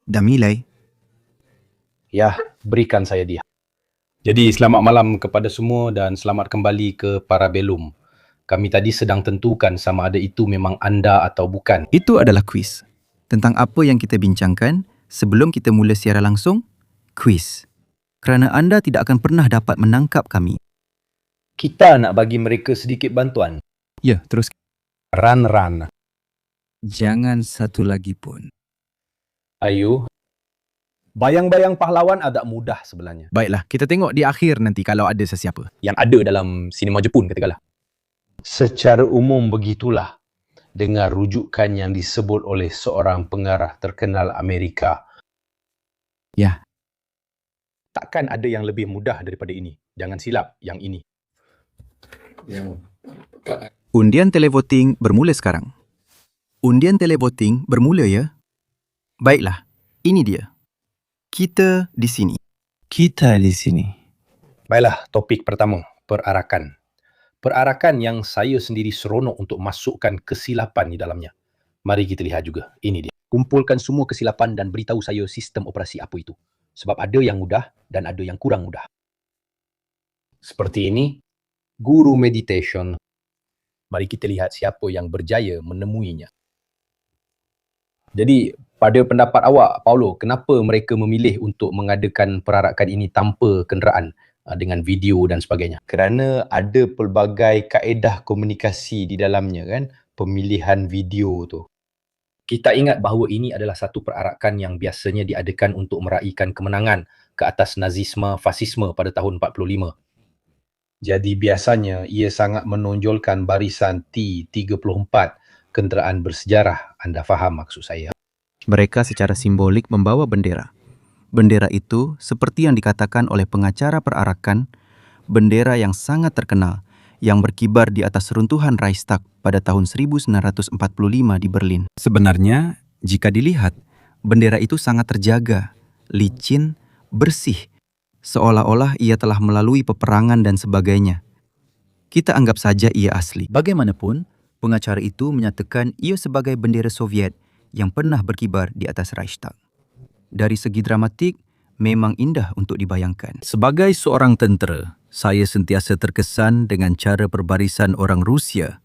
Damilai. Ya, berikan saya dia. Jadi selamat malam kepada semua dan selamat kembali ke Parabellum. Kami tadi sedang tentukan sama ada itu memang anda atau bukan. Itu adalah kuis. Tentang apa yang kita bincangkan sebelum kita mula siaran langsung? Kuis. Kerana anda tidak akan pernah dapat menangkap kami. Kita nak bagi mereka sedikit bantuan. Ya, terus. Ran. Jangan satu lagi pun. Ayu. Bayang-bayang pahlawan agak mudah sebenarnya. Baiklah, kita tengok di akhir nanti kalau ada sesiapa. Yang ada dalam sinema Jepun katakanlah. Secara umum begitulah dengan rujukan yang disebut oleh seorang pengarah terkenal Amerika. Ya. Takkan ada yang lebih mudah daripada ini. Jangan silap yang ini. Undian televoting bermula sekarang. Undian televoting bermula ya. Baiklah, ini dia. Kita di sini. Kita di sini. Baiklah, topik pertama, perarakan. Perarakan yang saya sendiri seronok untuk masukkan kesilapan di dalamnya. Mari kita lihat juga. Ini dia. Kumpulkan semua kesilapan dan beritahu saya sistem operasi apa itu. Sebab ada yang mudah dan ada yang kurang mudah. Seperti ini, guru meditation. Mari kita lihat siapa yang berjaya menemuinya. Jadi, pada pendapat awak, Paulo, kenapa mereka memilih untuk mengadakan perarakan ini tanpa kenderaan dengan video dan sebagainya? Kerana ada pelbagai kaedah komunikasi di dalamnya kan, pemilihan video tu. Kita ingat bahawa ini adalah satu perarakan yang biasanya diadakan untuk meraihkan kemenangan ke atas Nazisme, Fasisme pada tahun 45. Jadi biasanya ia sangat menonjolkan barisan T-34, kenderaan bersejarah. Anda faham maksud saya? Mereka secara simbolik membawa bendera. Bendera itu, seperti yang dikatakan oleh pengacara perarakan, bendera yang sangat terkenal yang berkibar di atas runtuhan Reichstag pada tahun 1945 di Berlin. Sebenarnya, jika dilihat, bendera itu sangat terjaga, licin, bersih, seolah-olah ia telah melalui peperangan dan sebagainya. Kita anggap saja ia asli. Bagaimanapun, pengacara itu menyatakan ia sebagai bendera Soviet yang pernah berkibar di atas Reichstag. Dari segi dramatik, memang indah untuk dibayangkan. Sebagai seorang tentera, saya sentiasa terkesan dengan cara perbarisan orang Rusia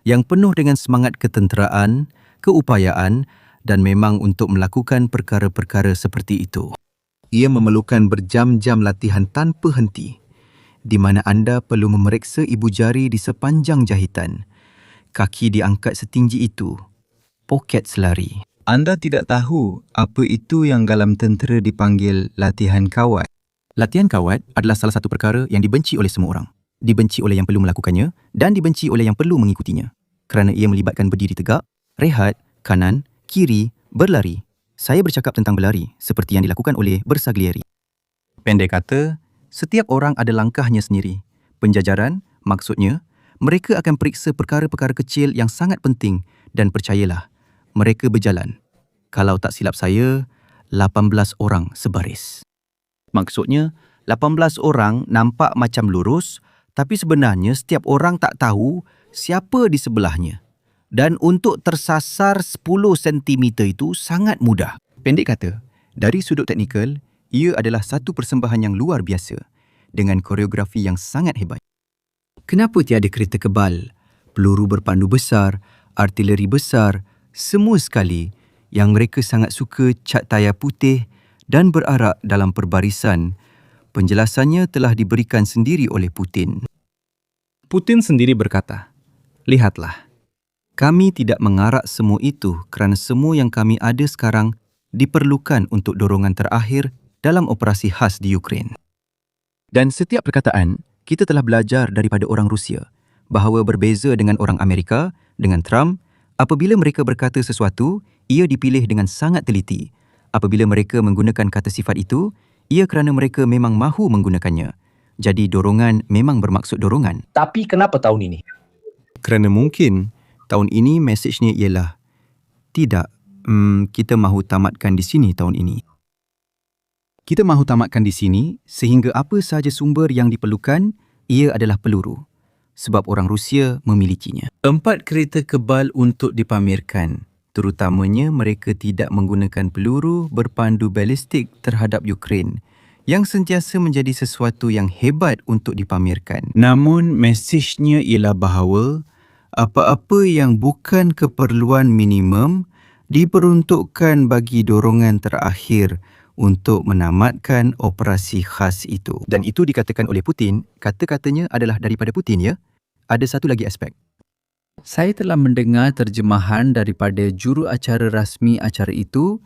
yang penuh dengan semangat ketenteraan, keupayaan dan memang untuk melakukan perkara-perkara seperti itu. Ia memerlukan berjam-jam latihan tanpa henti, di mana anda perlu memeriksa ibu jari di sepanjang jahitan, kaki diangkat setinggi itu, poket selari. Anda tidak tahu apa itu yang dalam tentera dipanggil latihan kawat. Latihan kawat adalah salah satu perkara yang dibenci oleh semua orang. Dibenci oleh yang perlu melakukannya dan dibenci oleh yang perlu mengikutinya. Kerana ia melibatkan berdiri tegak, rehat, kanan, kiri, berlari. Saya bercakap tentang berlari seperti yang dilakukan oleh Bersaglieri. Pendek kata, setiap orang ada langkahnya sendiri. Penjajaran, maksudnya, mereka akan periksa perkara-perkara kecil yang sangat penting dan percayalah, mereka berjalan. Kalau tak silap saya, 18 orang sebaris. Maksudnya, 18 orang nampak macam lurus, tapi sebenarnya setiap orang tak tahu siapa di sebelahnya. Dan untuk tersasar 10 cm itu sangat mudah. Pendek kata, dari sudut teknikal, ia adalah satu persembahan yang luar biasa dengan koreografi yang sangat hebat. Kenapa tiada kereta kebal, peluru berpandu besar, artileri besar, semua sekali yang mereka sangat suka cat tayar putih dan berarak dalam perbarisan? Penjelasannya telah diberikan sendiri oleh Putin. Putin sendiri berkata, "Lihatlah, kami tidak mengarak semua itu kerana semua yang kami ada sekarang diperlukan untuk dorongan terakhir dalam operasi khas di Ukraine." Dan setiap perkataan, kita telah belajar daripada orang Rusia bahawa berbeza dengan orang Amerika, dengan Trump, apabila mereka berkata sesuatu, ia dipilih dengan sangat teliti. Apabila mereka menggunakan kata sifat itu, ia kerana mereka memang mahu menggunakannya. Jadi dorongan memang bermaksud dorongan. Tapi kenapa tahun ini? Kerana mungkin tahun ini mesejnya ialah, tidak, kita mahu tamatkan di sini tahun ini. Kita mahu tamatkan di sini sehingga apa sahaja sumber yang diperlukan, ia adalah peluru. Sebab orang Rusia memilikinya. 4 kereta kebal untuk dipamerkan. Terutamanya mereka tidak menggunakan peluru berpandu balistik terhadap Ukraine, yang sentiasa menjadi sesuatu yang hebat untuk dipamerkan. Namun mesejnya ialah bahawa apa-apa yang bukan keperluan minimum diperuntukkan bagi dorongan terakhir untuk menamatkan operasi khas itu. Dan itu dikatakan oleh Putin, kata-katanya adalah daripada Putin, ya. Ada satu lagi aspek. Saya telah mendengar terjemahan daripada juruacara rasmi acara itu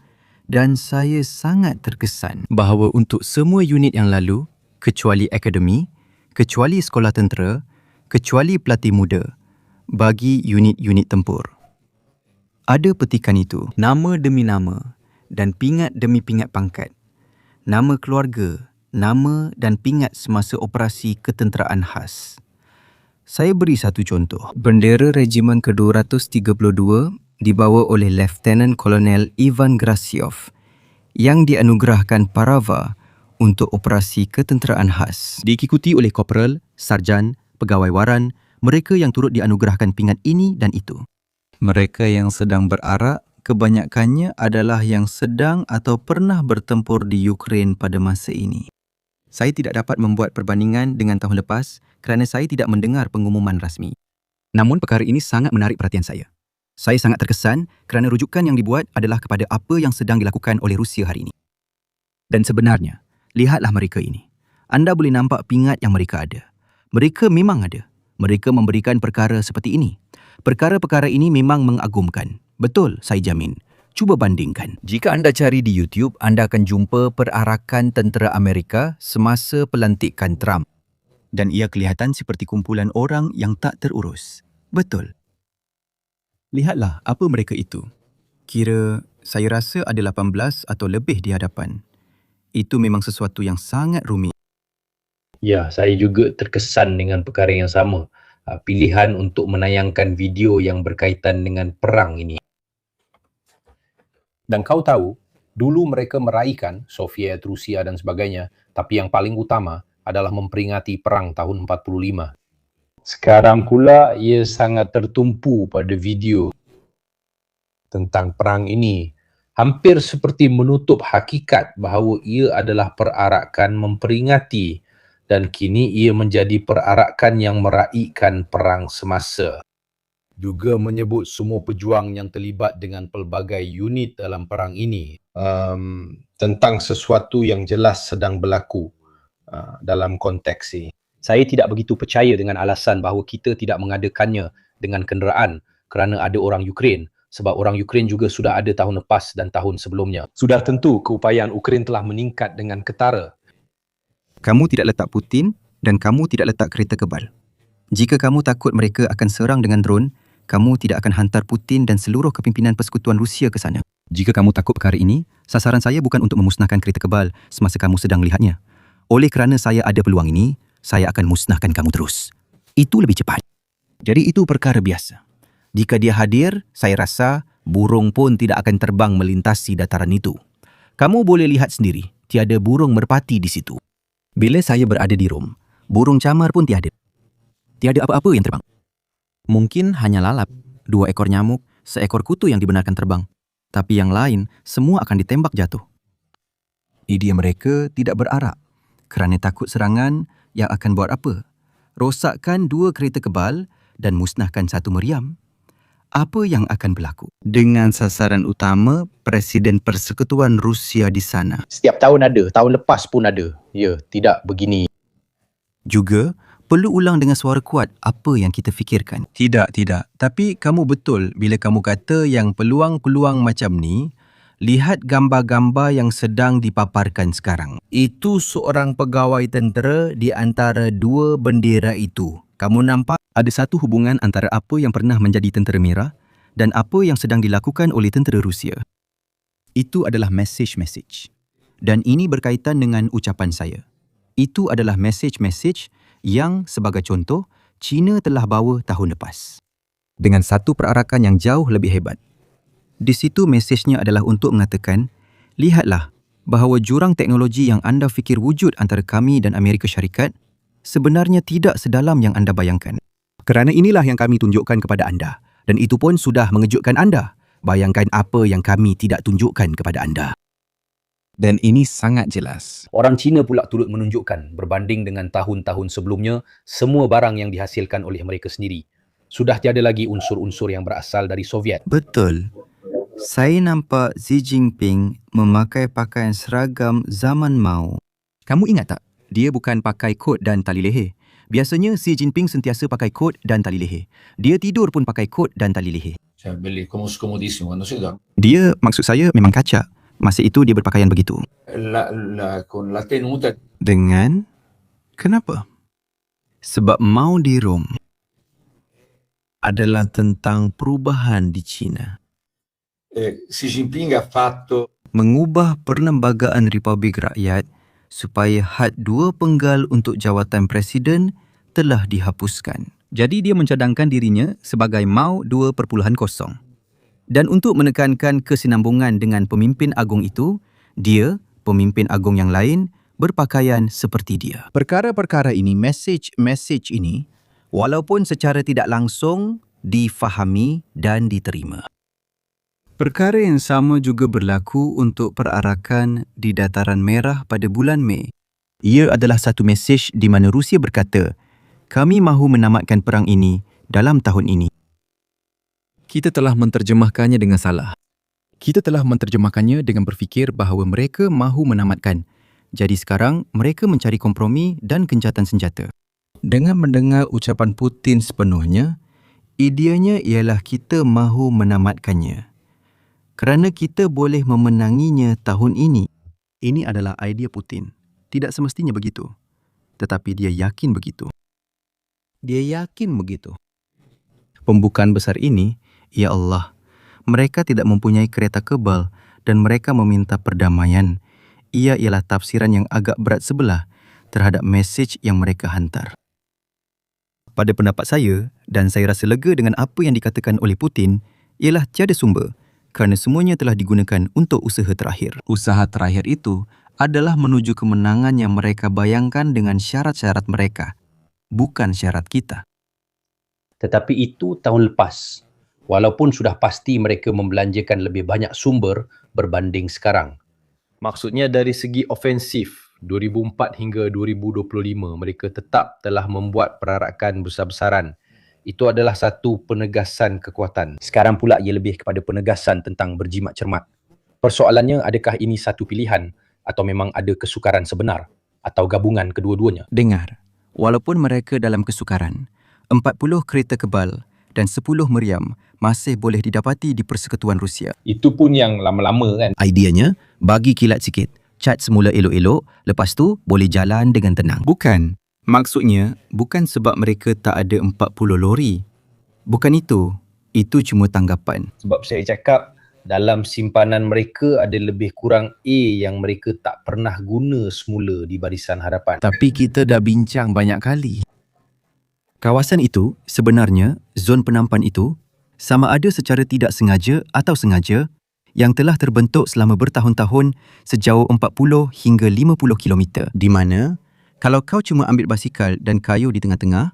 dan saya sangat terkesan bahawa untuk semua unit yang lalu, kecuali akademi, kecuali sekolah tentera, kecuali pelatih muda, bagi unit-unit tempur, ada petikan itu, nama demi nama dan pingat demi pingat pangkat, nama keluarga, nama dan pingat semasa operasi ketenteraan khas. Saya beri satu contoh. Bendera Regimen ke-232 dibawa oleh Lieutenant Colonel Ivan Grasyov yang dianugerahkan Parava untuk operasi ketenteraan khas. Diikuti oleh korporal, sarjan, pegawai waran, mereka yang turut dianugerahkan pingat ini dan itu. Mereka yang sedang berarak kebanyakannya adalah yang sedang atau pernah bertempur di Ukraine pada masa ini. Saya tidak dapat membuat perbandingan dengan tahun lepas kerana saya tidak mendengar pengumuman rasmi. Namun perkara ini sangat menarik perhatian saya. Saya sangat terkesan kerana rujukan yang dibuat adalah kepada apa yang sedang dilakukan oleh Rusia hari ini. Dan sebenarnya, lihatlah mereka ini. Anda boleh nampak pingat yang mereka ada. Mereka memang ada. Mereka memberikan perkara seperti ini. Perkara-perkara ini memang mengagumkan. Betul, saya jamin. Cuba bandingkan. Jika anda cari di YouTube, anda akan jumpa perarakan tentera Amerika semasa pelantikan Trump. Dan ia kelihatan seperti kumpulan orang yang tak terurus. Betul. Lihatlah apa mereka itu. Kira saya rasa ada 18 atau lebih di hadapan. Itu memang sesuatu yang sangat rumit. Ya, saya juga terkesan dengan perkara yang sama. Pilihan untuk menayangkan video yang berkaitan dengan perang ini. Dan kau tahu, dulu mereka meraihkan Soviet, Rusia dan sebagainya, tapi yang paling utama adalah memperingati perang tahun 45. Sekarang pula ia sangat tertumpu pada video tentang perang ini, hampir seperti menutup hakikat bahawa ia adalah perarakan memperingati dan kini ia menjadi perarakan yang meraihkan perang semasa. Juga menyebut semua pejuang yang terlibat dengan pelbagai unit dalam perang ini tentang sesuatu yang jelas sedang berlaku dalam konteks ini. Saya tidak begitu percaya dengan alasan bahawa kita tidak mengadakannya dengan kenderaan kerana ada orang Ukraine, sebab orang Ukraine juga sudah ada tahun lepas dan tahun sebelumnya. Sudah tentu keupayaan Ukraine telah meningkat dengan ketara. Kamu tidak letak Putin dan kamu tidak letak kereta kebal. Jika kamu takut mereka akan serang dengan drone, kamu tidak akan hantar Putin dan seluruh kepimpinan persekutuan Rusia ke sana. Jika kamu takut perkara ini, sasaran saya bukan untuk memusnahkan kereta kebal semasa kamu sedang melihatnya. Oleh kerana saya ada peluang ini, saya akan musnahkan kamu terus. Itu lebih cepat. Jadi itu perkara biasa. Jika dia hadir, saya rasa burung pun tidak akan terbang melintasi dataran itu. Kamu boleh lihat sendiri, tiada burung merpati di situ. Bila saya berada di Rom, burung camar pun tiada. Tiada apa-apa yang terbang. Mungkin hanya lalap, 2 ekor nyamuk, seekor kutu yang dibenarkan terbang. Tapi yang lain, semua akan ditembak jatuh. Idea mereka tidak berarak. Kerana takut serangan, yang akan buat apa? Rosakkan 2 kereta kebal dan musnahkan 1 meriam. Apa yang akan berlaku? Dengan sasaran utama, Presiden Persekutuan Rusia di sana. Setiap tahun ada, tahun lepas pun ada. Ya, tidak begini. Juga, perlu ulang dengan suara kuat apa yang kita fikirkan. Tidak. Tapi kamu betul bila kamu kata yang peluang-peluang macam ni, lihat gambar-gambar yang sedang dipaparkan sekarang. Itu seorang pegawai tentera di antara 2 bendera itu. Kamu nampak ada satu hubungan antara apa yang pernah menjadi tentera merah dan apa yang sedang dilakukan oleh tentera Rusia. Itu adalah mesej-mesej. Dan ini berkaitan dengan ucapan saya. Itu adalah mesej-mesej yang sebagai contoh, China telah bawa tahun lepas. Dengan satu perarakan yang jauh lebih hebat. Di situ mesejnya adalah untuk mengatakan, lihatlah bahawa jurang teknologi yang anda fikir wujud antara kami dan Amerika Syarikat sebenarnya tidak sedalam yang anda bayangkan. Kerana inilah yang kami tunjukkan kepada anda. Dan itu pun sudah mengejutkan anda Bayangkan apa yang kami tidak tunjukkan kepada anda. Dan ini sangat jelas. Orang Cina pula turut menunjukkan berbanding dengan tahun-tahun sebelumnya, semua barang yang dihasilkan oleh mereka sendiri. Sudah tiada lagi unsur-unsur yang berasal dari Soviet. Betul. Saya nampak Xi Jinping memakai pakaian seragam zaman Mao. Kamu ingat tak? Dia bukan pakai kot dan tali leher. Biasanya Xi Jinping sentiasa pakai kot dan tali leher. Dia tidur pun pakai kot dan tali leher. Cioè, comodissimo quando si dorme. Dia, maksud saya, memang kacak. Masa itu dia berpakaian begitu. Con la tenuta Dengan? Kenapa? Sebab Mao di Rom adalah tentang perubahan di China. Xi Jinping ha fatto Mengubah Perlembagaan Republik Rakyat supaya had 2 penggal untuk jawatan presiden telah dihapuskan. Jadi dia mencadangkan dirinya sebagai Mao 2.0. Dan untuk menekankan kesinambungan dengan pemimpin agung itu, dia, pemimpin agung yang lain, berpakaian seperti dia. Perkara-perkara ini, mesej ini, walaupun secara tidak langsung difahami dan diterima. Perkara yang sama juga berlaku untuk perarakan di Dataran Merah pada bulan Mei. Ia adalah satu mesej di mana Rusia berkata, kami mahu menamatkan perang ini dalam tahun ini. Kita telah menterjemahkannya dengan salah. Kita telah menterjemahkannya dengan berfikir bahawa mereka mahu menamatkan. Jadi sekarang mereka mencari kompromi dan gencatan senjata. Dengan mendengar ucapan Putin sepenuhnya, ideanya ialah kita mahu menamatkannya. Kerana kita boleh memenanginya tahun ini. Ini adalah idea Putin. Tidak semestinya begitu. Tetapi dia yakin begitu. Dia yakin begitu. Pembukaan besar ini, ya Allah, mereka tidak mempunyai kereta kebal dan mereka meminta perdamaian. Ia ialah tafsiran yang agak berat sebelah terhadap mesej yang mereka hantar. Pada pendapat saya, dan saya rasa lega dengan apa yang dikatakan oleh Putin, ialah tiada sumber kerana semuanya telah digunakan untuk usaha terakhir. Usaha terakhir itu adalah menuju kemenangan yang mereka bayangkan dengan syarat-syarat mereka, bukan syarat kita. Tetapi itu tahun lepas. Walaupun sudah pasti mereka membelanjakan lebih banyak sumber berbanding sekarang. Maksudnya dari segi ofensif, 2004 hingga 2025 mereka tetap telah membuat perarakan besar-besaran. Itu adalah satu penegasan kekuatan. Sekarang pula ia lebih kepada penegasan tentang berjimat cermat. Persoalannya, adakah ini satu pilihan atau memang ada kesukaran sebenar atau gabungan kedua-duanya? Dengar, walaupun mereka dalam kesukaran, 40 kereta kebal dan 10 meriam masih boleh didapati di Persekutuan Rusia. Itu pun yang lama-lama kan. Ideanya, bagi kilat sikit, cat semula elok-elok, lepas tu boleh jalan dengan tenang. Bukan. Maksudnya, bukan sebab mereka tak ada 40 lori. Bukan itu. Itu cuma tanggapan. Sebab saya cakap, dalam simpanan mereka ada lebih kurang A yang mereka tak pernah guna semula di Barisan Harapan. Tapi kita dah bincang banyak kali. Kawasan itu, sebenarnya, zon penampan itu, sama ada secara tidak sengaja atau sengaja, yang telah terbentuk selama bertahun-tahun sejauh 40 hingga 50 kilometer. Di mana, kalau kau cuma ambil basikal dan kayu di tengah-tengah,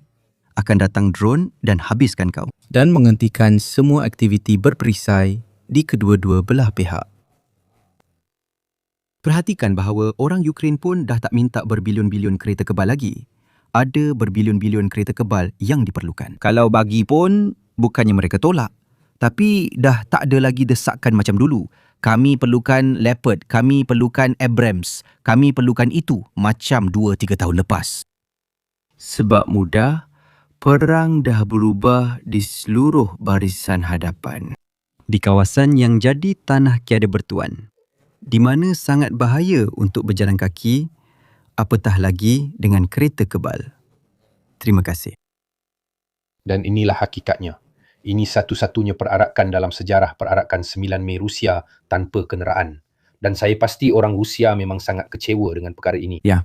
akan datang drone dan habiskan kau. Dan menghentikan semua aktiviti berperisai di kedua-dua belah pihak. Perhatikan bahawa orang Ukraine pun dah tak minta berbilion-bilion kereta kebal lagi. Ada berbilion-bilion kereta kebal yang diperlukan. Kalau bagi pun, bukannya mereka tolak. Tapi dah tak ada lagi desakan macam dulu. Kami perlukan Leopard, kami perlukan Abrams, kami perlukan itu macam 2-3 tahun lepas. Sebab mudah, perang dah berubah di seluruh barisan hadapan. Di kawasan yang jadi tanah tiada bertuan. Di mana sangat bahaya untuk berjalan kaki, apatah lagi dengan kereta kebal. Terima kasih. Dan inilah hakikatnya. Ini satu-satunya perarakan dalam sejarah perarakan 9 Mei Rusia tanpa kenderaan. Dan saya pasti orang Rusia memang sangat kecewa dengan perkara ini. Ya.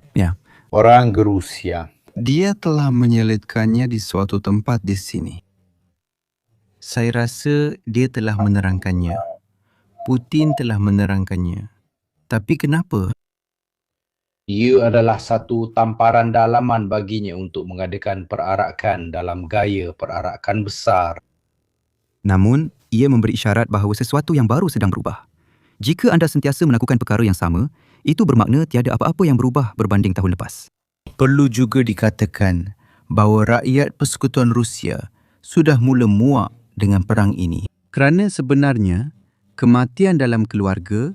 Orang Rusia. Dia telah menyelitkannya di suatu tempat di sini. Saya rasa dia telah menerangkannya. Putin telah menerangkannya. Tapi kenapa? Ia adalah satu tamparan dalaman baginya untuk mengadakan perarakan dalam gaya perarakan besar. Namun, Ia memberi isyarat bahawa sesuatu yang baru sedang berubah. Jika anda sentiasa melakukan perkara yang sama, itu bermakna tiada apa-apa yang berubah berbanding tahun lepas. Perlu juga dikatakan bahawa rakyat Persekutuan Rusia sudah mula muak dengan perang ini. Kerana sebenarnya, kematian dalam keluarga,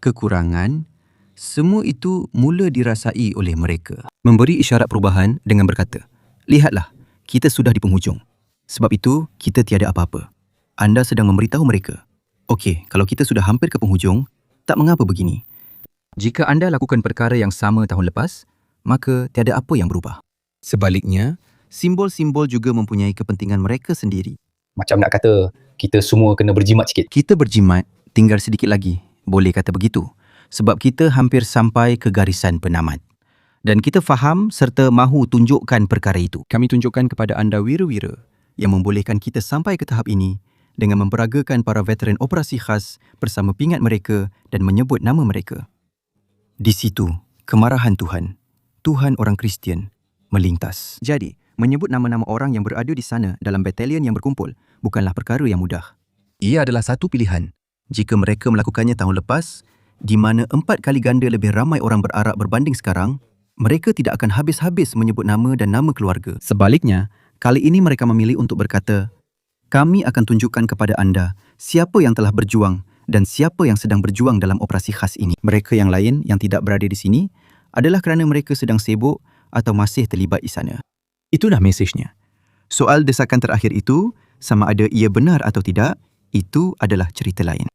kekurangan, semua itu mula dirasai oleh mereka. Memberi isyarat perubahan dengan berkata, lihatlah, kita sudah di penghujung. Sebab itu, kita tiada apa-apa. Anda sedang memberitahu mereka, okey, kalau kita sudah hampir ke penghujung, tak mengapa begini. Jika anda lakukan perkara yang sama tahun lepas, maka tiada apa yang berubah. Sebaliknya, simbol-simbol juga mempunyai kepentingan mereka sendiri. Macam nak kata, kita semua kena berjimat sikit. Kita berjimat, tinggal sedikit lagi. Boleh kata begitu. Sebab kita hampir sampai ke garisan penamat. Dan kita faham serta mahu tunjukkan perkara itu. Kami tunjukkan kepada anda wira-wira yang membolehkan kita sampai ke tahap ini dengan memperagakan para veteran operasi khas bersama pingat mereka dan menyebut nama mereka. Di situ, kemarahan Tuhan orang Kristian, melintas. Jadi, menyebut nama-nama orang yang berada di sana dalam batalion yang berkumpul bukanlah perkara yang mudah. Ia adalah satu pilihan. Jika mereka melakukannya tahun lepas, di mana 4 kali ganda lebih ramai orang berarak berbanding sekarang, mereka tidak akan habis-habis menyebut nama dan nama keluarga. Sebaliknya, kali ini mereka memilih untuk berkata, kami akan tunjukkan kepada anda siapa yang telah berjuang dan siapa yang sedang berjuang dalam operasi khas ini. Mereka yang lain yang tidak berada di sini adalah kerana mereka sedang sibuk atau masih terlibat di sana. Itulah mesejnya. Soal desakan terakhir itu, sama ada ia benar atau tidak, itu adalah cerita lain.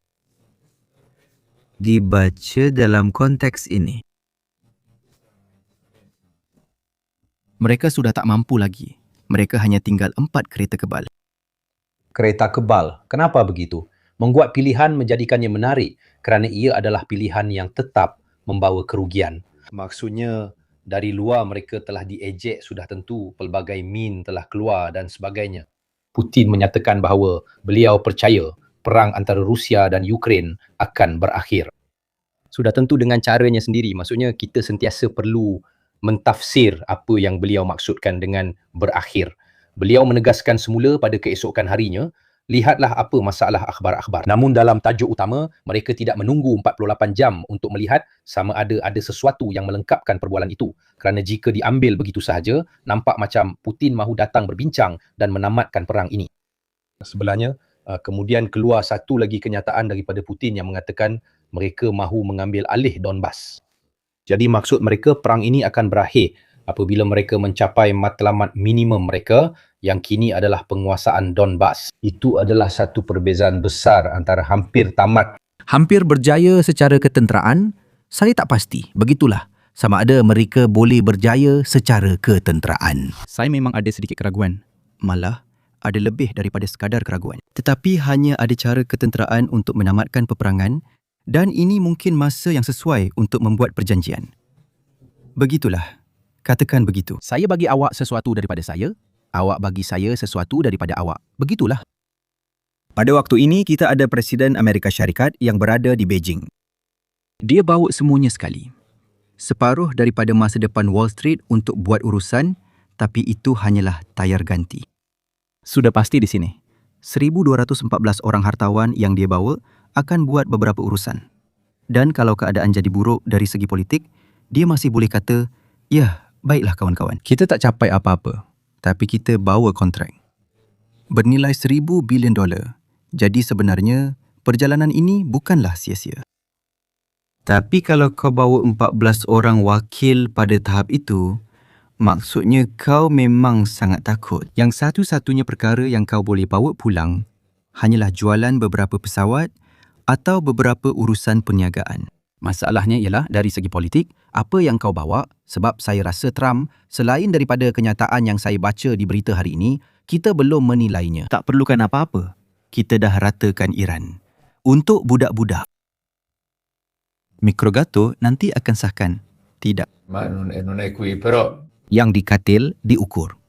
Dibaca dalam konteks ini. Mereka sudah tak mampu lagi. Mereka hanya tinggal 4 kereta kebal. Kereta kebal. Kenapa begitu? Membuat pilihan menjadikannya menarik kerana ia adalah pilihan yang tetap membawa kerugian. Maksudnya, dari luar mereka telah diejek sudah tentu, pelbagai meme telah keluar dan sebagainya. Putin menyatakan bahawa beliau percaya perang antara Rusia dan Ukraine akan berakhir. Sudah tentu dengan caranya sendiri. Maksudnya kita sentiasa perlu mentafsir apa yang beliau maksudkan dengan berakhir. Beliau menegaskan semula pada keesokan harinya, lihatlah apa masalah akhbar-akhbar. Namun dalam tajuk utama, mereka tidak menunggu 48 jam untuk melihat sama ada sesuatu yang melengkapkan perbualan itu. Kerana jika diambil begitu sahaja, nampak macam Putin mahu datang berbincang dan menamatkan perang ini. Sebelahnya, kemudian keluar satu lagi kenyataan daripada Putin yang mengatakan mereka mahu mengambil alih Donbas. Jadi maksud mereka perang ini akan berakhir apabila mereka mencapai matlamat minimum mereka yang kini adalah penguasaan Donbas. Itu adalah satu perbezaan besar antara hampir tamat. Hampir berjaya secara ketenteraan, saya tak pasti. Begitulah. Sama ada mereka boleh berjaya secara ketenteraan. Saya memang ada sedikit keraguan. Malah, ada lebih daripada sekadar keraguan. Tetapi hanya ada cara ketenteraan untuk menamatkan peperangan dan ini mungkin masa yang sesuai untuk membuat perjanjian. Begitulah. Katakan begitu. Saya bagi awak sesuatu daripada saya, awak bagi saya sesuatu daripada awak. Begitulah. Pada waktu ini, kita ada Presiden Amerika Syarikat yang berada di Beijing. Dia bawa semuanya sekali. Separuh daripada masa depan Wall Street untuk buat urusan, tapi itu hanyalah tayar ganti. Sudah pasti di sini. 1,214 orang hartawan yang dia bawa akan buat beberapa urusan. Dan kalau keadaan jadi buruk dari segi politik, dia masih boleh kata, ya, baiklah kawan-kawan. Kita tak capai apa-apa, tapi kita bawa kontrak. Bernilai $1,000 bilion. Jadi sebenarnya, perjalanan ini bukanlah sia-sia. Tapi kalau kau bawa 14 orang wakil pada tahap itu, maksudnya kau memang sangat takut. Yang satu-satunya perkara yang kau boleh bawa pulang hanyalah jualan beberapa pesawat atau beberapa urusan perniagaan. Masalahnya ialah dari segi politik, apa yang kau bawa, sebab saya rasa Trump, selain daripada kenyataan yang saya baca di berita hari ini, kita belum menilainya. Tak perlukan apa-apa. Kita dah ratakan Iran. Untuk budak-budak. Mikrogato nanti akan sahkan. Tidak. Ma non è qui, però Yang dikatil, diukur.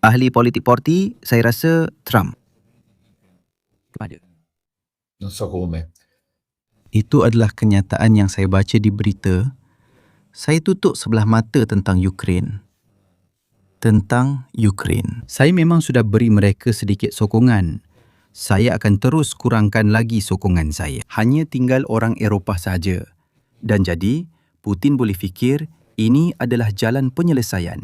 Ahli politik parti, saya rasa Trump. Kepada. non so come. Itu adalah kenyataan yang saya baca di berita. Saya tutup sebelah mata tentang Ukraine. Saya memang sudah beri mereka sedikit sokongan saya akan terus kurangkan lagi sokongan saya. Hanya tinggal orang Eropah sahaja. Dan jadi, Putin boleh fikir ini adalah jalan penyelesaian.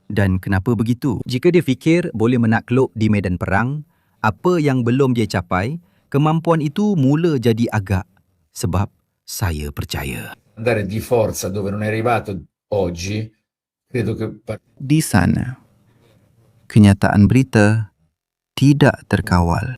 Dan kenapa begitu? Jika dia fikir boleh menakluk di medan perang, apa yang belum dia capai, kemampuan itu mula jadi agak. Sebab saya percaya. Andare di forza dove non è arrivato oggi, credo che Di sana, kenyataan berita tidak terkawal.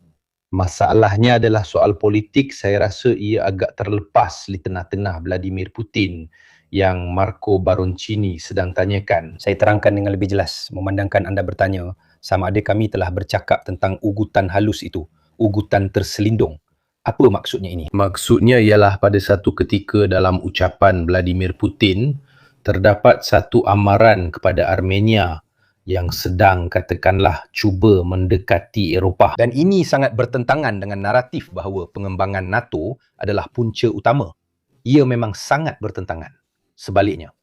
Masalahnya adalah soal politik. Saya rasa ia agak terlepas di tengah-tengah Vladimir Putin yang Marco Baroncini sedang tanyakan. Saya terangkan dengan lebih jelas memandangkan anda bertanya sama ada kami telah bercakap tentang ugutan halus itu, ugutan terselindung. Apa maksudnya ini? Maksudnya ialah pada satu ketika dalam ucapan Vladimir Putin, terdapat satu amaran kepada Armenia yang sedang katakanlah cuba mendekati Eropah. Dan ini sangat bertentangan dengan naratif bahawa pengembangan NATO adalah punca utama. Ia memang sangat bertentangan. Sebaliknya,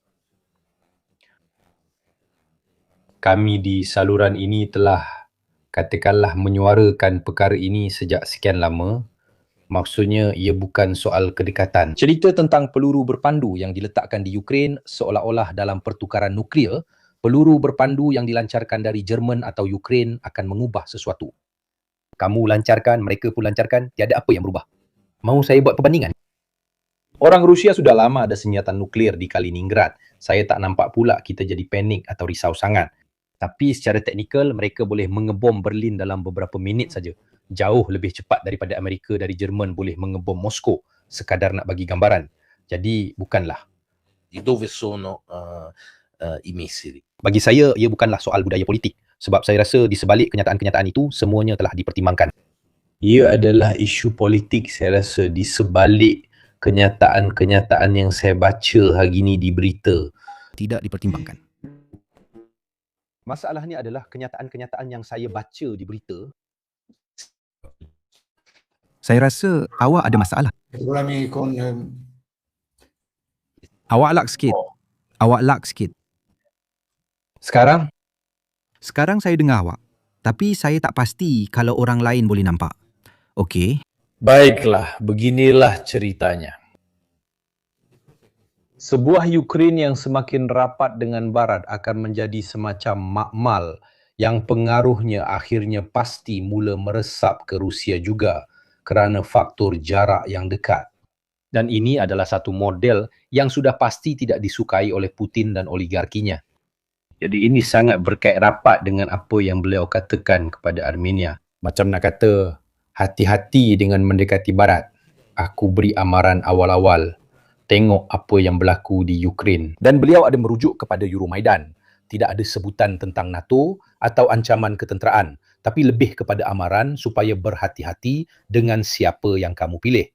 kami di saluran ini telah katakanlah menyuarakan perkara ini sejak sekian lama. Maksudnya ia bukan soal kedekatan. Cerita tentang peluru berpandu yang diletakkan di Ukraine seolah-olah dalam pertukaran nuklear, peluru berpandu yang dilancarkan dari Jerman atau Ukraine akan mengubah sesuatu. Kamu lancarkan, mereka pun lancarkan, tiada apa yang berubah. Mahu saya buat perbandingan? Orang Rusia sudah lama ada senjata nuklear di Kaliningrad. Saya tak nampak pula kita jadi panik atau risau sangat. Tapi secara teknikal, mereka boleh mengebom Berlin dalam beberapa minit saja. Jauh lebih cepat daripada Amerika dari Jerman boleh mengebom Moskow, sekadar nak bagi gambaran. Jadi, bukanlah. Di dove sono i missili? Bagi saya, ia bukanlah soal budaya politik. Sebab saya rasa di sebalik kenyataan-kenyataan itu, semuanya telah dipertimbangkan. Ia adalah isu politik, saya rasa, di sebalik kenyataan-kenyataan yang saya baca hari ini di berita. Tidak dipertimbangkan. Masalahnya adalah kenyataan-kenyataan yang saya baca di berita. Saya rasa awak ada masalah. problemi con Awak lak sikit. Awak lak sikit. Sekarang, Sekarang saya dengar awak. Tapi saya tak pasti kalau orang lain boleh nampak. Okey. Baiklah, beginilah ceritanya. sebuah Ukraine yang semakin rapat dengan Barat akan menjadi semacam makmal yang pengaruhnya akhirnya pasti mula meresap ke Rusia juga kerana faktor jarak yang dekat. Dan ini adalah satu model yang sudah pasti tidak disukai oleh Putin dan oligarkinya. Jadi ini sangat berkait rapat dengan apa yang beliau katakan kepada Armenia. Macam nak kata, hati-hati dengan mendekati Barat. Aku beri amaran awal-awal. Tengok apa yang berlaku di Ukraine. Dan beliau ada merujuk kepada Euromaidan. Tidak ada sebutan tentang NATO atau ancaman ketenteraan, tapi lebih kepada amaran supaya berhati-hati dengan siapa yang kamu pilih.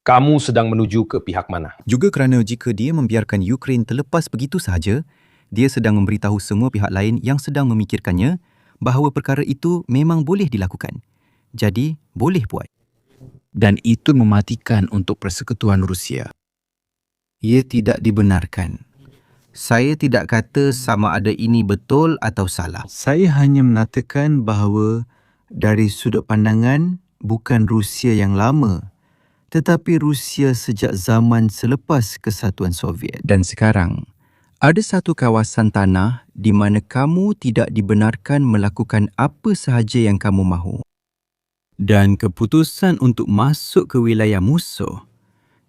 Kamu sedang menuju ke pihak mana? Juga kerana jika dia membiarkan Ukraine terlepas begitu sahaja, dia sedang memberitahu semua pihak lain yang sedang memikirkannya bahawa perkara itu memang boleh dilakukan. Jadi, boleh buat. Dan itu mematikan untuk persekutuan Rusia. Ia tidak dibenarkan. Saya tidak kata sama ada ini betul atau salah. Saya hanya mengatakan bahawa dari sudut pandangan bukan Rusia yang lama, tetapi Rusia sejak zaman selepas Kesatuan Soviet. Dan sekarang, ada satu kawasan tanah di mana kamu tidak dibenarkan melakukan apa sahaja yang kamu mahu. Dan keputusan untuk masuk ke wilayah musuh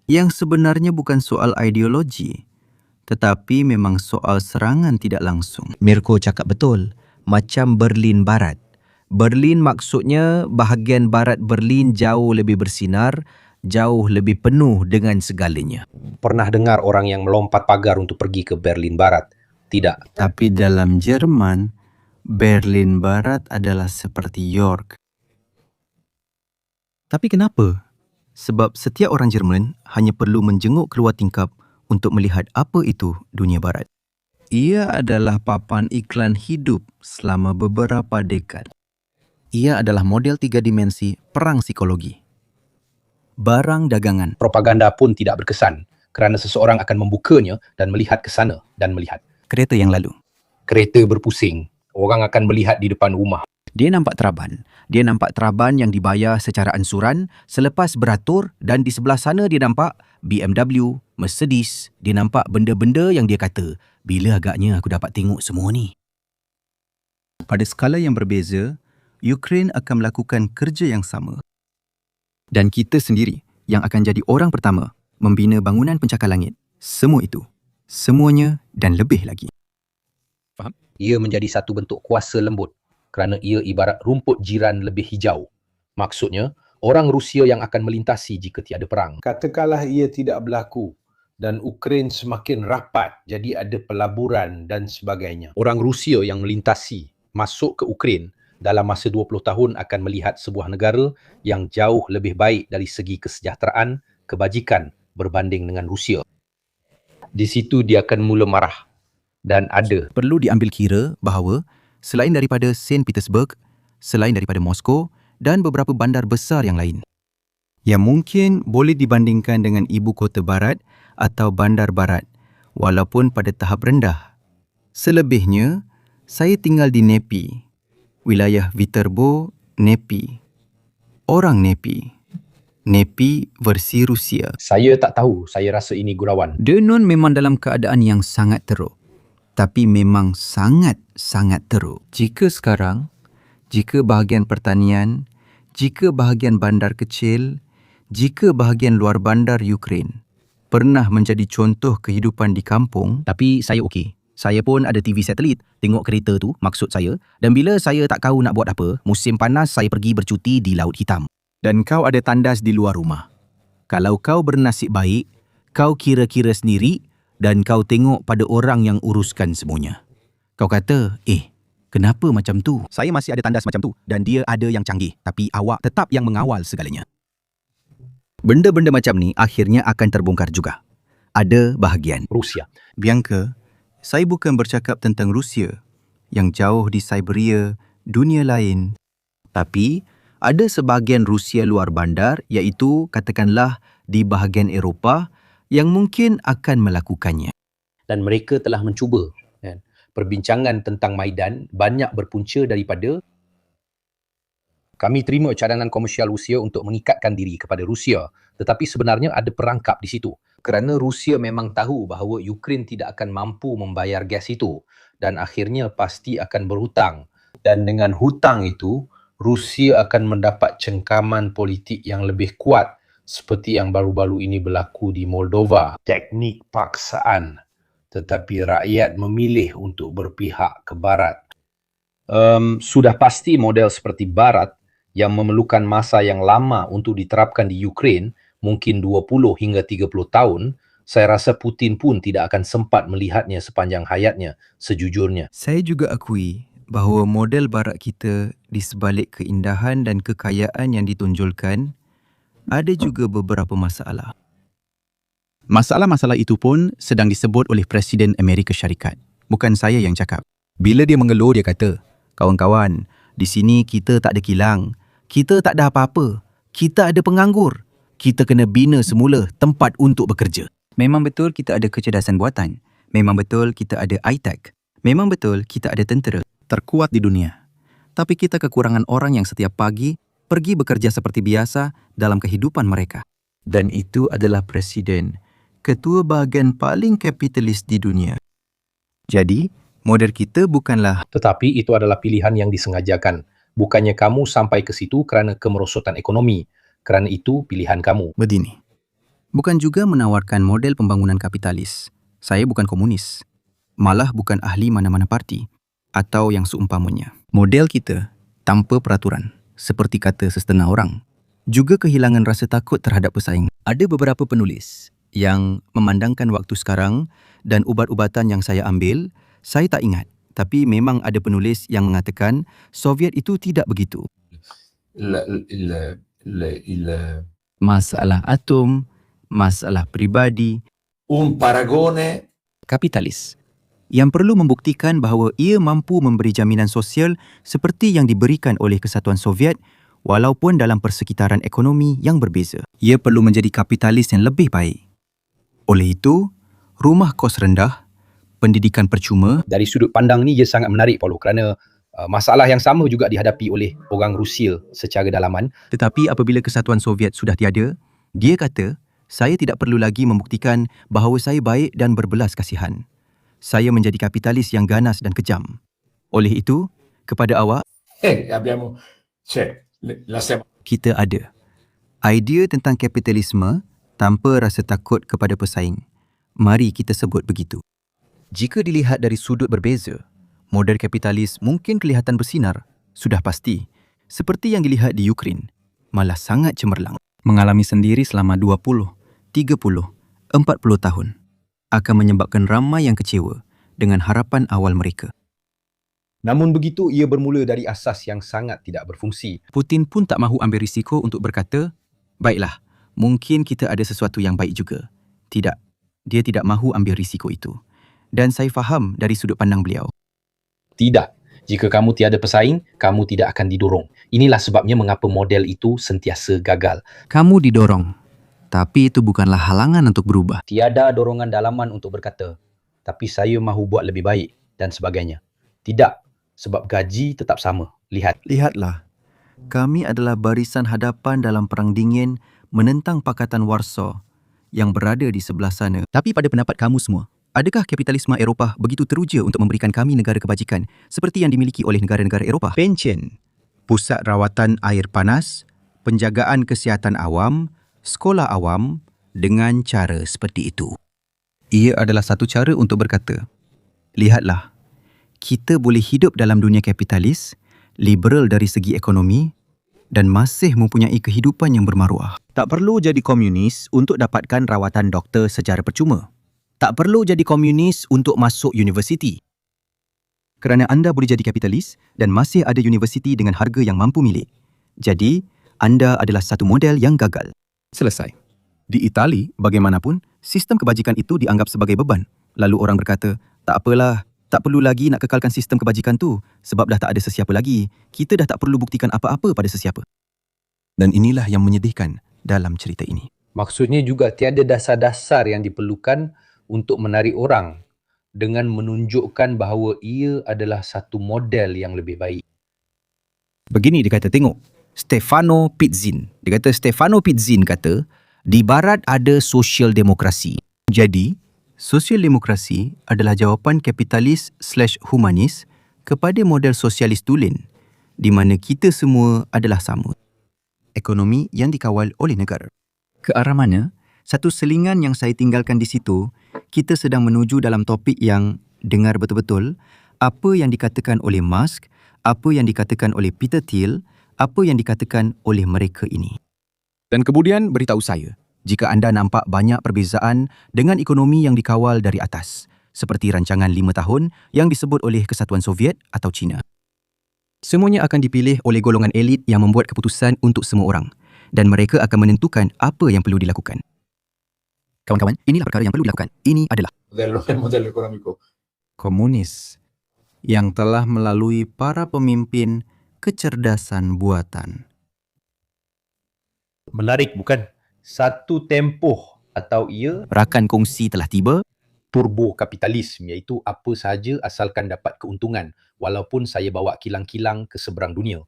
yang sebenarnya bukan soal ideologi, tetapi memang soal serangan tidak langsung. Mirko cakap betul, macam Berlin Barat. Berlin maksudnya bahagian barat Berlin jauh lebih bersinar, jauh lebih penuh dengan segalanya. Pernah dengar orang yang melompat pagar untuk pergi ke Berlin Barat? Tidak. Tapi dalam Jerman, Berlin Barat adalah seperti York. Tapi kenapa? Sebab setiap orang Jerman hanya perlu menjenguk keluar tingkap untuk melihat apa itu dunia barat. Ia adalah papan iklan hidup selama beberapa dekad. Ia adalah model 3 dimensi perang psikologi. Barang dagangan. Propaganda pun tidak berkesan kerana seseorang akan membukanya dan melihat ke sana dan melihat. Kereta yang lalu. Kereta berpusing. Orang akan melihat di depan rumah. Dia nampak teraban Dia nampak Trabant yang dibayar secara ansuran selepas beratur, dan di sebelah sana dia nampak BMW, Mercedes. Dia nampak benda-benda yang dia kata, bila agaknya aku dapat tengok semua ni. Pada skala yang berbeza, Ukraine akan melakukan kerja yang sama. Dan kita sendiri yang akan jadi orang pertama membina bangunan pencakar langit. Semua itu, semuanya dan lebih lagi. Ia menjadi satu bentuk kuasa lembut kerana ia ibarat rumput jiran lebih hijau. Maksudnya, orang Rusia yang akan melintasi jika tiada perang. Katakanlah ia tidak berlaku dan Ukraine semakin rapat, jadi ada pelaburan dan sebagainya. Orang Rusia yang melintasi masuk ke Ukraine dalam masa 20 tahun akan melihat sebuah negara yang jauh lebih baik dari segi kesejahteraan, kebajikan berbanding dengan Rusia. Di situ dia akan mula marah dan ada. Perlu diambil kira bahawa selain daripada Saint Petersburg, selain daripada Moskow dan beberapa bandar besar yang lain, yang mungkin boleh dibandingkan dengan ibu kota barat atau bandar barat, walaupun pada tahap rendah. Selebihnya, saya tinggal di Nepi, wilayah Viterbo, Nepi. Orang Nepi. Nepi versi Rusia. Saya tak tahu, saya rasa ini gurauan. Denun memang dalam keadaan yang sangat teruk. Tapi memang sangat-sangat teruk. Jika sekarang, jika bahagian pertanian, jika bahagian bandar kecil, jika bahagian luar bandar Ukraine pernah menjadi contoh kehidupan di kampung. Tapi saya okey. Saya pun ada TV satelit, tengok kereta tu, maksud saya. Dan bila saya tak tahu nak buat apa, musim panas saya pergi bercuti di Laut Hitam. Dan kau ada tandas di luar rumah. Kalau kau bernasib baik, kau kira-kira sendiri dan kau tengok pada orang yang uruskan semuanya. Kau kata, kenapa macam tu? Saya masih ada tandas macam tu dan dia ada yang canggih, tapi awak tetap yang mengawal segalanya. Benda-benda macam ni akhirnya akan terbongkar juga. Ada bahagian Rusia. Bianca, saya bukan bercakap tentang Rusia yang jauh di Siberia, dunia lain. Tapi ada sebahagian Rusia luar bandar, iaitu katakanlah di bahagian Eropah, yang mungkin akan melakukannya. Dan mereka telah mencuba. Kan? Perbincangan tentang Maidan banyak berpunca daripada kami terima cadangan komersial Rusia untuk mengikatkan diri kepada Rusia, tetapi sebenarnya ada perangkap di situ. Kerana Rusia memang tahu bahawa Ukraine tidak akan mampu membayar gas itu dan akhirnya pasti akan berhutang. Dan dengan hutang itu, Rusia akan mendapat cengkaman politik yang lebih kuat seperti yang baru-baru ini berlaku di Moldova. Teknik paksaan, tetapi rakyat memilih untuk berpihak ke Barat. Sudah pasti model seperti Barat yang memerlukan masa yang lama untuk diterapkan di Ukraine, mungkin 20 hingga 30 tahun, saya rasa Putin pun tidak akan sempat melihatnya sepanjang hayatnya, sejujurnya. Saya juga akui bahawa model barat kita di sebalik keindahan dan kekayaan yang ditonjolkan, ada juga beberapa masalah. Masalah-masalah itu pun sedang disebut oleh Presiden Amerika Syarikat. Bukan saya yang cakap. Bila dia mengeluh, dia kata, kawan-kawan, di sini kita tak ada kilang. Kita tak ada apa-apa. Kita ada penganggur. Kita kena bina semula tempat untuk bekerja. Memang betul kita ada kecerdasan buatan. Memang betul kita ada high-tech. Memang betul kita ada tentera terkuat di dunia. Tapi kita kekurangan orang yang setiap pagi pergi bekerja seperti biasa dalam kehidupan mereka. Dan itu adalah Presiden, ketua bahagian paling kapitalis di dunia. Jadi, model kita bukanlah... Tetapi itu adalah pilihan yang disengajakan. Bukannya kamu sampai ke situ kerana kemerosotan ekonomi. Kerana itu pilihan kamu. Begini, bukan juga menawarkan model pembangunan kapitalis. Saya bukan komunis. Malah bukan ahli mana-mana parti atau yang seumpamanya. Model kita tanpa peraturan, seperti kata setengah orang, juga kehilangan rasa takut terhadap pesaing. Ada beberapa penulis yang memandangkan waktu sekarang dan ubat-ubatan yang saya ambil, saya tak ingat. Tapi memang ada penulis yang mengatakan Soviet itu tidak begitu. Masalah atom, masalah pribadi, Un paragone kapitalis, yang perlu membuktikan bahawa ia mampu memberi jaminan sosial seperti yang diberikan oleh Kesatuan Soviet walaupun dalam persekitaran ekonomi yang berbeza. Ia perlu menjadi kapitalis yang lebih baik. Oleh itu, rumah kos rendah, pendidikan percuma. Dari sudut pandang ni ia sangat menarik, Paulo, kerana Masalah yang sama juga dihadapi oleh orang Rusia secara dalaman. Tetapi apabila Kesatuan Soviet sudah tiada, dia kata, saya tidak perlu lagi membuktikan bahawa saya baik dan berbelas kasihan. Saya menjadi kapitalis yang ganas dan kejam. Oleh itu, kepada awak, Abbiamo, cioè, la stiamo kita ada idea tentang kapitalisme tanpa rasa takut kepada pesaing. Mari kita sebut begitu. Jika dilihat dari sudut berbeza, model kapitalis mungkin kelihatan bersinar, sudah pasti, seperti yang dilihat di Ukraine, malah sangat cemerlang. Mengalami sendiri selama 20, 30, 40 tahun akan menyebabkan ramai yang kecewa dengan harapan awal mereka. Namun begitu, ia bermula dari asas yang sangat tidak berfungsi. Putin pun tak mahu ambil risiko untuk berkata, baiklah, mungkin kita ada sesuatu yang baik juga. Tidak, dia tidak mahu ambil risiko itu. Dan saya faham dari sudut pandang beliau. Tidak. Jika kamu tiada pesaing, kamu tidak akan didorong. Inilah sebabnya mengapa model itu sentiasa gagal. Kamu didorong, tapi itu bukanlah halangan untuk berubah. Tiada dorongan dalaman untuk berkata, tapi saya mahu buat lebih baik dan sebagainya. Tidak, sebab gaji tetap sama. Lihatlah, kami adalah barisan hadapan dalam Perang Dingin menentang Pakatan Warsaw yang berada di sebelah sana. Tapi pada pendapat kamu semua, adakah kapitalisme Eropah begitu teruja untuk memberikan kami negara kebajikan seperti yang dimiliki oleh negara-negara Eropah? Pension, pusat rawatan air panas, penjagaan kesihatan awam, sekolah awam dengan cara seperti itu. Ia adalah satu cara untuk berkata, lihatlah, kita boleh hidup dalam dunia kapitalis, liberal dari segi ekonomi dan masih mempunyai kehidupan yang bermaruah. Tak perlu jadi komunis untuk dapatkan rawatan doktor secara percuma. Tak perlu jadi komunis untuk masuk universiti. Kerana anda boleh jadi kapitalis dan masih ada universiti dengan harga yang mampu milik. Jadi, anda adalah satu model yang gagal. Selesai. Di Itali, bagaimanapun, sistem kebajikan itu dianggap sebagai beban. Lalu orang berkata, tak apalah, tak perlu lagi nak kekalkan sistem kebajikan tu sebab dah tak ada sesiapa lagi. Kita dah tak perlu buktikan apa-apa pada sesiapa. Dan inilah yang menyedihkan dalam cerita ini. Maksudnya juga tiada dasar-dasar yang diperlukan untuk menarik orang dengan menunjukkan bahawa ia adalah satu model yang lebih baik. Begini dia kata, tengok. Stefano Pizzin. Dia kata, Stefano Pizzin kata, di barat ada sosial demokrasi. Jadi, sosial demokrasi adalah jawapan kapitalis/humanis kepada model sosialis tulen di mana kita semua adalah sama. Ekonomi yang dikawal oleh negara. Ke arah mana? Satu selingan yang saya tinggalkan di situ, kita sedang menuju dalam topik yang dengar betul-betul apa yang dikatakan oleh Musk, apa yang dikatakan oleh Peter Thiel, apa yang dikatakan oleh mereka ini. Dan kemudian beritahu saya, jika anda nampak banyak perbezaan dengan ekonomi yang dikawal dari atas, seperti rancangan 5 tahun yang disebut oleh Kesatuan Soviet atau China. Semuanya akan dipilih oleh golongan elit yang membuat keputusan untuk semua orang dan mereka akan menentukan apa yang perlu dilakukan. Kawan-kawan, inilah perkara yang perlu dilakukan. Ini adalah modello economico komunis yang telah melalui para pemimpin kecerdasan buatan. Menarik bukan? Satu tempoh atau ia Rakan kongsi telah tiba. turbo kapitalisme, iaitu apa sahaja asalkan dapat keuntungan walaupun saya bawa kilang-kilang ke seberang dunia.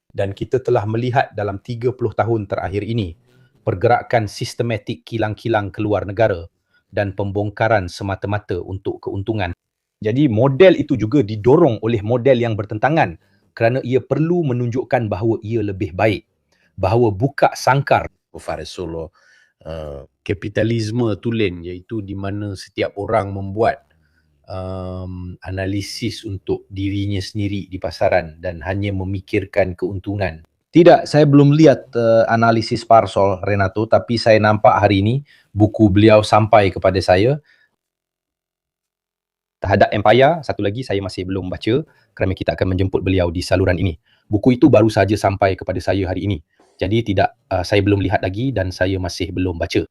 Dan kita telah melihat dalam 30 tahun terakhir ini pergerakan sistematik kilang-kilang keluar negara dan pembongkaran semata-mata untuk keuntungan. Jadi model itu juga didorong oleh model yang bertentangan kerana ia perlu menunjukkan bahawa ia lebih baik, bahawa buka sangkar. Fare solo kapitalisme tulen, iaitu di mana setiap orang membuat analisis untuk dirinya sendiri di pasaran dan hanya memikirkan keuntungan. Tidak, saya belum lihat analisis Parsol, Renato, tapi saya nampak hari ini buku beliau sampai kepada saya. Terhadap Empire, satu lagi saya masih belum baca kerana kita akan menjemput beliau di saluran ini. Buku itu baru saja sampai kepada saya hari ini. Jadi saya belum lihat lagi dan saya masih belum baca.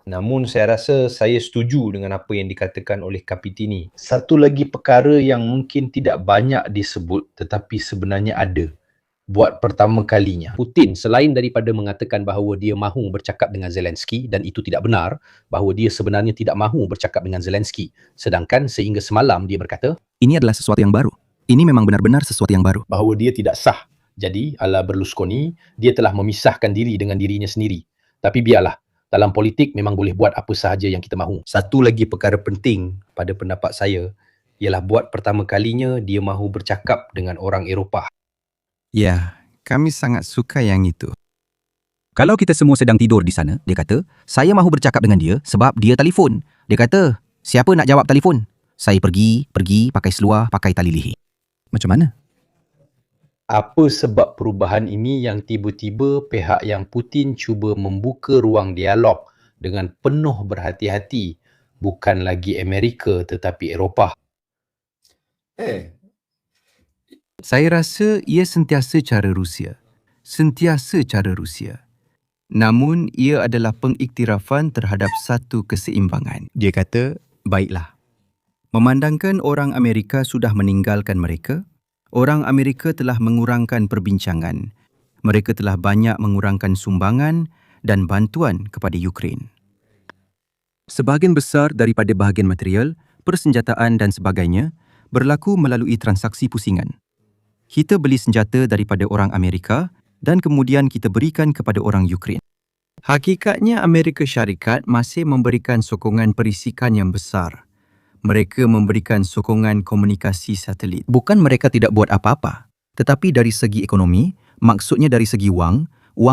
Namun saya rasa saya setuju dengan apa yang dikatakan oleh Kapitini. Satu lagi perkara yang mungkin tidak banyak disebut tetapi sebenarnya ada. Buat pertama kalinya, Putin selain daripada mengatakan bahawa dia mahu bercakap dengan Zelensky dan itu tidak benar, bahawa dia sebenarnya tidak mahu bercakap dengan Zelensky. Sedangkan sehingga semalam dia berkata, Ini adalah sesuatu yang baru. Ini memang benar-benar sesuatu yang baru. bahawa dia tidak sah. Jadi, ala Berlusconi, dia telah memisahkan diri dengan dirinya sendiri. Tapi biarlah, dalam politik memang boleh buat apa sahaja yang kita mahu. Satu lagi perkara penting pada pendapat saya, ialah buat pertama kalinya dia mahu bercakap dengan orang Eropah. Ya, kami sangat suka yang itu. Kalau kita semua sedang tidur di sana, dia kata, saya mahu bercakap dengan dia sebab dia telefon. Dia kata, siapa nak jawab telefon? Saya pergi, pakai seluar, pakai tali leher. Macam mana? Apa sebab perubahan ini yang tiba-tiba pihak yang Putin cuba membuka ruang dialog dengan penuh berhati-hati, bukan lagi Amerika tetapi Eropah? Saya rasa ia sentiasa cara Rusia. Namun, ia adalah pengiktirafan terhadap satu keseimbangan. Dia kata, baiklah. Memandangkan orang Amerika sudah meninggalkan mereka, orang Amerika telah mengurangkan perbincangan. Mereka telah banyak mengurangkan sumbangan dan bantuan kepada Ukraine. Sebahagian besar daripada bahagian material, persenjataan dan sebagainya berlaku melalui transaksi pusingan. Kita beli senjata daripada orang Amerika dan kemudian kita berikan kepada orang Ukraine. Hakikatnya Amerika Syarikat masih memberikan sokongan perisikan yang besar. Mereka memberikan sokongan komunikasi satelit. Bukan mereka tidak buat apa-apa, tetapi dari segi ekonomi, maksudnya dari segi wang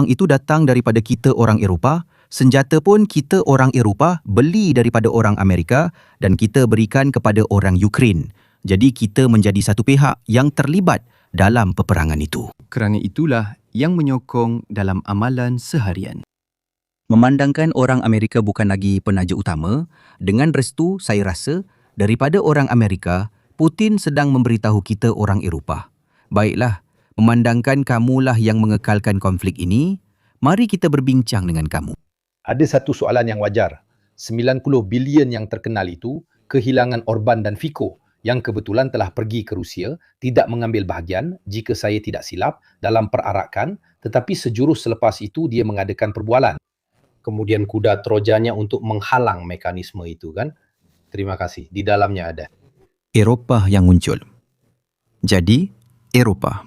itu datang daripada kita orang Eropah, senjata pun kita orang Eropah beli daripada orang Amerika dan kita berikan kepada orang Ukraine. Jadi kita menjadi satu pihak yang terlibat dalam peperangan itu. Kerana itulah yang menyokong dalam amalan seharian. Memandangkan orang Amerika bukan lagi penaja utama, dengan restu saya rasa daripada orang Amerika, Putin sedang memberitahu kita orang Eropah. Baiklah, memandangkan kamulah yang mengekalkan konflik ini, mari kita berbincang dengan kamu. Ada satu soalan yang wajar. 90 bilion yang terkenal itu kehilangan Orban dan Fico yang kebetulan telah pergi ke Rusia, tidak mengambil bahagian, jika saya tidak silap, dalam perarakan, tetapi sejurus selepas itu dia mengadakan perbualan. Kemudian kuda Trojanya untuk menghalang mekanisme itu kan. Terima kasih. Di dalamnya ada Eropah yang muncul. Jadi, Eropah.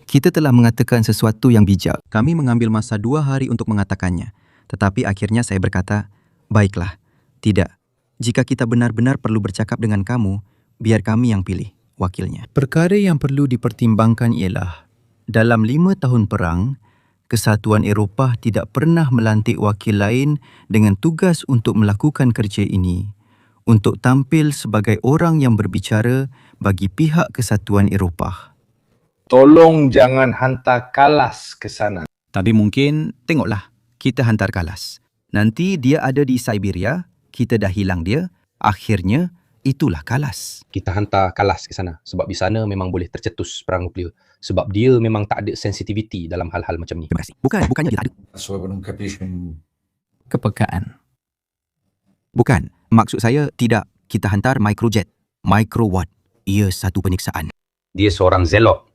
Kita telah mengatakan sesuatu yang bijak. Kami mengambil masa 2 hari untuk mengatakannya. Tetapi akhirnya saya berkata, baiklah, tidak. Jika kita benar-benar perlu bercakap dengan kamu, biar kami yang pilih wakilnya. Perkara yang perlu dipertimbangkan ialah, dalam 5 tahun perang, Kesatuan Eropah tidak pernah melantik wakil lain dengan tugas untuk melakukan kerja ini, untuk tampil sebagai orang yang berbicara bagi pihak Kesatuan Eropah. tolong jangan hantar Kalas ke sana. Tapi mungkin, tengoklah, kita hantar Kalas. Nanti dia ada di Siberia, kita dah hilang dia, akhirnya itulah Kalas. Kita hantar Kalas ke sana sebab di sana memang boleh tercetus perang nuklear. Sebab dia memang tak ada sensitivity dalam hal-hal macam ni. Terima kasih. Bukannya dia tak ada. Solo non capisce Kepekaan. Bukan, maksud saya tidak kita hantar microjet, microwatt. Ia satu penyiksaan. Dia seorang zelot.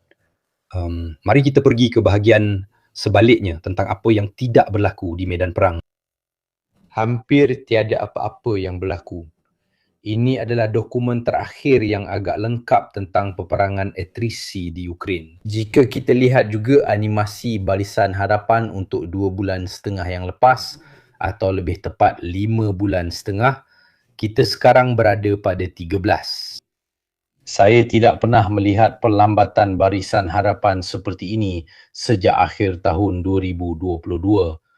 Mari kita pergi ke bahagian sebaliknya tentang apa yang tidak berlaku di medan perang. Hampir tiada apa-apa yang berlaku. Ini adalah dokumen terakhir yang agak lengkap tentang peperangan atrisi di Ukraine. Jika kita lihat juga animasi Barisan Harapan untuk 2 bulan setengah yang lepas, atau lebih tepat 5 bulan setengah, kita sekarang berada pada 13. Saya tidak pernah melihat perlambatan Barisan Harapan seperti ini sejak akhir tahun 2022.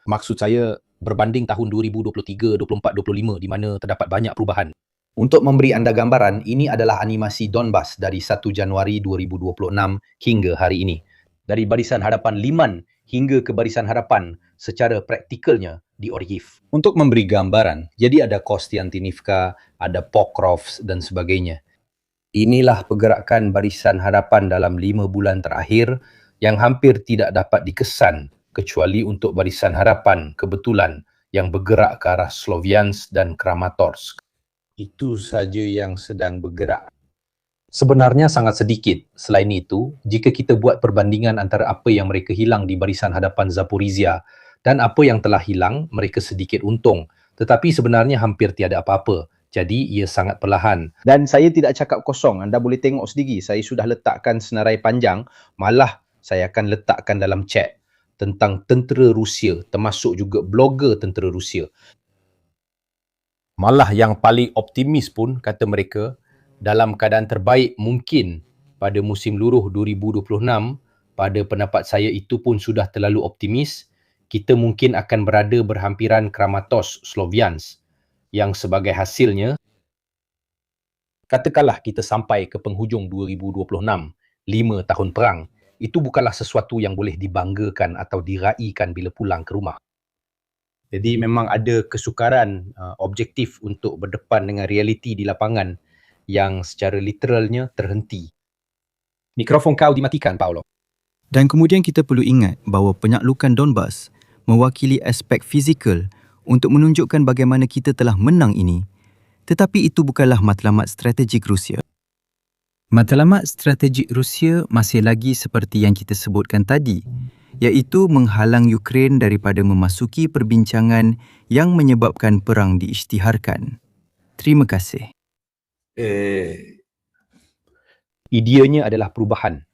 Maksud saya berbanding tahun 2023, 24, 25 di mana terdapat banyak perubahan. Untuk memberi anda gambaran, ini adalah animasi Donbas dari 1 Januari 2026 hingga hari ini. Dari Barisan Harapan Liman hingga ke Barisan Harapan secara praktikalnya di Oryiv. Untuk memberi gambaran, jadi ada Kostiantinivka, ada Pokrovsk dan sebagainya. Inilah pergerakan Barisan Harapan dalam 5 bulan terakhir yang hampir tidak dapat dikesan kecuali untuk Barisan Harapan kebetulan yang bergerak ke arah Sloviansk dan Kramatorsk. Itu saja yang sedang bergerak. Sebenarnya sangat sedikit. Selain itu, jika kita buat perbandingan antara apa yang mereka hilang di Barisan Hadapan Zaporizhia dan apa yang telah hilang, mereka sedikit untung. Tetapi sebenarnya hampir tiada apa-apa. Jadi ia sangat perlahan. Dan saya tidak cakap kosong. Anda boleh tengok sendiri. Saya sudah letakkan senarai panjang. Malah saya akan letakkan dalam chat tentang tentera Rusia, termasuk juga blogger tentera Rusia. Malah yang paling optimis pun, kata mereka, dalam keadaan terbaik mungkin pada musim luruh 2026, pada pendapat saya itu pun sudah terlalu optimis, kita mungkin akan berada berhampiran Kramatorsk, Sloviansk, yang sebagai hasilnya, katakanlah kita sampai ke penghujung 2026, 5 tahun perang, itu bukanlah sesuatu yang boleh dibanggakan atau diraikan bila pulang ke rumah. Jadi memang ada kesukaran objektif untuk berdepan dengan realiti di lapangan yang secara literalnya terhenti. Mikrofon kau dimatikan, Paulo. Dan kemudian kita perlu ingat bahawa penyaklukan Donbas mewakili aspek fizikal untuk menunjukkan bagaimana kita telah menang ini, tetapi itu bukanlah matlamat strategik Rusia. Matlamat strategik Rusia masih lagi seperti yang kita sebutkan tadi, iaitu menghalang Ukraine daripada memasuki perbincangan yang menyebabkan perang diisytiharkan. Terima kasih. Ideanya adalah perubahan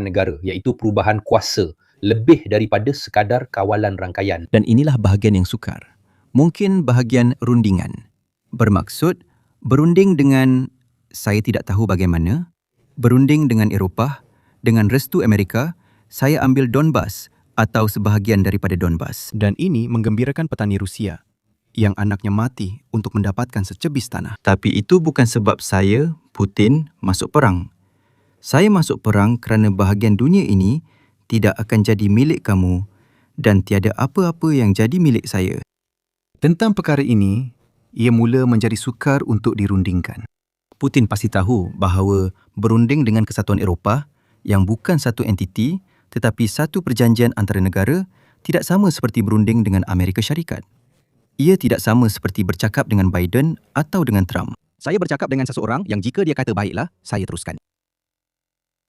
negara, iaitu perubahan kuasa, lebih daripada sekadar kawalan rangkaian. Dan inilah bahagian yang sukar. Mungkin bahagian rundingan. Bermaksud, berunding dengan saya tidak tahu bagaimana, berunding dengan Eropah, dengan restu Amerika, saya ambil Donbas atau sebahagian daripada Donbas. Dan ini menggembirakan petani Rusia yang anaknya mati untuk mendapatkan secebis tanah. Tapi itu bukan sebab saya, Putin, masuk perang. Saya masuk perang kerana bahagian dunia ini tidak akan jadi milik kamu dan tiada apa-apa yang jadi milik saya. Tentang perkara ini, ia mula menjadi sukar untuk dirundingkan. Putin pasti tahu bahawa berunding dengan Kesatuan Eropah yang bukan satu entiti tetapi satu perjanjian antara negara tidak sama seperti berunding dengan Amerika Syarikat. Ia tidak sama seperti bercakap dengan Biden atau dengan Trump. Saya bercakap dengan seseorang yang jika dia kata baiklah, saya teruskan.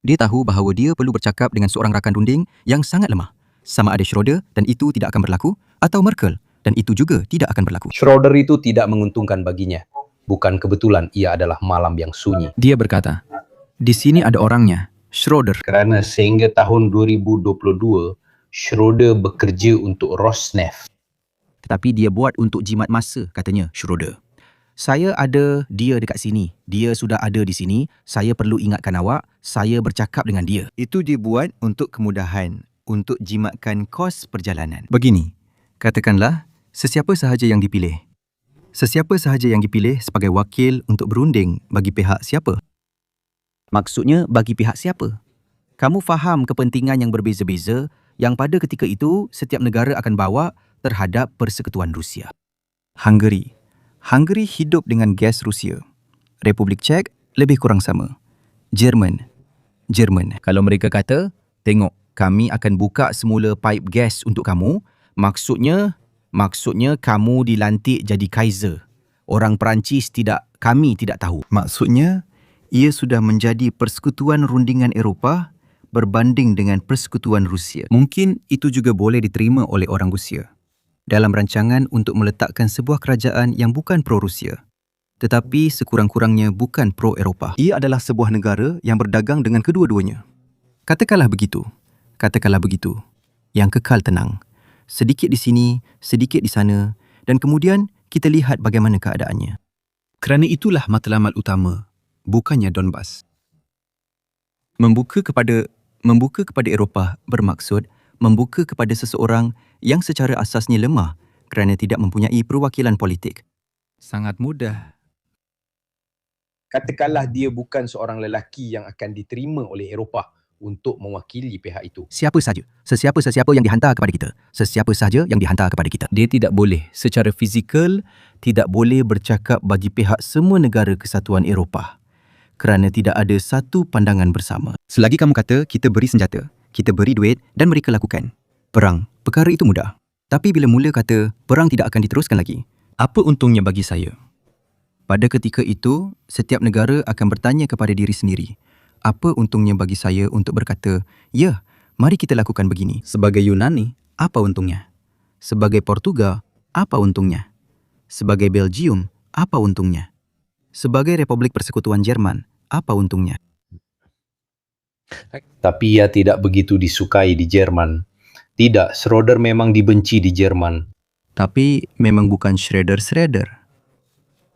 Dia tahu bahawa dia perlu bercakap dengan seorang rakan runding yang sangat lemah. Sama ada Schroeder dan itu tidak akan berlaku, atau Merkel dan itu juga tidak akan berlaku. Schroeder itu tidak menguntungkan baginya. Bukan kebetulan ia adalah malam yang sunyi. Dia berkata, di sini ada orangnya, Schroeder. Kerana sehingga tahun 2022, Schroeder bekerja untuk Rosneft. Tetapi dia buat untuk jimat masa, katanya Schroeder. Saya ada dia dekat sini. Dia sudah ada di sini. Saya perlu ingatkan awak, saya bercakap dengan dia. Itu dia buat untuk kemudahan, untuk jimatkan kos perjalanan. Begini, katakanlah sesiapa sahaja yang dipilih. Sesiapa sahaja yang dipilih sebagai wakil untuk berunding bagi pihak siapa? Maksudnya bagi pihak siapa? Kamu faham kepentingan yang berbeza-beza yang pada ketika itu setiap negara akan bawa terhadap Persekutuan Rusia. Hungary hidup dengan gas Rusia. Republik Czech lebih kurang sama. Jerman. Kalau mereka kata, tengok, kami akan buka semula pipe gas untuk kamu, maksudnya kamu dilantik jadi Kaiser. Orang Perancis kami tidak tahu. Maksudnya, ia sudah menjadi persekutuan rundingan Eropah berbanding dengan persekutuan Rusia. Mungkin itu juga boleh diterima oleh orang Rusia dalam rancangan untuk meletakkan sebuah kerajaan yang bukan pro-Rusia, tetapi sekurang-kurangnya bukan pro-Eropah. Ia adalah sebuah negara yang berdagang dengan kedua-duanya. Katakanlah begitu, yang kekal tenang. Sedikit di sini, sedikit di sana, dan kemudian kita lihat bagaimana keadaannya. Kerana itulah matlamat utama, bukannya Donbas. Membuka kepada Eropah bermaksud membuka kepada seseorang yang secara asasnya lemah kerana tidak mempunyai perwakilan politik. Sangat mudah. Katakanlah dia bukan seorang lelaki yang akan diterima oleh Eropah untuk mewakili pihak itu. Sesiapa yang dihantar kepada kita. Sesiapa sahaja yang dihantar kepada kita. Dia tidak boleh secara fizikal, tidak boleh bercakap bagi pihak semua negara Kesatuan Eropah. Kerana tidak ada satu pandangan bersama. Selagi kamu kata kita beri senjata, kita beri duit dan mereka lakukan perang, perkara itu mudah. Tapi bila mula kata perang tidak akan diteruskan lagi, apa untungnya bagi saya? Pada ketika itu, setiap negara akan bertanya kepada diri sendiri, apa untungnya bagi saya untuk berkata, ya, mari kita lakukan begini. Sebagai Yunani, apa untungnya? Sebagai Portugal, apa untungnya? Sebagai Belgium, apa untungnya? Sebagai Republik Persekutuan Jerman, apa untungnya? Tapi ia tidak begitu disukai di Jerman. Tidak, Schroeder memang dibenci di Jerman. Tapi memang bukan Schroeder.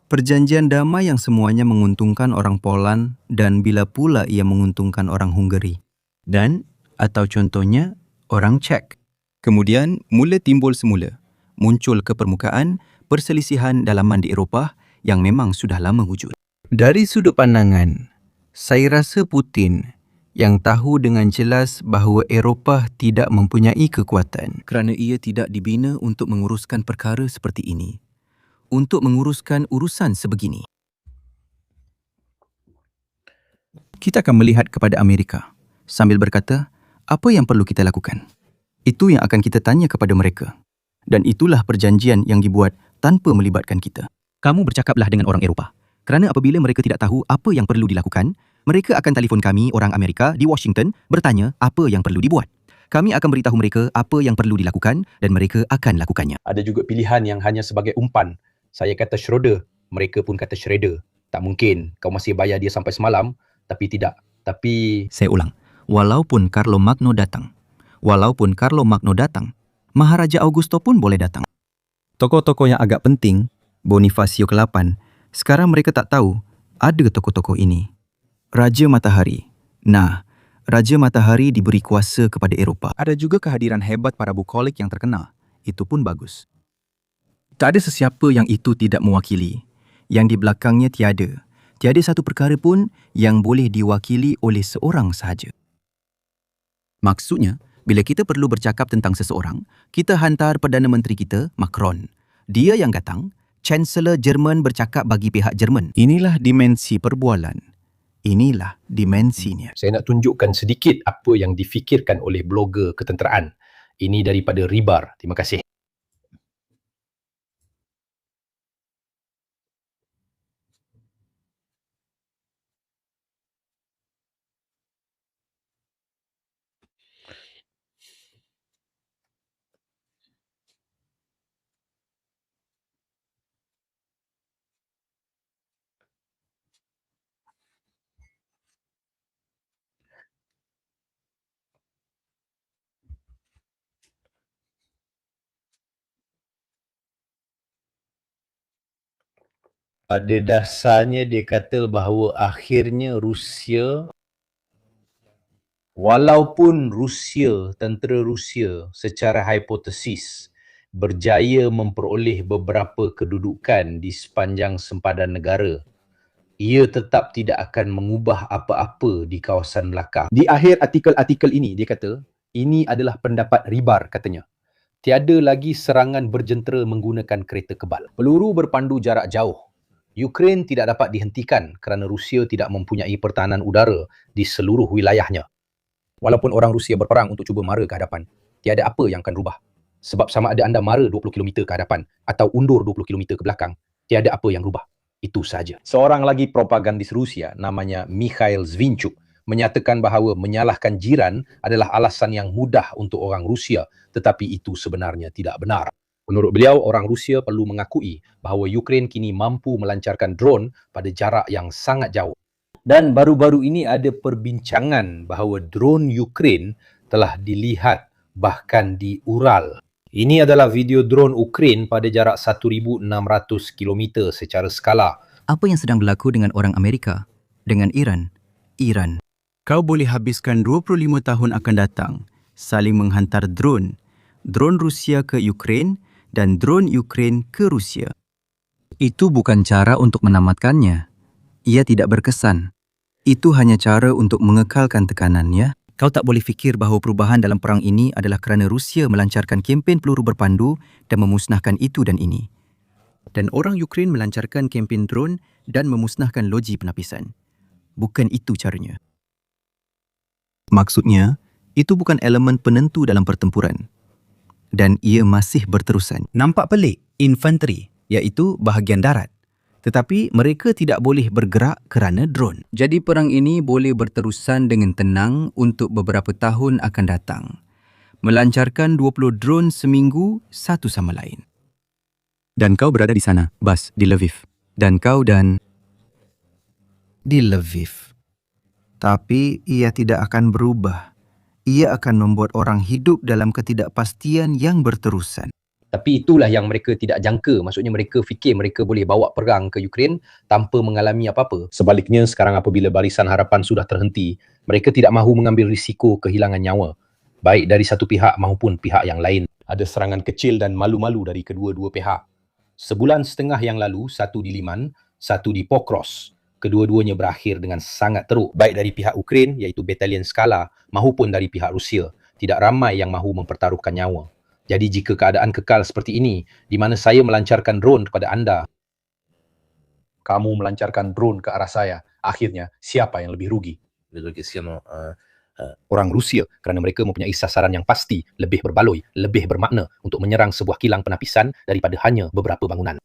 Perjanjian damai yang semuanya menguntungkan orang Poland dan bila pula ia menguntungkan orang Hungari. Dan, atau contohnya, orang Czech. Kemudian, mula timbul semula. Muncul ke permukaan perselisihan dalaman di Eropah yang memang sudah lama wujud. Dari sudut pandangan, saya rasa Putin yang tahu dengan jelas bahawa Eropah tidak mempunyai kekuatan kerana ia tidak dibina untuk menguruskan perkara seperti ini, untuk menguruskan urusan sebegini. Kita akan melihat kepada Amerika sambil berkata, apa yang perlu kita lakukan? Itu yang akan kita tanya kepada mereka. Dan itulah perjanjian yang dibuat tanpa melibatkan kita. Kamu bercakaplah dengan orang Eropah. Kerana apabila mereka tidak tahu apa yang perlu dilakukan, mereka akan telefon kami orang Amerika di Washington bertanya apa yang perlu dibuat. Kami akan beritahu mereka apa yang perlu dilakukan dan mereka akan lakukannya. Ada juga pilihan yang hanya sebagai umpan. Saya kata Schroeder, mereka pun kata Schroeder. Tak mungkin kau masih bayar dia sampai semalam, tapi tidak. Tapi Saya ulang, walaupun Carlo Magno datang, Maharaja Augusto pun boleh datang. Tokoh-tokoh yang agak penting, Bonifacio ke-8, sekarang mereka tak tahu ada tokoh-tokoh ini. Raja Matahari. Nah, Raja Matahari diberi kuasa kepada Eropah. Ada juga kehadiran hebat para bukolik yang terkenal. Itu pun bagus. Tak ada sesiapa yang itu tidak mewakili. Yang di belakangnya tiada. Tiada satu perkara pun yang boleh diwakili oleh seorang sahaja. Maksudnya, bila kita perlu bercakap tentang seseorang, kita hantar Perdana Menteri kita, Macron. Dia yang datang, Chancellor Jerman bercakap bagi pihak Jerman. Inilah dimensi perbualan. Inilah dimensinya. saya nak tunjukkan sedikit apa yang difikirkan oleh blogger ketenteraan. Ini daripada Ribar. Terima kasih. Pada dasarnya dia kata bahawa akhirnya Rusia, walaupun tentera Rusia secara hipotesis berjaya memperoleh beberapa kedudukan di sepanjang sempadan negara, ia tetap tidak akan mengubah apa-apa di kawasan Melaka. Di akhir artikel ini, dia kata, ini adalah pendapat Ribar katanya. Tiada lagi serangan berjentera menggunakan kereta kebal. Peluru berpandu jarak jauh. Ukraine tidak dapat dihentikan kerana Rusia tidak mempunyai pertahanan udara di seluruh wilayahnya. Walaupun orang Rusia berperang untuk cuba mara ke hadapan, tiada apa yang akan rubah. Sebab sama ada anda mara 20 km ke hadapan atau undur 20 km ke belakang, tiada apa yang rubah. Itu saja. Seorang lagi propagandis Rusia namanya Mikhail Zvinchuk menyatakan bahawa menyalahkan jiran adalah alasan yang mudah untuk orang Rusia, tetapi itu sebenarnya tidak benar. Menurut beliau, orang Rusia perlu mengakui bahawa Ukraine kini mampu melancarkan drone pada jarak yang sangat jauh. Dan baru-baru ini ada perbincangan bahawa drone Ukraine telah dilihat bahkan di Ural. Ini adalah video drone Ukraine pada jarak 1,600 km secara skala. Apa yang sedang berlaku dengan orang Amerika? Dengan Iran? Kau boleh habiskan 25 tahun akan datang saling menghantar drone Rusia ke Ukraine dan drone Ukraine ke Rusia. Itu bukan cara untuk menamatkannya. Ia tidak berkesan. Itu hanya cara untuk mengekalkan tekanannya. Kau tak boleh fikir bahawa perubahan dalam perang ini adalah kerana Rusia melancarkan kempen peluru berpandu dan memusnahkan itu dan ini. Dan orang Ukraine melancarkan kempen drone dan memusnahkan loji penapisan. Bukan itu caranya. Maksudnya, itu bukan elemen penentu dalam pertempuran. Dan ia masih berterusan. Nampak pelik, infanteri, iaitu bahagian darat. Tetapi mereka tidak boleh bergerak kerana drone. Jadi perang ini boleh berterusan dengan tenang untuk beberapa tahun akan datang. Melancarkan 20 drone seminggu satu sama lain. Dan kau berada di sana, Bas, di Lviv. Dan kau dan... di Lviv. Tapi ia tidak akan berubah. Ia akan membuat orang hidup dalam ketidakpastian yang berterusan. Tapi itulah yang mereka tidak jangka. Maksudnya mereka fikir mereka boleh bawa perang ke Ukraine tanpa mengalami apa-apa. Sebaliknya sekarang apabila barisan harapan sudah terhenti, mereka tidak mahu mengambil risiko kehilangan nyawa, baik dari satu pihak maupun pihak yang lain. Ada serangan kecil dan malu-malu dari kedua-dua pihak. Sebulan setengah yang lalu, satu di Liman, satu di Pokros. Kedua-duanya berakhir dengan sangat teruk, baik dari pihak Ukraine iaitu Batalion Skala maupun dari pihak Rusia. Tidak ramai yang mahu mempertaruhkan nyawa. Jadi jika keadaan kekal seperti ini, di mana saya melancarkan drone kepada anda, kamu melancarkan drone ke arah saya, akhirnya siapa yang lebih rugi? Orang Rusia, kerana mereka mempunyai sasaran yang pasti, lebih berbaloi, lebih bermakna untuk menyerang sebuah kilang penapisan daripada hanya beberapa bangunan.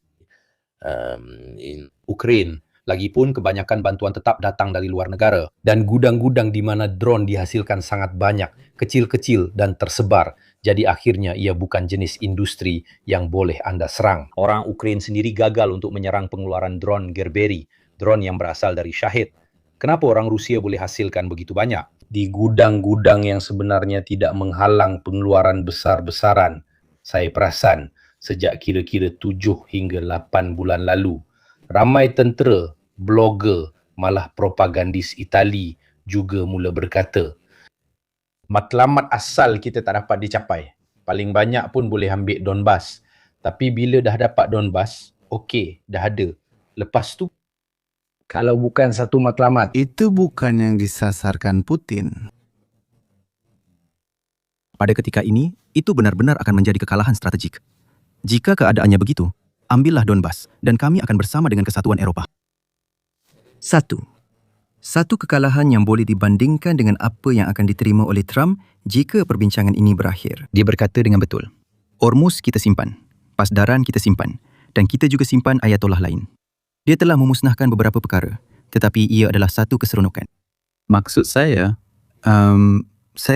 Ukraine, lagipun kebanyakan bantuan tetap datang dari luar negara dan gudang-gudang di mana drone dihasilkan sangat banyak, kecil-kecil dan tersebar. Jadi akhirnya ia bukan jenis industri yang boleh anda serang. Orang Ukraine sendiri gagal untuk menyerang pengeluaran drone Gerberi, drone yang berasal dari Shahid. Kenapa orang Rusia boleh hasilkan begitu banyak? Di gudang-gudang yang sebenarnya tidak menghalang pengeluaran besar-besaran. Saya perasan sejak kira-kira 7 hingga 8 bulan lalu, ramai tentera, blogger, malah propagandis Itali juga mula berkata, matlamat asal kita tak dapat dicapai. Paling banyak pun boleh ambil Donbas. Tapi bila dah dapat Donbas, okey, dah ada. Lepas tu, kalau bukan satu matlamat, Itu bukan yang disasarkan Putin. Pada ketika ini, itu benar-benar akan menjadi kekalahan strategik. Jika keadaannya begitu, ambillah Donbas dan kami akan bersama dengan kesatuan Eropah. 1. Satu kekalahan yang boleh dibandingkan dengan apa yang akan diterima oleh Trump jika perbincangan ini berakhir. Dia berkata dengan betul, Ormuz kita simpan, Pasdaran kita simpan, dan kita juga simpan ayatollah lain. Dia telah memusnahkan beberapa perkara, tetapi ia adalah satu keseronokan. Maksud saya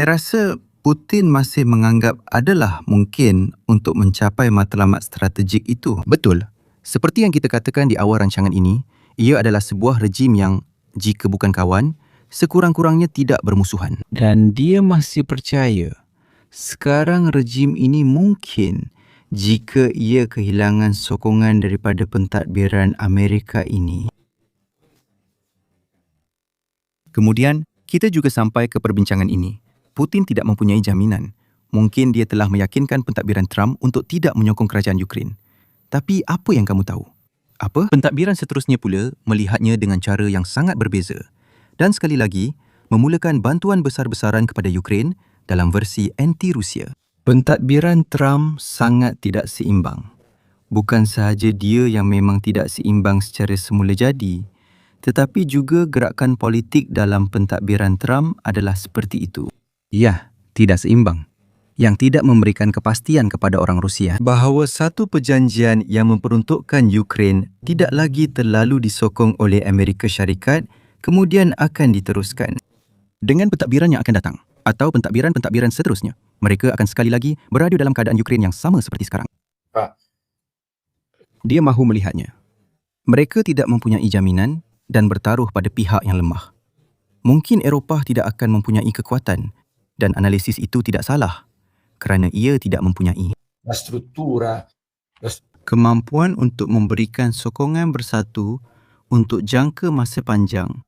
rasa Putin masih menganggap adalah mungkin untuk mencapai matlamat strategik itu. Betul. Seperti yang kita katakan di awal rancangan ini, ia adalah sebuah rejim yang, jika bukan kawan, sekurang-kurangnya tidak bermusuhan. Dan dia masih percaya sekarang rejim ini mungkin jika ia kehilangan sokongan daripada pentadbiran Amerika ini. Kemudian, kita juga sampai ke perbincangan ini. Putin tidak mempunyai jaminan. Mungkin dia telah meyakinkan pentadbiran Trump untuk tidak menyokong kerajaan Ukraine. Tapi apa yang kamu tahu? Apa? Pentadbiran seterusnya pula melihatnya dengan cara yang sangat berbeza. Dan sekali lagi, memulakan bantuan besar-besaran kepada Ukraine dalam versi anti-Rusia. Pentadbiran Trump sangat tidak seimbang. Bukan sahaja dia yang memang tidak seimbang secara semula jadi, tetapi juga gerakan politik dalam pentadbiran Trump adalah seperti itu. Ya, tidak seimbang. Yang tidak memberikan kepastian kepada orang Rusia bahawa satu perjanjian yang memperuntukkan Ukraine tidak lagi terlalu disokong oleh Amerika Syarikat kemudian akan diteruskan. Dengan pentadbiran yang akan datang, atau pentadbiran-pentadbiran seterusnya, mereka akan sekali lagi berada dalam keadaan Ukraine yang sama seperti sekarang. Pak. Dia mahu melihatnya. Mereka tidak mempunyai jaminan dan bertaruh pada pihak yang lemah. Mungkin Eropah tidak akan mempunyai kekuatan dan analisis itu tidak salah kerana ia tidak mempunyai La struttura, Kemampuan untuk memberikan sokongan bersatu untuk jangka masa panjang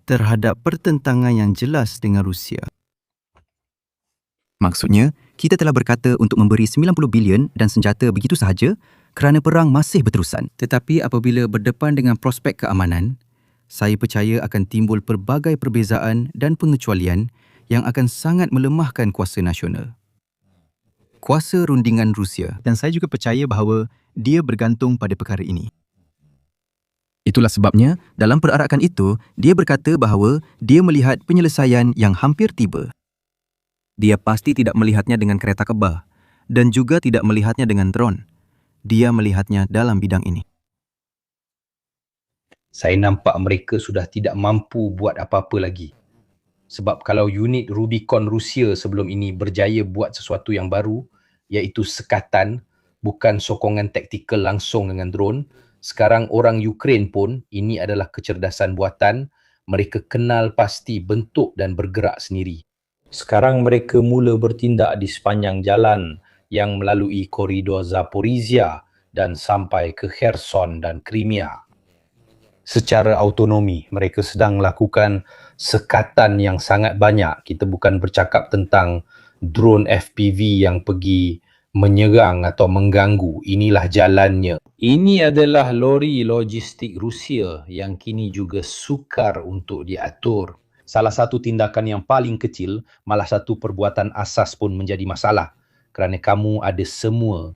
terhadap pertentangan yang jelas dengan Rusia. Maksudnya, kita telah berkata untuk memberi 90 bilion dan senjata begitu sahaja kerana perang masih berterusan. Tetapi apabila berdepan dengan prospek keamanan, saya percaya akan timbul pelbagai perbezaan dan pengecualian yang akan sangat melemahkan kuasa nasional. Kuasa rundingan Rusia. Dan saya juga percaya bahawa dia bergantung pada perkara ini. Itulah sebabnya, dalam perarakan itu, dia berkata bahawa dia melihat penyelesaian yang hampir tiba. Dia pasti tidak melihatnya dengan kereta kebal dan juga tidak melihatnya dengan drone. Dia melihatnya dalam bidang ini. saya nampak mereka sudah tidak mampu buat apa-apa lagi. Sebab kalau unit Rubicon Rusia sebelum ini berjaya buat sesuatu yang baru, iaitu sekatan, bukan sokongan taktikal langsung dengan drone, Sekarang orang Ukraine pun, ini adalah kecerdasan buatan, mereka kenal pasti bentuk dan bergerak sendiri. Sekarang mereka mula bertindak di sepanjang jalan yang melalui koridor Zaporizhia dan sampai ke Kherson dan Crimea. Secara autonomi, mereka sedang melakukan sekatan yang sangat banyak. Kita bukan bercakap tentang drone FPV yang pergi menyerang atau mengganggu. Inilah jalannya. Ini adalah lori logistik Rusia yang kini juga sukar untuk diatur. Salah satu tindakan yang paling kecil, malah satu perbuatan asas pun menjadi masalah. Kerana kamu ada semua.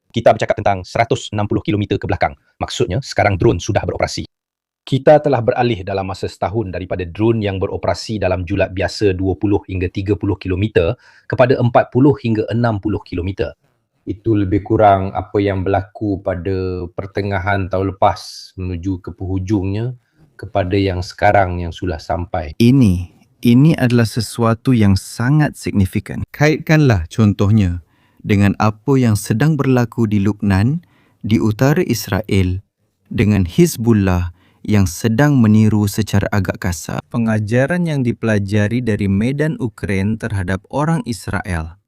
Kita bercakap tentang 160 km ke belakang. Maksudnya, sekarang drone sudah beroperasi. Kita telah beralih dalam masa setahun daripada drone yang beroperasi dalam julat biasa 20 hingga 30 km kepada 40 hingga 60 km. Itu lebih kurang apa yang berlaku pada pertengahan tahun lepas menuju ke penghujungnya kepada yang sekarang yang sudah sampai. Ini adalah sesuatu yang sangat signifikan. Kaitkanlah contohnya dengan apa yang sedang berlaku di Lubnan, di utara Israel, dengan Hizbullah yang sedang meniru secara agak kasar. Pengajaran yang dipelajari dari medan Ukraine terhadap orang Israel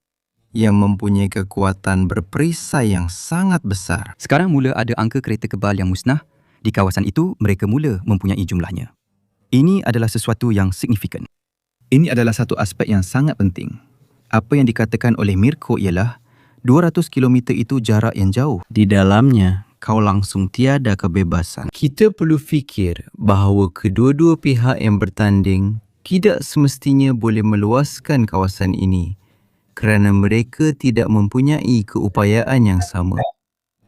yang mempunyai kekuatan berperisai yang sangat besar. Sekarang mula ada angka kereta kebal yang musnah. Di kawasan itu, mereka mula mempunyai jumlahnya. Ini adalah sesuatu yang signifikan. Ini adalah satu aspek yang sangat penting. Apa yang dikatakan oleh Mirko ialah 200 km itu jarak yang jauh. Di dalamnya, kau langsung tiada kebebasan. Kita perlu fikir bahawa kedua-dua pihak yang bertanding tidak semestinya boleh meluaskan kawasan ini kerana mereka tidak mempunyai keupayaan yang sama.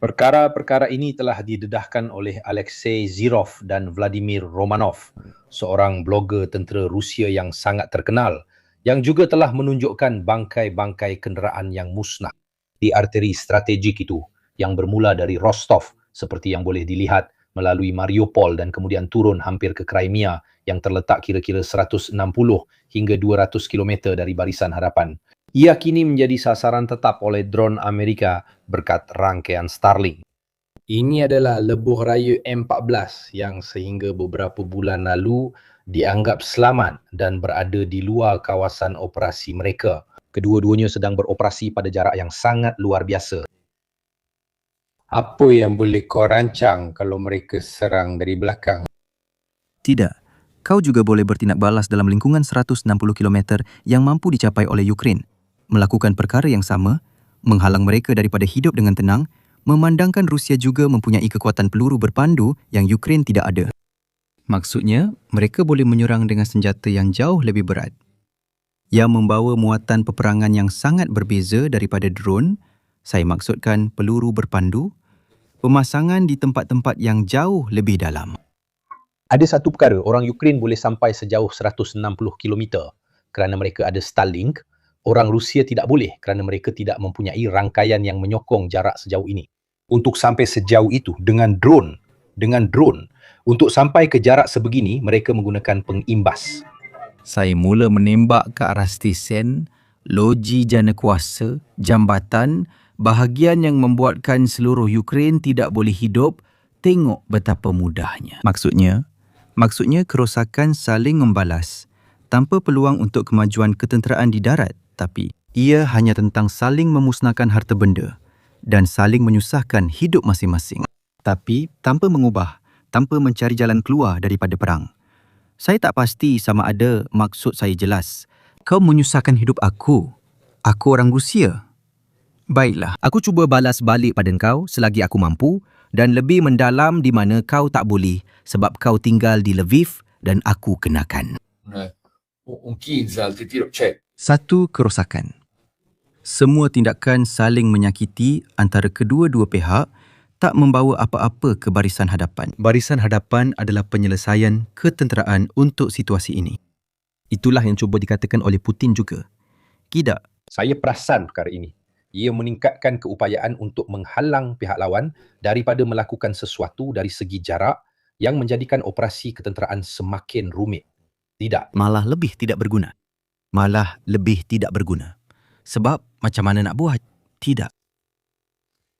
Perkara-perkara ini telah didedahkan oleh Alexei Zirov dan Vladimir Romanov, seorang blogger tentera Rusia yang sangat terkenal, yang juga telah menunjukkan bangkai-bangkai kenderaan yang musnah di arteri strategik itu, yang bermula dari Rostov seperti yang boleh dilihat melalui Mariupol dan kemudian turun hampir ke Crimea yang terletak kira-kira 160 hingga 200 km dari barisan hadapan. Ia kini menjadi sasaran tetap oleh drone Amerika berkat rangkaian Starlink. Ini adalah lebuh raya M14 yang sehingga beberapa bulan lalu dianggap selamat dan berada di luar kawasan operasi mereka. Kedua-duanya sedang beroperasi pada jarak yang sangat luar biasa. Apa yang boleh kau rancang kalau mereka serang dari belakang? Tidak. Kau juga boleh bertindak balas dalam lingkungan 160 km yang mampu dicapai oleh Ukraine. Melakukan perkara yang sama, menghalang mereka daripada hidup dengan tenang, memandangkan Rusia juga mempunyai kekuatan peluru berpandu yang Ukraine tidak ada. Maksudnya, mereka boleh menyerang dengan senjata yang jauh lebih berat, yang membawa muatan peperangan yang sangat berbeza daripada drone. Saya maksudkan peluru berpandu, pemasangan di tempat-tempat yang jauh lebih dalam. Ada satu perkara, orang Ukraine boleh sampai sejauh 160 km kerana mereka ada Starlink. Orang Rusia tidak boleh kerana mereka tidak mempunyai rangkaian yang menyokong jarak sejauh ini. Untuk sampai sejauh itu dengan drone, untuk sampai ke jarak sebegini, mereka menggunakan pengimbas. Saya mula menembak ke arah stesen, loji jana kuasa, jambatan, bahagian yang membuatkan seluruh Ukraine tidak boleh hidup. Tengok betapa mudahnya. Maksudnya kerosakan saling membalas tanpa peluang untuk kemajuan ketenteraan di darat, tapi ia hanya tentang saling memusnahkan harta benda dan saling menyusahkan hidup masing-masing. Tapi tanpa mengubah, tanpa mencari jalan keluar daripada perang. Saya tak pasti sama ada maksud saya jelas. Kau menyusahkan hidup aku. Aku orang Rusia. Baiklah, aku cuba balas balik pada kau selagi aku mampu dan lebih mendalam di mana kau tak boleh sebab kau tinggal di Lviv dan aku kenakan. Un Kinzhal, ti tiro, cioè, Satu, kerosakan. Semua tindakan saling menyakiti antara kedua-dua pihak tak membawa apa-apa ke barisan hadapan. Barisan hadapan adalah penyelesaian ketenteraan untuk situasi ini. Itulah yang cuba dikatakan oleh Putin juga. Tidak. Saya perasan perkara ini. Ia meningkatkan keupayaan untuk menghalang pihak lawan daripada melakukan sesuatu dari segi jarak yang menjadikan operasi ketenteraan semakin rumit. Tidak. Malah lebih tidak berguna. Sebab macam mana nak buat? Tidak.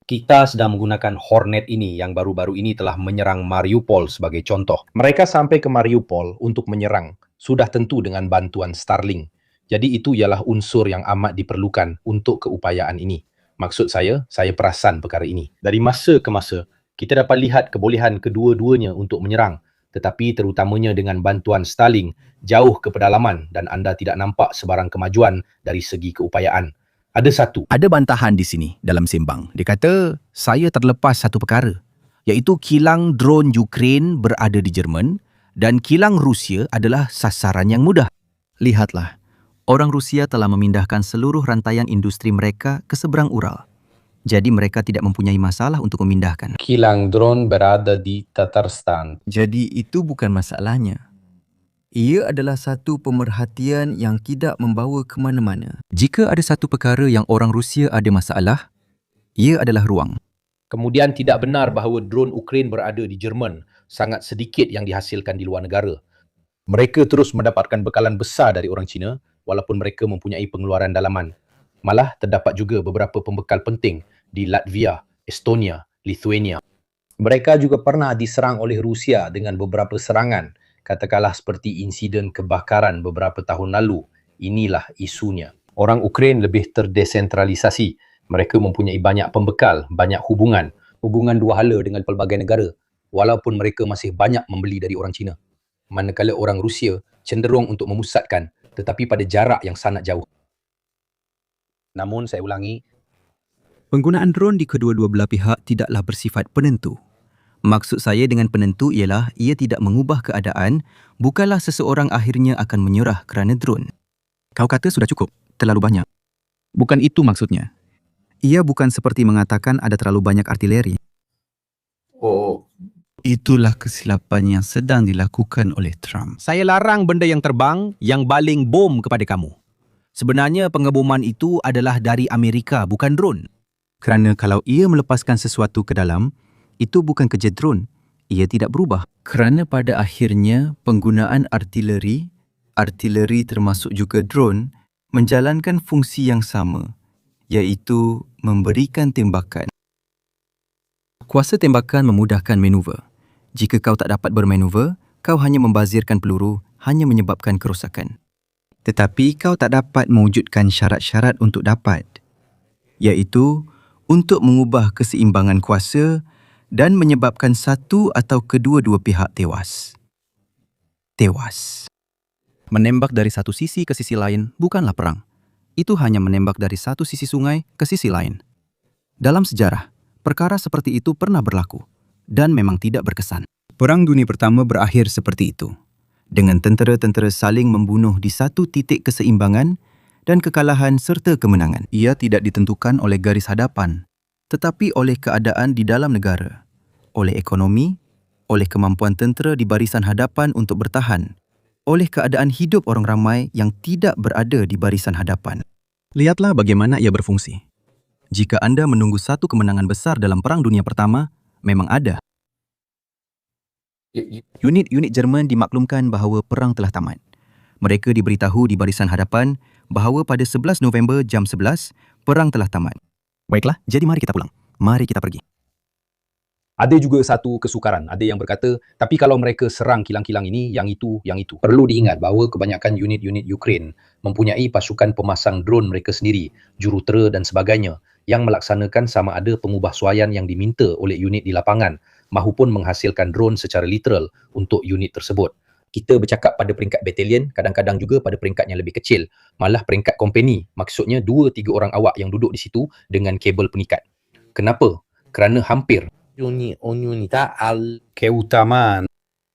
Kita sedang menggunakan Hornet ini yang baru-baru ini telah menyerang Mariupol sebagai contoh. Mereka sampai ke Mariupol untuk menyerang, sudah tentu dengan bantuan Starlink. Jadi itu ialah unsur yang amat diperlukan untuk keupayaan ini. Maksud saya perasan perkara ini. Dari masa ke masa, kita dapat lihat kebolehan kedua-duanya untuk menyerang, tetapi terutamanya dengan bantuan Starlink jauh ke pedalaman dan anda tidak nampak sebarang kemajuan dari segi keupayaan. Ada bantahan di sini dalam sembang. Dia kata, saya terlepas satu perkara, iaitu kilang drone Ukraine berada di Jerman dan kilang Rusia adalah sasaran yang mudah. Lihatlah, orang Rusia telah memindahkan seluruh rantaian industri mereka ke seberang Ural. Jadi mereka tidak mempunyai masalah untuk memindahkan. Kilang drone berada di Tatarstan. Jadi itu bukan masalahnya. Ia adalah satu pemerhatian yang tidak membawa ke mana-mana. Jika ada satu perkara yang orang Rusia ada masalah, ia adalah ruang. Kemudian tidak benar bahawa drone Ukraine berada di Jerman. Sangat sedikit yang dihasilkan di luar negara. Mereka terus mendapatkan bekalan besar dari orang Cina walaupun mereka mempunyai pengeluaran dalaman. Malah terdapat juga beberapa pembekal penting di Latvia, Estonia, Lithuania. Mereka juga pernah diserang oleh Rusia dengan beberapa serangan, katakanlah seperti insiden kebakaran beberapa tahun lalu. Inilah isunya. Orang Ukraine lebih terdesentralisasi. Mereka mempunyai banyak pembekal, banyak hubungan dua hala dengan pelbagai negara, walaupun mereka masih banyak membeli dari orang Cina. Manakala orang Rusia cenderung untuk memusatkan, tetapi pada jarak yang sangat jauh. Namun saya ulangi, Penggunaan drone di kedua-dua belah pihak tidaklah bersifat penentu. Maksud saya dengan penentu ialah ia tidak mengubah keadaan, bukanlah seseorang akhirnya akan menyerah kerana drone. Kau kata sudah cukup, terlalu banyak. Bukan itu maksudnya. Ia bukan seperti mengatakan ada terlalu banyak artileri. Oh, Itulah kesilapan yang sedang dilakukan oleh Trump. saya larang benda yang terbang yang baling bom kepada kamu. Sebenarnya pengeboman itu adalah dari Amerika, bukan drone. Kerana kalau ia melepaskan sesuatu ke dalam, itu bukan kerja drone. Ia tidak berubah. Kerana pada akhirnya penggunaan artileri termasuk juga drone, menjalankan fungsi yang sama, iaitu memberikan tembakan. Kuasa tembakan memudahkan manuver. Jika kau tak dapat bermanuver, kau hanya membazirkan peluru, hanya menyebabkan kerosakan. Tetapi kau tak dapat mewujudkan syarat-syarat untuk dapat, iaitu untuk mengubah keseimbangan kuasa dan menyebabkan satu atau kedua-dua pihak tewas. Menembak dari satu sisi ke sisi lain bukanlah perang. Itu hanya menembak dari satu sisi sungai ke sisi lain. Dalam sejarah, perkara seperti itu pernah berlaku dan memang tidak berkesan. Perang Dunia Pertama berakhir seperti itu, dengan tentera-tentera saling membunuh di satu titik keseimbangan dan kekalahan serta kemenangan. Ia tidak ditentukan oleh garis hadapan, tetapi oleh keadaan di dalam negara, oleh ekonomi, oleh kemampuan tentera di barisan hadapan untuk bertahan, oleh keadaan hidup orang ramai yang tidak berada di barisan hadapan. Lihatlah bagaimana ia berfungsi. Jika anda menunggu satu kemenangan besar dalam Perang Dunia Pertama, memang ada. Unit-unit Jerman dimaklumkan bahawa perang telah tamat. Mereka diberitahu di barisan hadapan bahawa pada 11 November jam 11, perang telah tamat. Baiklah, jadi mari kita pulang. Mari kita pergi. Ada juga satu kesukaran. Ada yang berkata, tapi kalau mereka serang kilang-kilang ini, yang itu. Perlu diingat bahawa kebanyakan unit-unit Ukraine mempunyai pasukan pemasang drone mereka sendiri, jurutera dan sebagainya, yang melaksanakan sama ada pengubahsuaian yang diminta oleh unit di lapangan mahupun menghasilkan drone secara literal untuk unit tersebut. Kita bercakap pada peringkat batalion, kadang-kadang juga pada peringkat yang lebih kecil, malah peringkat company, maksudnya 2-3 orang awak yang duduk di situ dengan kabel pengikat. Kenapa? Kerana hampir keutamaan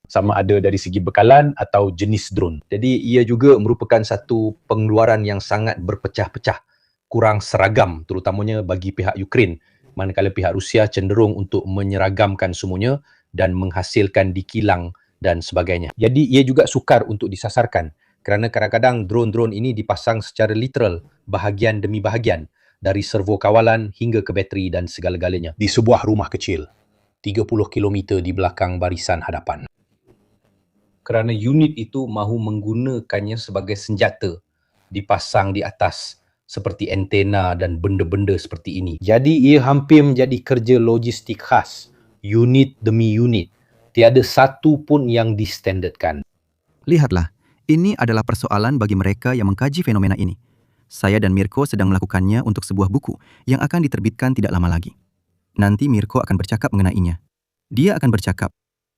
sama ada dari segi bekalan atau jenis drone. Jadi ia juga merupakan satu pengeluaran yang sangat berpecah-pecah, kurang seragam terutamanya bagi pihak Ukraine, manakala pihak Rusia cenderung untuk menyeragamkan semuanya dan menghasilkan di kilang dan sebagainya. Jadi ia juga sukar untuk disasarkan kerana kadang-kadang drone-drone ini dipasang secara literal, bahagian demi bahagian, dari servo kawalan hingga ke bateri dan segala-galanya di sebuah rumah kecil 30 km di belakang barisan hadapan. Kerana unit itu mahu menggunakannya sebagai senjata dipasang di atas seperti antena dan benda-benda seperti ini. Jadi ia hampir menjadi kerja logistik khas, unit demi unit. Tiada satu pun yang distandardkan. Lihatlah, ini adalah persoalan bagi mereka yang mengkaji fenomena ini. Saya dan Mirko sedang melakukannya untuk sebuah buku yang akan diterbitkan tidak lama lagi. Nanti Mirko akan bercakap mengenainya. Dia akan bercakap,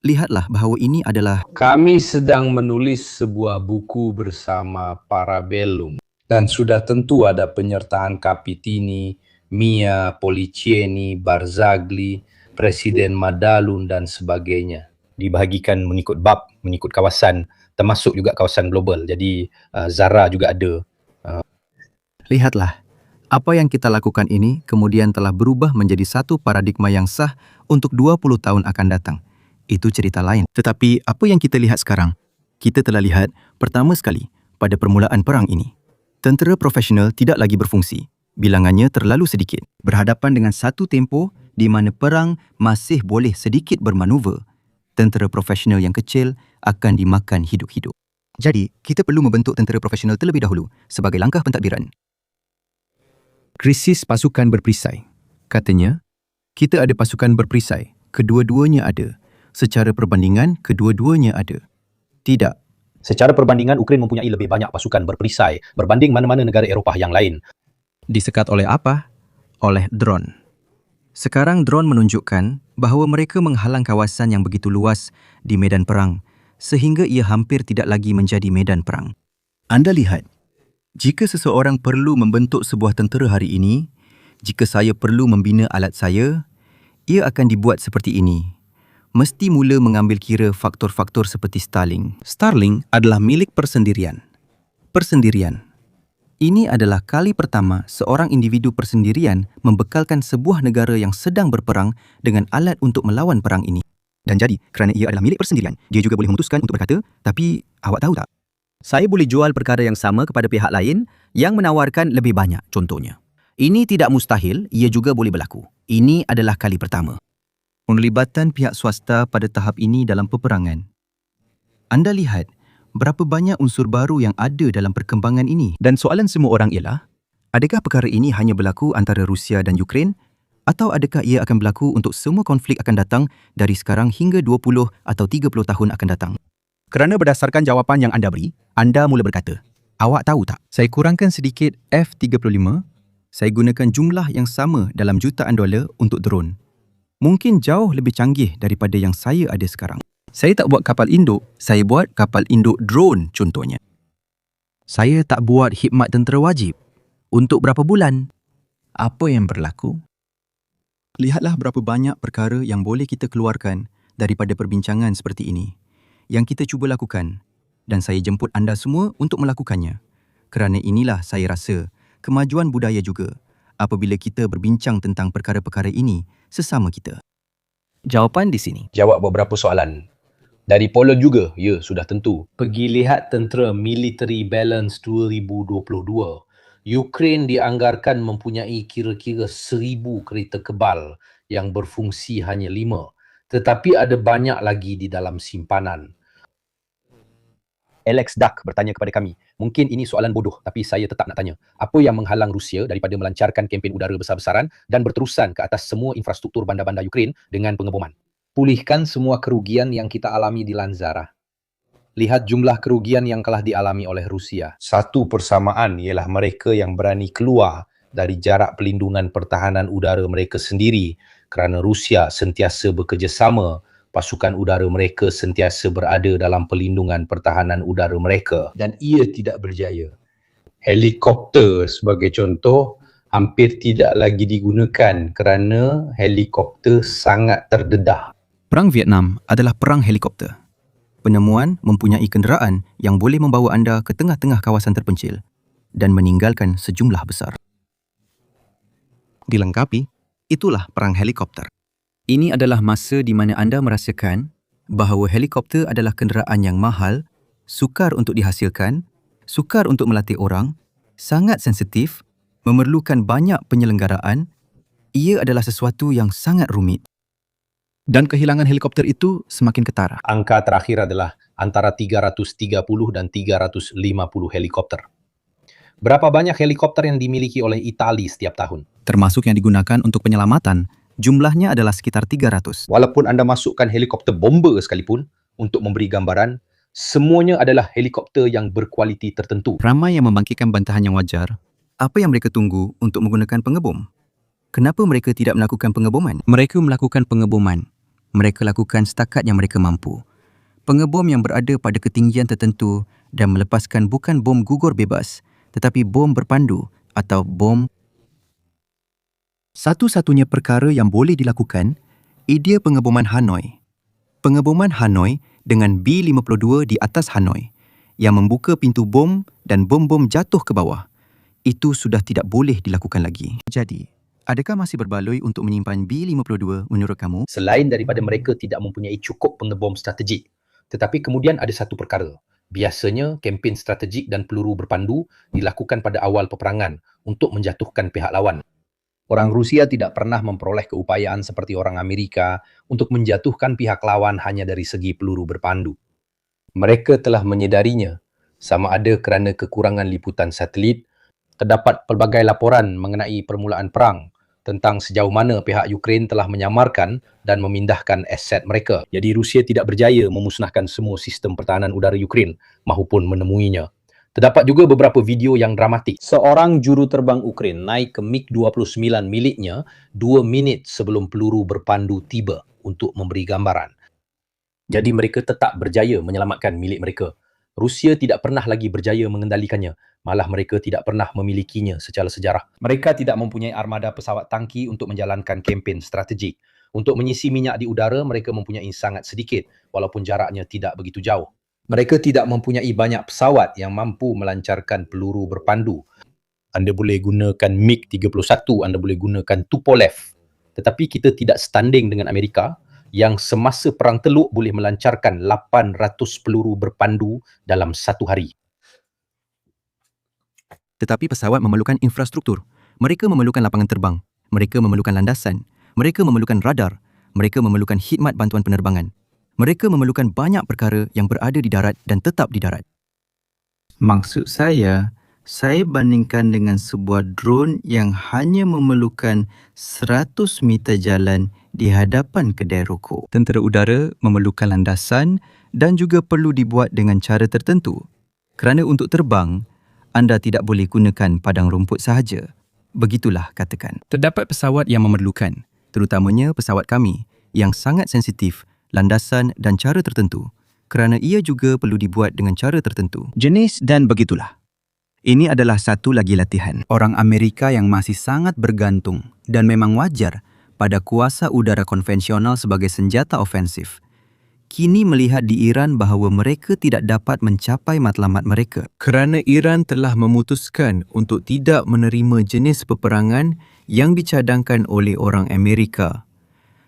lihatlah bahawa ini adalah... Kami sedang menulis sebuah buku bersama Parabellum dan sudah tentu ada penyertaan Capitini, Mia, Policieni, Barzagli, Presiden Madalun dan sebagainya. Dibahagikan mengikut bab, mengikut kawasan, termasuk juga kawasan global. Jadi Zara juga ada. Lihatlah, apa yang kita lakukan ini kemudian telah berubah menjadi satu paradigma yang sah untuk 20 tahun akan datang. Itu cerita lain. Tetapi apa yang kita lihat sekarang? Kita telah lihat pertama sekali pada permulaan perang ini. Tentera profesional tidak lagi berfungsi. Bilangannya terlalu sedikit. Berhadapan dengan satu tempoh di mana perang masih boleh sedikit bermanuver, tentera profesional yang kecil akan dimakan hidup-hidup. Jadi, kita perlu membentuk tentera profesional terlebih dahulu sebagai langkah pentadbiran. Krisis pasukan berperisai. Katanya, kita ada pasukan berperisai. Kedua-duanya ada. Secara perbandingan, kedua-duanya ada. Tidak. Secara perbandingan, Ukraine mempunyai lebih banyak pasukan berperisai berbanding mana-mana negara Eropah yang lain. Disekat oleh apa? Oleh drone. Sekarang drone menunjukkan bahawa mereka menghalang kawasan yang begitu luas di medan perang sehingga ia hampir tidak lagi menjadi medan perang. Anda lihat, jika seseorang perlu membentuk sebuah tentera hari ini, jika saya perlu membina alat saya, ia akan dibuat seperti ini. Mesti mula mengambil kira faktor-faktor seperti Starlink. Starlink adalah milik persendirian. Persendirian. Ini adalah kali pertama seorang individu persendirian membekalkan sebuah negara yang sedang berperang dengan alat untuk melawan perang ini. Dan jadi, kerana ia adalah milik persendirian, dia juga boleh memutuskan untuk berkata, tapi awak tahu tak? Saya boleh jual perkara yang sama kepada pihak lain yang menawarkan lebih banyak, contohnya. Ini tidak mustahil, ia juga boleh berlaku. Ini adalah kali pertama. Penglibatan pihak swasta pada tahap ini dalam peperangan. Anda lihat, berapa banyak unsur baru yang ada dalam perkembangan ini. Dan soalan semua orang ialah, adakah perkara ini hanya berlaku antara Rusia dan Ukraine? Atau adakah ia akan berlaku untuk semua konflik akan datang dari sekarang hingga 20 atau 30 tahun akan datang? Kerana berdasarkan jawapan yang anda beri, anda mula berkata, awak tahu tak, saya kurangkan sedikit F-35, saya gunakan jumlah yang sama dalam jutaan dolar untuk drone. Mungkin jauh lebih canggih daripada yang saya ada sekarang. Saya tak buat kapal induk, saya buat kapal induk drone contohnya. Saya tak buat khidmat tentera wajib. Untuk berapa bulan? Apa yang berlaku? Lihatlah berapa banyak perkara yang boleh kita keluarkan daripada perbincangan seperti ini. Yang kita cuba lakukan. Dan saya jemput anda semua untuk melakukannya. Kerana inilah saya rasa kemajuan budaya juga apabila kita berbincang tentang perkara-perkara ini sesama kita. Jawapan di sini. Jawab beberapa soalan. Dari Poland juga, ya sudah tentu. Pergi lihat tentera Military Balance 2022. Ukraine dianggarkan mempunyai kira-kira 1,000 kereta kebal yang berfungsi hanya 5. Tetapi ada banyak lagi di dalam simpanan. Alex Duck bertanya kepada kami, mungkin ini soalan bodoh tapi saya tetap nak tanya. Apa yang menghalang Rusia daripada melancarkan kempen udara besar-besaran dan berterusan ke atas semua infrastruktur bandar-bandar Ukraine dengan pengeboman? Pulihkan semua kerugian yang kita alami di Lanzara. Lihat jumlah kerugian yang telah dialami oleh Rusia. Satu persamaan ialah mereka yang berani keluar dari jarak pelindungan pertahanan udara mereka sendiri kerana Rusia sentiasa bekerjasama. Pasukan udara mereka sentiasa berada dalam pelindungan pertahanan udara mereka. Dan ia tidak berjaya. Helikopter sebagai contoh hampir tidak lagi digunakan kerana helikopter sangat terdedah. Perang Vietnam adalah perang helikopter. Penemuan mempunyai kenderaan yang boleh membawa anda ke tengah-tengah kawasan terpencil dan meninggalkan sejumlah besar. Dilengkapi, itulah perang helikopter. Ini adalah masa di mana anda merasakan bahawa helikopter adalah kenderaan yang mahal, sukar untuk dihasilkan, sukar untuk melatih orang, sangat sensitif, memerlukan banyak penyelenggaraan. Ia adalah sesuatu yang sangat rumit. Dan kehilangan helikopter itu semakin ketara. Angka terakhir adalah antara 330 dan 350 helikopter. Berapa banyak helikopter yang dimiliki oleh Itali setiap tahun? Termasuk yang digunakan untuk penyelamatan, jumlahnya adalah sekitar 300. Walaupun anda masukkan helikopter bomber sekalipun untuk memberi gambaran, semuanya adalah helikopter yang berkualiti tertentu. Ramai yang membangkitkan bantahan yang wajar. Apa yang mereka tunggu untuk menggunakan pengebom? Kenapa mereka tidak melakukan pengeboman? Mereka melakukan pengeboman. Mereka lakukan setakat yang mereka mampu. Pengebom yang berada pada ketinggian tertentu dan melepaskan bukan bom gugur bebas, tetapi bom berpandu atau bom. Satu-satunya perkara yang boleh dilakukan, idea pengeboman Hanoi. Pengeboman Hanoi dengan B-52 di atas Hanoi yang membuka pintu bom dan bom-bom jatuh ke bawah. Itu sudah tidak boleh dilakukan lagi. Jadi, adakah masih berbaloi untuk menyimpan B-52 menurut kamu? Selain daripada mereka tidak mempunyai cukup pengebom strategik. Tetapi kemudian ada satu perkara. Biasanya, kempen strategik dan peluru berpandu dilakukan pada awal peperangan untuk menjatuhkan pihak lawan. Orang Rusia tidak pernah memperoleh keupayaan seperti orang Amerika untuk menjatuhkan pihak lawan hanya dari segi peluru berpandu. Mereka telah menyedarinya, sama ada kerana kekurangan liputan satelit. Terdapat pelbagai laporan mengenai permulaan perang tentang sejauh mana pihak Ukraine telah menyamarkan dan memindahkan aset mereka. Jadi Rusia tidak berjaya memusnahkan semua sistem pertahanan udara Ukraine mahupun menemuinya. Terdapat juga beberapa video yang dramatik. Seorang juruterbang Ukraine naik ke MiG-29 miliknya 2 minit sebelum peluru berpandu tiba untuk memberi gambaran. Jadi mereka tetap berjaya menyelamatkan milik mereka. Rusia tidak pernah lagi berjaya mengendalikannya. Malah mereka tidak pernah memilikinya secara sejarah. Mereka tidak mempunyai armada pesawat tangki untuk menjalankan kempen strategik. Untuk mengisi minyak di udara, mereka mempunyai sangat sedikit walaupun jaraknya tidak begitu jauh. Mereka tidak mempunyai banyak pesawat yang mampu melancarkan peluru berpandu. Anda boleh gunakan MiG-31, anda boleh gunakan Tupolev. Tetapi kita tidak setanding dengan Amerika yang semasa Perang Teluk boleh melancarkan 800 peluru berpandu dalam satu hari. Tetapi pesawat memerlukan infrastruktur. Mereka memerlukan lapangan terbang. Mereka memerlukan landasan. Mereka memerlukan radar. Mereka memerlukan khidmat bantuan penerbangan. Mereka memerlukan banyak perkara yang berada di darat dan tetap di darat. Maksud saya bandingkan dengan sebuah drone yang hanya memerlukan 100 meter jalan di hadapan kedai rokok. Tentera udara memerlukan landasan dan juga perlu dibuat dengan cara tertentu. Kerana untuk terbang, anda tidak boleh gunakan padang rumput sahaja. Begitulah katakan. Terdapat pesawat yang memerlukan, terutamanya pesawat kami, yang sangat sensitif, landasan dan cara tertentu, kerana ia juga perlu dibuat dengan cara tertentu. Jenis dan begitulah. Ini adalah satu lagi latihan. Orang Amerika yang masih sangat bergantung dan memang wajar pada kuasa udara konvensional sebagai senjata ofensif, kini melihat di Iran bahawa mereka tidak dapat mencapai matlamat mereka. Kerana Iran telah memutuskan untuk tidak menerima jenis peperangan yang dicadangkan oleh orang Amerika,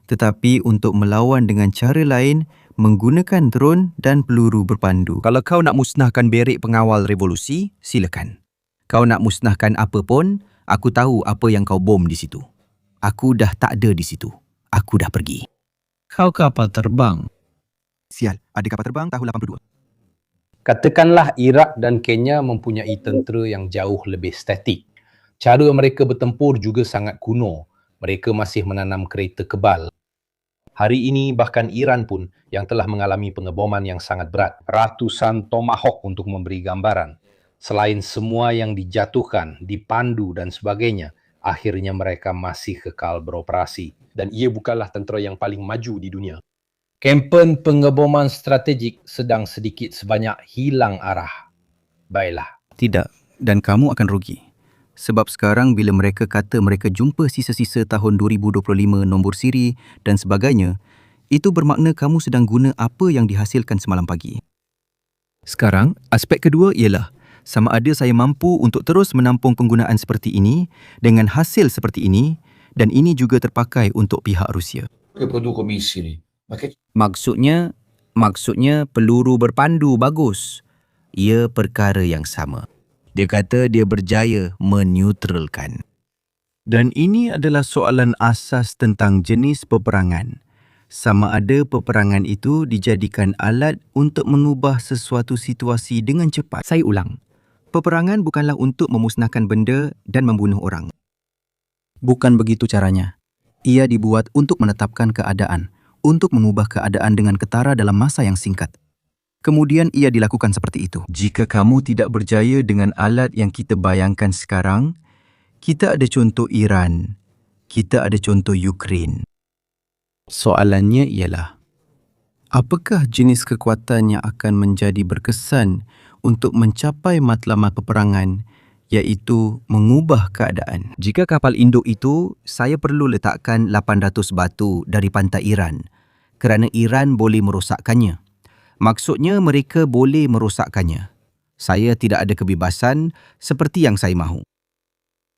tetapi untuk melawan dengan cara lain menggunakan drone dan peluru berpandu. Kalau kau nak musnahkan berik pengawal revolusi, silakan. Kau nak musnahkan apa pun, aku tahu apa yang kau bom di situ. Aku dah tak ada di situ. Aku dah pergi. Kau kapal terbang. Sial, ada kapal terbang tahun 82. Katakanlah Iraq dan Kenya mempunyai tentera yang jauh lebih statik. Cara mereka bertempur juga sangat kuno. Mereka masih menanam kereta kebal. Hari ini bahkan Iran pun yang telah mengalami pengeboman yang sangat berat. Ratusan Tomahawk untuk memberi gambaran. Selain semua yang dijatuhkan, dipandu dan sebagainya, akhirnya mereka masih kekal beroperasi. Dan ia bukanlah tentera yang paling maju di dunia. Kempen pengeboman strategik sedang sedikit sebanyak hilang arah. Baiklah. Tidak, dan kamu akan rugi. Sebab sekarang bila mereka kata mereka jumpa sisa-sisa tahun 2025 nombor siri dan sebagainya, itu bermakna kamu sedang guna apa yang dihasilkan semalam pagi. Sekarang, aspek kedua ialah sama ada saya mampu untuk terus menampung penggunaan seperti ini dengan hasil seperti ini dan ini juga terpakai untuk pihak Rusia. Che produco missili. Ma che Maksudnya peluru berpandu bagus. Ia perkara yang sama. Dia kata dia berjaya menetralkan. Dan ini adalah soalan asas tentang jenis peperangan. Sama ada peperangan itu dijadikan alat untuk mengubah sesuatu situasi dengan cepat. Saya ulang. Peperangan bukanlah untuk memusnahkan benda dan membunuh orang. Bukan begitu caranya. Ia dibuat untuk menetapkan keadaan, untuk mengubah keadaan dengan ketara dalam masa yang singkat. Kemudian ia dilakukan seperti itu. Jika kamu tidak berjaya dengan alat yang kita bayangkan sekarang, kita ada contoh Iran, kita ada contoh Ukraine. Soalannya ialah, apakah jenis kekuatan yang akan menjadi berkesan untuk mencapai matlamat peperangan, iaitu mengubah keadaan? Jika kapal induk itu, saya perlu letakkan 800 batu dari pantai Iran kerana Iran boleh merosakkannya. Maksudnya mereka boleh merosakkannya. Saya tidak ada kebebasan seperti yang saya mahu.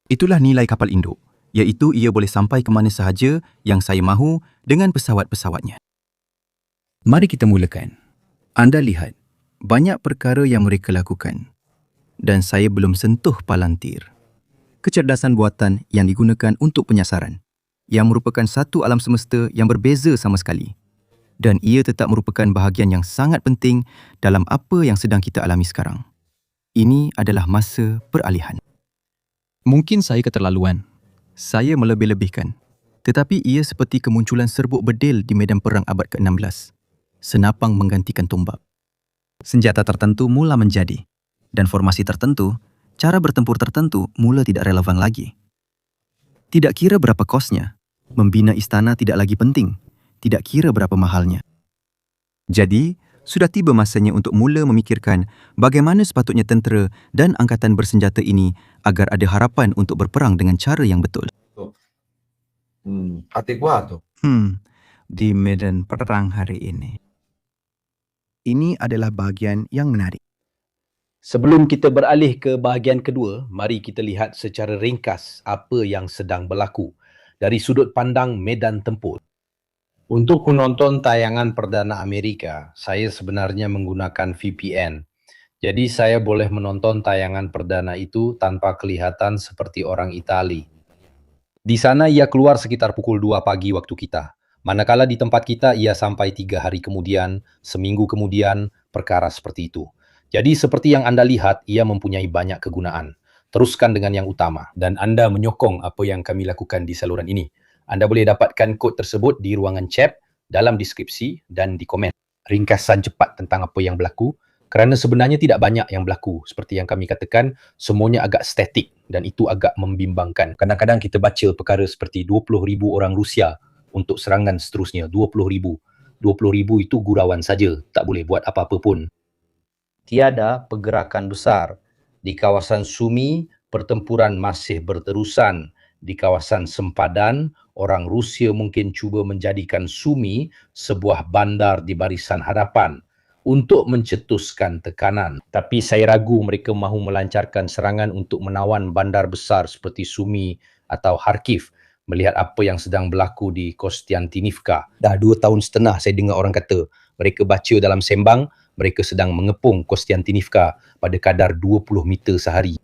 Itulah nilai kapal induk, iaitu ia boleh sampai ke mana sahaja yang saya mahu dengan pesawat-pesawatnya. Mari kita mulakan. Anda lihat, banyak perkara yang mereka lakukan dan saya belum sentuh Palantir. Kecerdasan buatan yang digunakan untuk penyasaran, yang merupakan satu alam semesta yang berbeza sama sekali. Dan ia tetap merupakan bahagian yang sangat penting dalam apa yang sedang kita alami sekarang. Ini adalah masa peralihan. Mungkin saya keterlaluan. Saya melebih-lebihkan. Tetapi ia seperti kemunculan serbuk bedil di medan perang abad ke-16. Senapang menggantikan tombak. Senjata tertentu mula menjadi, dan formasi tertentu, cara bertempur tertentu mula tidak relevan lagi. Tidak kira berapa kosnya, membina istana tidak lagi penting, tidak kira berapa mahalnya. Jadi, sudah tiba masanya untuk mula memikirkan bagaimana sepatutnya tentera dan angkatan bersenjata ini agar ada harapan untuk berperang dengan cara yang betul. Adeguato. Di medan perang hari ini. Ini adalah bahagian yang menarik. Sebelum kita beralih ke bahagian kedua, mari kita lihat secara ringkas apa yang sedang berlaku dari sudut pandang medan tempur. Untuk menonton tayangan Perdana Amerika, saya sebenarnya menggunakan VPN. Jadi saya boleh menonton tayangan perdana itu tanpa kelihatan seperti orang Itali. Di sana ia keluar sekitar pukul 2 pagi waktu kita. Manakala di tempat kita ia sampai 3 hari kemudian, seminggu kemudian, perkara seperti itu. Jadi seperti yang anda lihat, ia mempunyai banyak kegunaan. Teruskan dengan yang utama dan anda menyokong apa yang kami lakukan di saluran ini. Anda boleh dapatkan kod tersebut di ruangan chat, dalam deskripsi dan di komen. Ringkasan cepat tentang apa yang berlaku, kerana sebenarnya tidak banyak yang berlaku. Seperti yang kami katakan, semuanya agak statik dan itu agak membimbangkan. Kadang-kadang kita baca perkara seperti 20,000 orang Rusia untuk serangan seterusnya. 20,000. 20,000 itu gurauan saja, tak boleh buat apa-apa pun. Tiada pergerakan besar. Di kawasan Sumi, pertempuran masih berterusan. Di kawasan sempadan, orang Rusia mungkin cuba menjadikan Sumi sebuah bandar di barisan hadapan untuk mencetuskan tekanan. Tapi saya ragu mereka mahu melancarkan serangan untuk menawan bandar besar seperti Sumi atau Kharkiv melihat apa yang sedang berlaku di Kostiantinivka. Dah 2 tahun setengah saya dengar orang kata, mereka baca dalam sembang, mereka sedang mengepung Kostiantinivka pada kadar 20 meter sehari.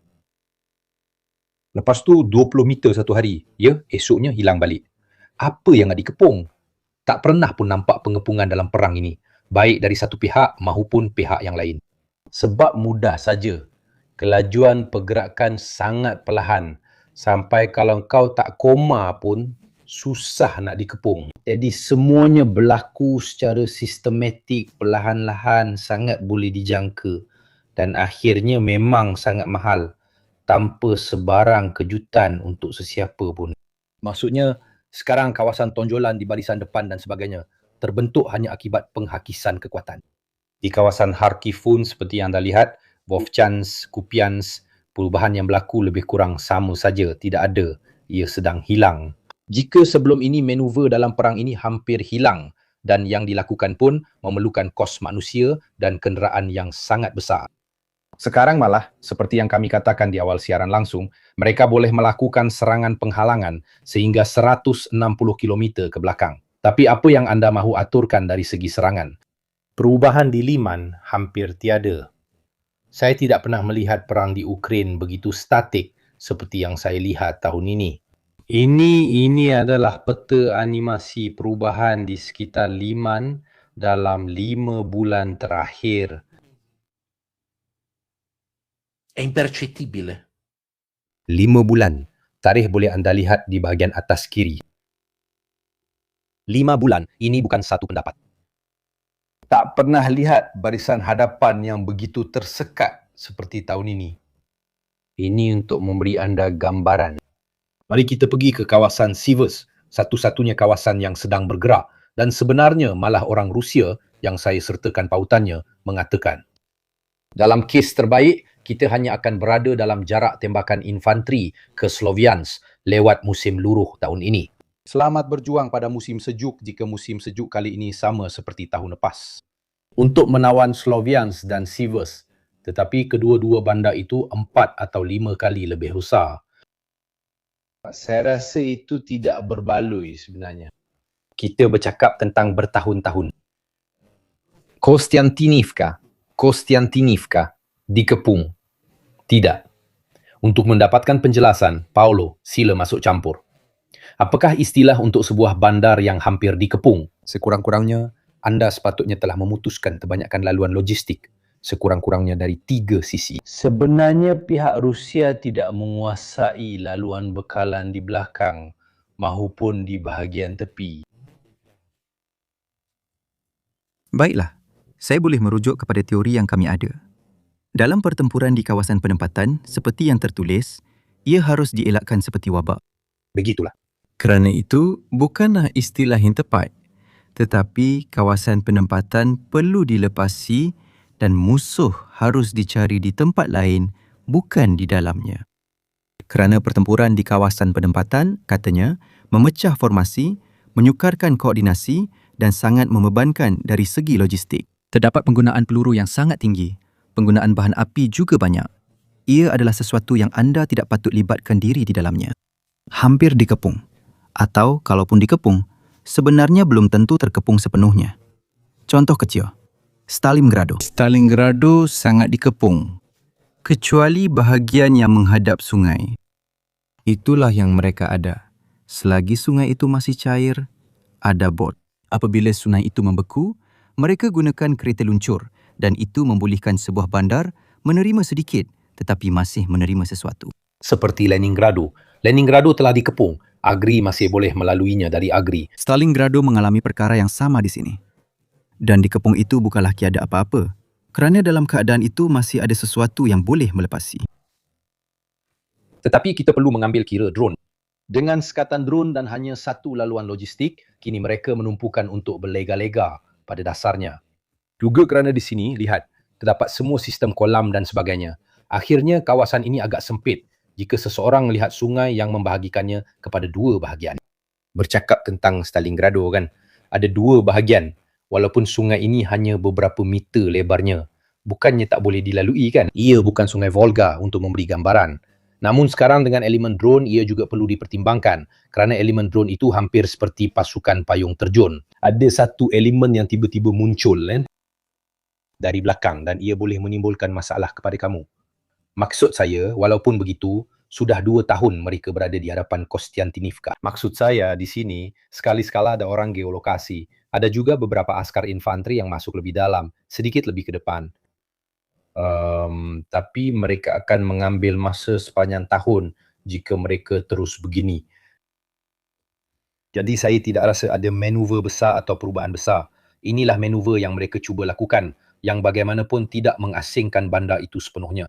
Lepas tu 20 meter satu hari, ya, esoknya hilang balik. Apa yang nak dikepung? Tak pernah pun nampak pengepungan dalam perang ini, baik dari satu pihak maupun pihak yang lain. Sebab mudah saja, kelajuan pergerakan sangat perlahan, sampai kalau kau tak koma pun, susah nak dikepung. Jadi semuanya berlaku secara sistematik, perlahan-lahan, sangat boleh dijangka. Dan akhirnya memang sangat mahal, tanpa sebarang kejutan untuk sesiapa pun. Maksudnya, sekarang kawasan tonjolan di barisan depan dan sebagainya terbentuk hanya akibat penghakisan kekuatan. Di kawasan Kharkiv pun seperti yang anda lihat, Vovchansk, Kupiansk, perubahan yang berlaku lebih kurang sama saja, tidak ada, ia sedang hilang. Jika sebelum ini manuver dalam perang ini hampir hilang dan yang dilakukan pun memerlukan kos manusia dan kenderaan yang sangat besar. Sekarang malah, seperti yang kami katakan di awal siaran langsung, mereka boleh melakukan serangan penghalangan sehingga 160 km ke belakang. Tapi apa yang anda mahu aturkan dari segi serangan? Perubahan di Liman hampir tiada. Saya tidak pernah melihat perang di Ukraine begitu statik seperti yang saya lihat tahun ini. Ini adalah peta animasi perubahan di sekitar Liman dalam 5 bulan terakhir. È impercettibile. 5 bulan. Tarikh boleh anda lihat di bahagian atas kiri. 5 bulan. Ini bukan satu pendapat. Tak pernah lihat barisan hadapan yang begitu tersekat seperti tahun ini. Ini untuk memberi anda gambaran. Mari kita pergi ke kawasan Sivers, satu-satunya kawasan yang sedang bergerak, dan sebenarnya malah orang Rusia yang saya sertakan pautannya mengatakan, dalam kes terbaik, kita hanya akan berada dalam jarak tembakan infanteri ke Sloviansk lewat musim luruh tahun ini. Selamat berjuang pada musim sejuk jika musim sejuk kali ini sama seperti tahun lepas. Untuk menawan Sloviansk dan Sivers, tetapi kedua-dua bandar itu 4 atau 5 kali lebih besar. Saya rasa itu tidak berbaloi sebenarnya. Kita bercakap tentang bertahun-tahun. Kostiantinivka dikepung. Tidak. Untuk mendapatkan penjelasan, Paulo, sila masuk campur. Apakah istilah untuk sebuah bandar yang hampir dikepung? Sekurang-kurangnya, anda sepatutnya telah memutuskan kebanyakan laluan logistik, sekurang-kurangnya dari 3 sisi. Sebenarnya pihak Rusia tidak menguasai laluan bekalan di belakang maupun di bahagian tepi. Baiklah, saya boleh merujuk kepada teori yang kami ada. Dalam pertempuran di kawasan penempatan, seperti yang tertulis, ia harus dielakkan seperti wabak. Begitulah. Kerana itu, bukanlah istilah yang tepat, tetapi kawasan penempatan perlu dilepasi dan musuh harus dicari di tempat lain, bukan di dalamnya. Kerana pertempuran di kawasan penempatan, katanya, memecah formasi, menyukarkan koordinasi dan sangat membebankan dari segi logistik. Terdapat penggunaan peluru yang sangat tinggi. Penggunaan bahan api juga banyak. Ia adalah sesuatu yang anda tidak patut libatkan diri di dalamnya. Hampir dikepung. Atau kalaupun dikepung, sebenarnya belum tentu terkepung sepenuhnya. Contoh kecil, Stalingrado. Stalingrado sangat dikepung, kecuali bahagian yang menghadap sungai. Itulah yang mereka ada. Selagi sungai itu masih cair, ada bot. Apabila sungai itu membeku, mereka gunakan kereta luncur dan itu membolehkan sebuah bandar menerima sedikit tetapi masih menerima sesuatu. Seperti Leningrado. Leningrado telah dikepung. Agri masih boleh melaluinya dari Agri. Stalingrado mengalami perkara yang sama di sini. Dan dikepung itu bukanlah tiada apa-apa, kerana dalam keadaan itu masih ada sesuatu yang boleh melepasi. Tetapi kita perlu mengambil kira drone. Dengan sekatan drone dan hanya satu laluan logistik, kini mereka menumpukan untuk berlega-lega pada dasarnya. Juga kerana di sini, lihat, terdapat semua sistem kolam dan sebagainya. Akhirnya kawasan ini agak sempit jika seseorang melihat sungai yang membahagikannya kepada 2 bahagian. Bercakap tentang Stalingrado kan, ada 2 bahagian. Walaupun sungai ini hanya beberapa meter lebarnya, bukannya tak boleh dilalui kan? Ia bukan sungai Volga untuk memberi gambaran. Namun sekarang dengan elemen drone, ia juga perlu dipertimbangkan kerana elemen drone itu hampir seperti pasukan payung terjun. Ada satu elemen yang tiba-tiba muncul dari belakang dan ia boleh menimbulkan masalah kepada kamu. Maksud saya, walaupun begitu, sudah 2 tahun mereka berada di hadapan Kostiantinivka. Maksud saya di sini, sekali-sekala ada orang geolokasi. Ada juga beberapa askar infanteri yang masuk lebih dalam, sedikit lebih ke depan. Tapi mereka akan mengambil masa sepanjang tahun jika mereka terus begini. Jadi saya tidak rasa ada manuver besar atau perubahan besar. Inilah manuver yang mereka cuba lakukan, yang bagaimanapun tidak mengasingkan bandar itu sepenuhnya.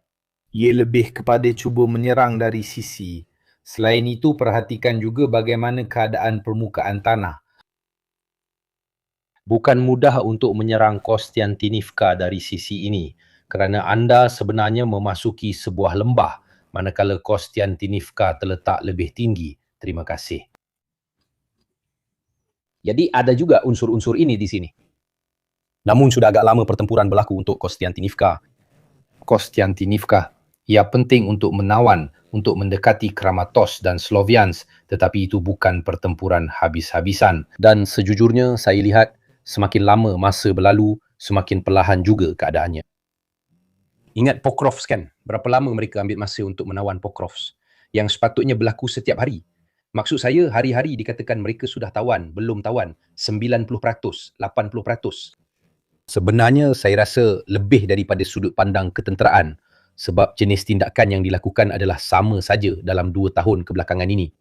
Ia lebih kepada cuba menyerang dari sisi. Selain itu, perhatikan juga bagaimana keadaan permukaan tanah. Bukan mudah untuk menyerang Kostiantinivka dari sisi ini, kerana anda sebenarnya memasuki sebuah lembah, manakala Kostiantinivka terletak lebih tinggi. Terima kasih. Jadi ada juga unsur-unsur ini di sini. Namun sudah agak lama pertempuran berlaku untuk Kostiantinivka. Ia penting untuk menawan, untuk mendekati Kramatorsk dan Sloviansk, tetapi itu bukan pertempuran habis-habisan. Dan sejujurnya saya lihat semakin lama masa berlalu, semakin perlahan juga keadaannya. Ingat Pokrovsk kan? Berapa lama mereka ambil masa untuk menawan Pokrovsk? Yang sepatutnya berlaku setiap hari. Maksud saya, hari-hari dikatakan mereka sudah tawan, belum tawan. 90%, 80%. Sebenarnya saya rasa lebih daripada sudut pandang ketenteraan, sebab jenis tindakan yang dilakukan adalah sama saja dalam 2 tahun kebelakangan ini.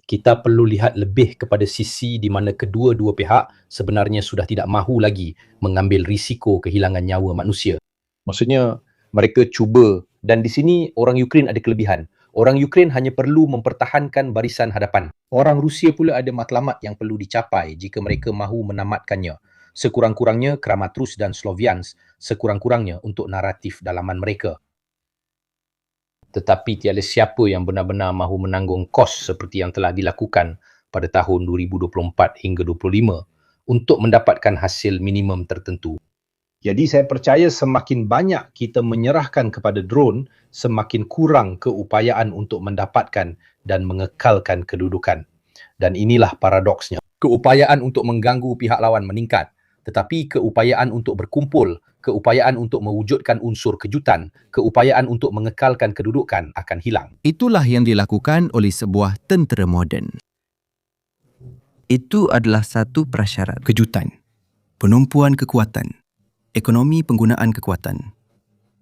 Kita perlu lihat lebih kepada sisi di mana kedua-dua pihak sebenarnya sudah tidak mahu lagi mengambil risiko kehilangan nyawa manusia. Maksudnya mereka cuba, dan di sini orang Ukraine ada kelebihan. Orang Ukraine hanya perlu mempertahankan barisan hadapan. Orang Rusia pula ada matlamat yang perlu dicapai jika mereka mahu menamatkannya. Sekurang-kurangnya Kramatorsk dan Sloviansk, sekurang-kurangnya untuk naratif dalaman mereka. Tetapi tiada siapa yang benar-benar mahu menanggung kos seperti yang telah dilakukan pada tahun 2024 hingga 2025 untuk mendapatkan hasil minimum tertentu. Jadi saya percaya semakin banyak kita menyerahkan kepada drone, semakin kurang keupayaan untuk mendapatkan dan mengekalkan kedudukan. Dan inilah paradoksnya. Keupayaan untuk mengganggu pihak lawan meningkat, tetapi keupayaan untuk berkumpul, keupayaan untuk mewujudkan unsur kejutan, keupayaan untuk mengekalkan kedudukan akan hilang. Itulah yang dilakukan oleh sebuah tentera moden. Itu adalah satu prasyarat. Kejutan, penumpuan kekuatan, ekonomi penggunaan kekuatan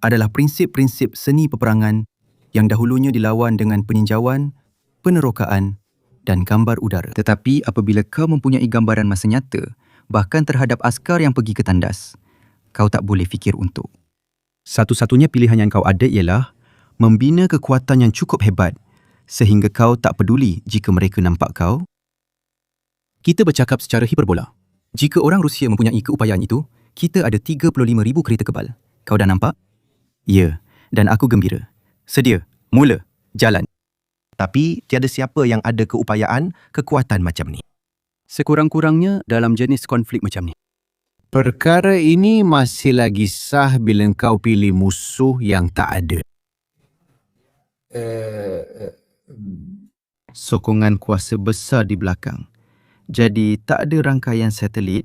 adalah prinsip-prinsip seni peperangan yang dahulunya dilawan dengan peninjauan, penerokaan dan gambar udara. Tetapi apabila kau mempunyai gambaran masa nyata, bahkan terhadap askar yang pergi ke tandas, kau tak boleh fikir untuk. Satu-satunya pilihan yang kau ada ialah membina kekuatan yang cukup hebat sehingga kau tak peduli jika mereka nampak kau. Kita bercakap secara hiperbola. Jika orang Rusia mempunyai keupayaan itu, kita ada 35,000 kereta kebal. Kau dah nampak? Ya, dan aku gembira. Sedia, mula, jalan. Tapi tiada siapa yang ada keupayaan, kekuatan macam ni. Sekurang-kurangnya dalam jenis konflik macam ni. Perkara ini masih lagi sah bila kau pilih musuh yang tak ada. Sokongan kuasa besar di belakang. Jadi tak ada rangkaian satelit,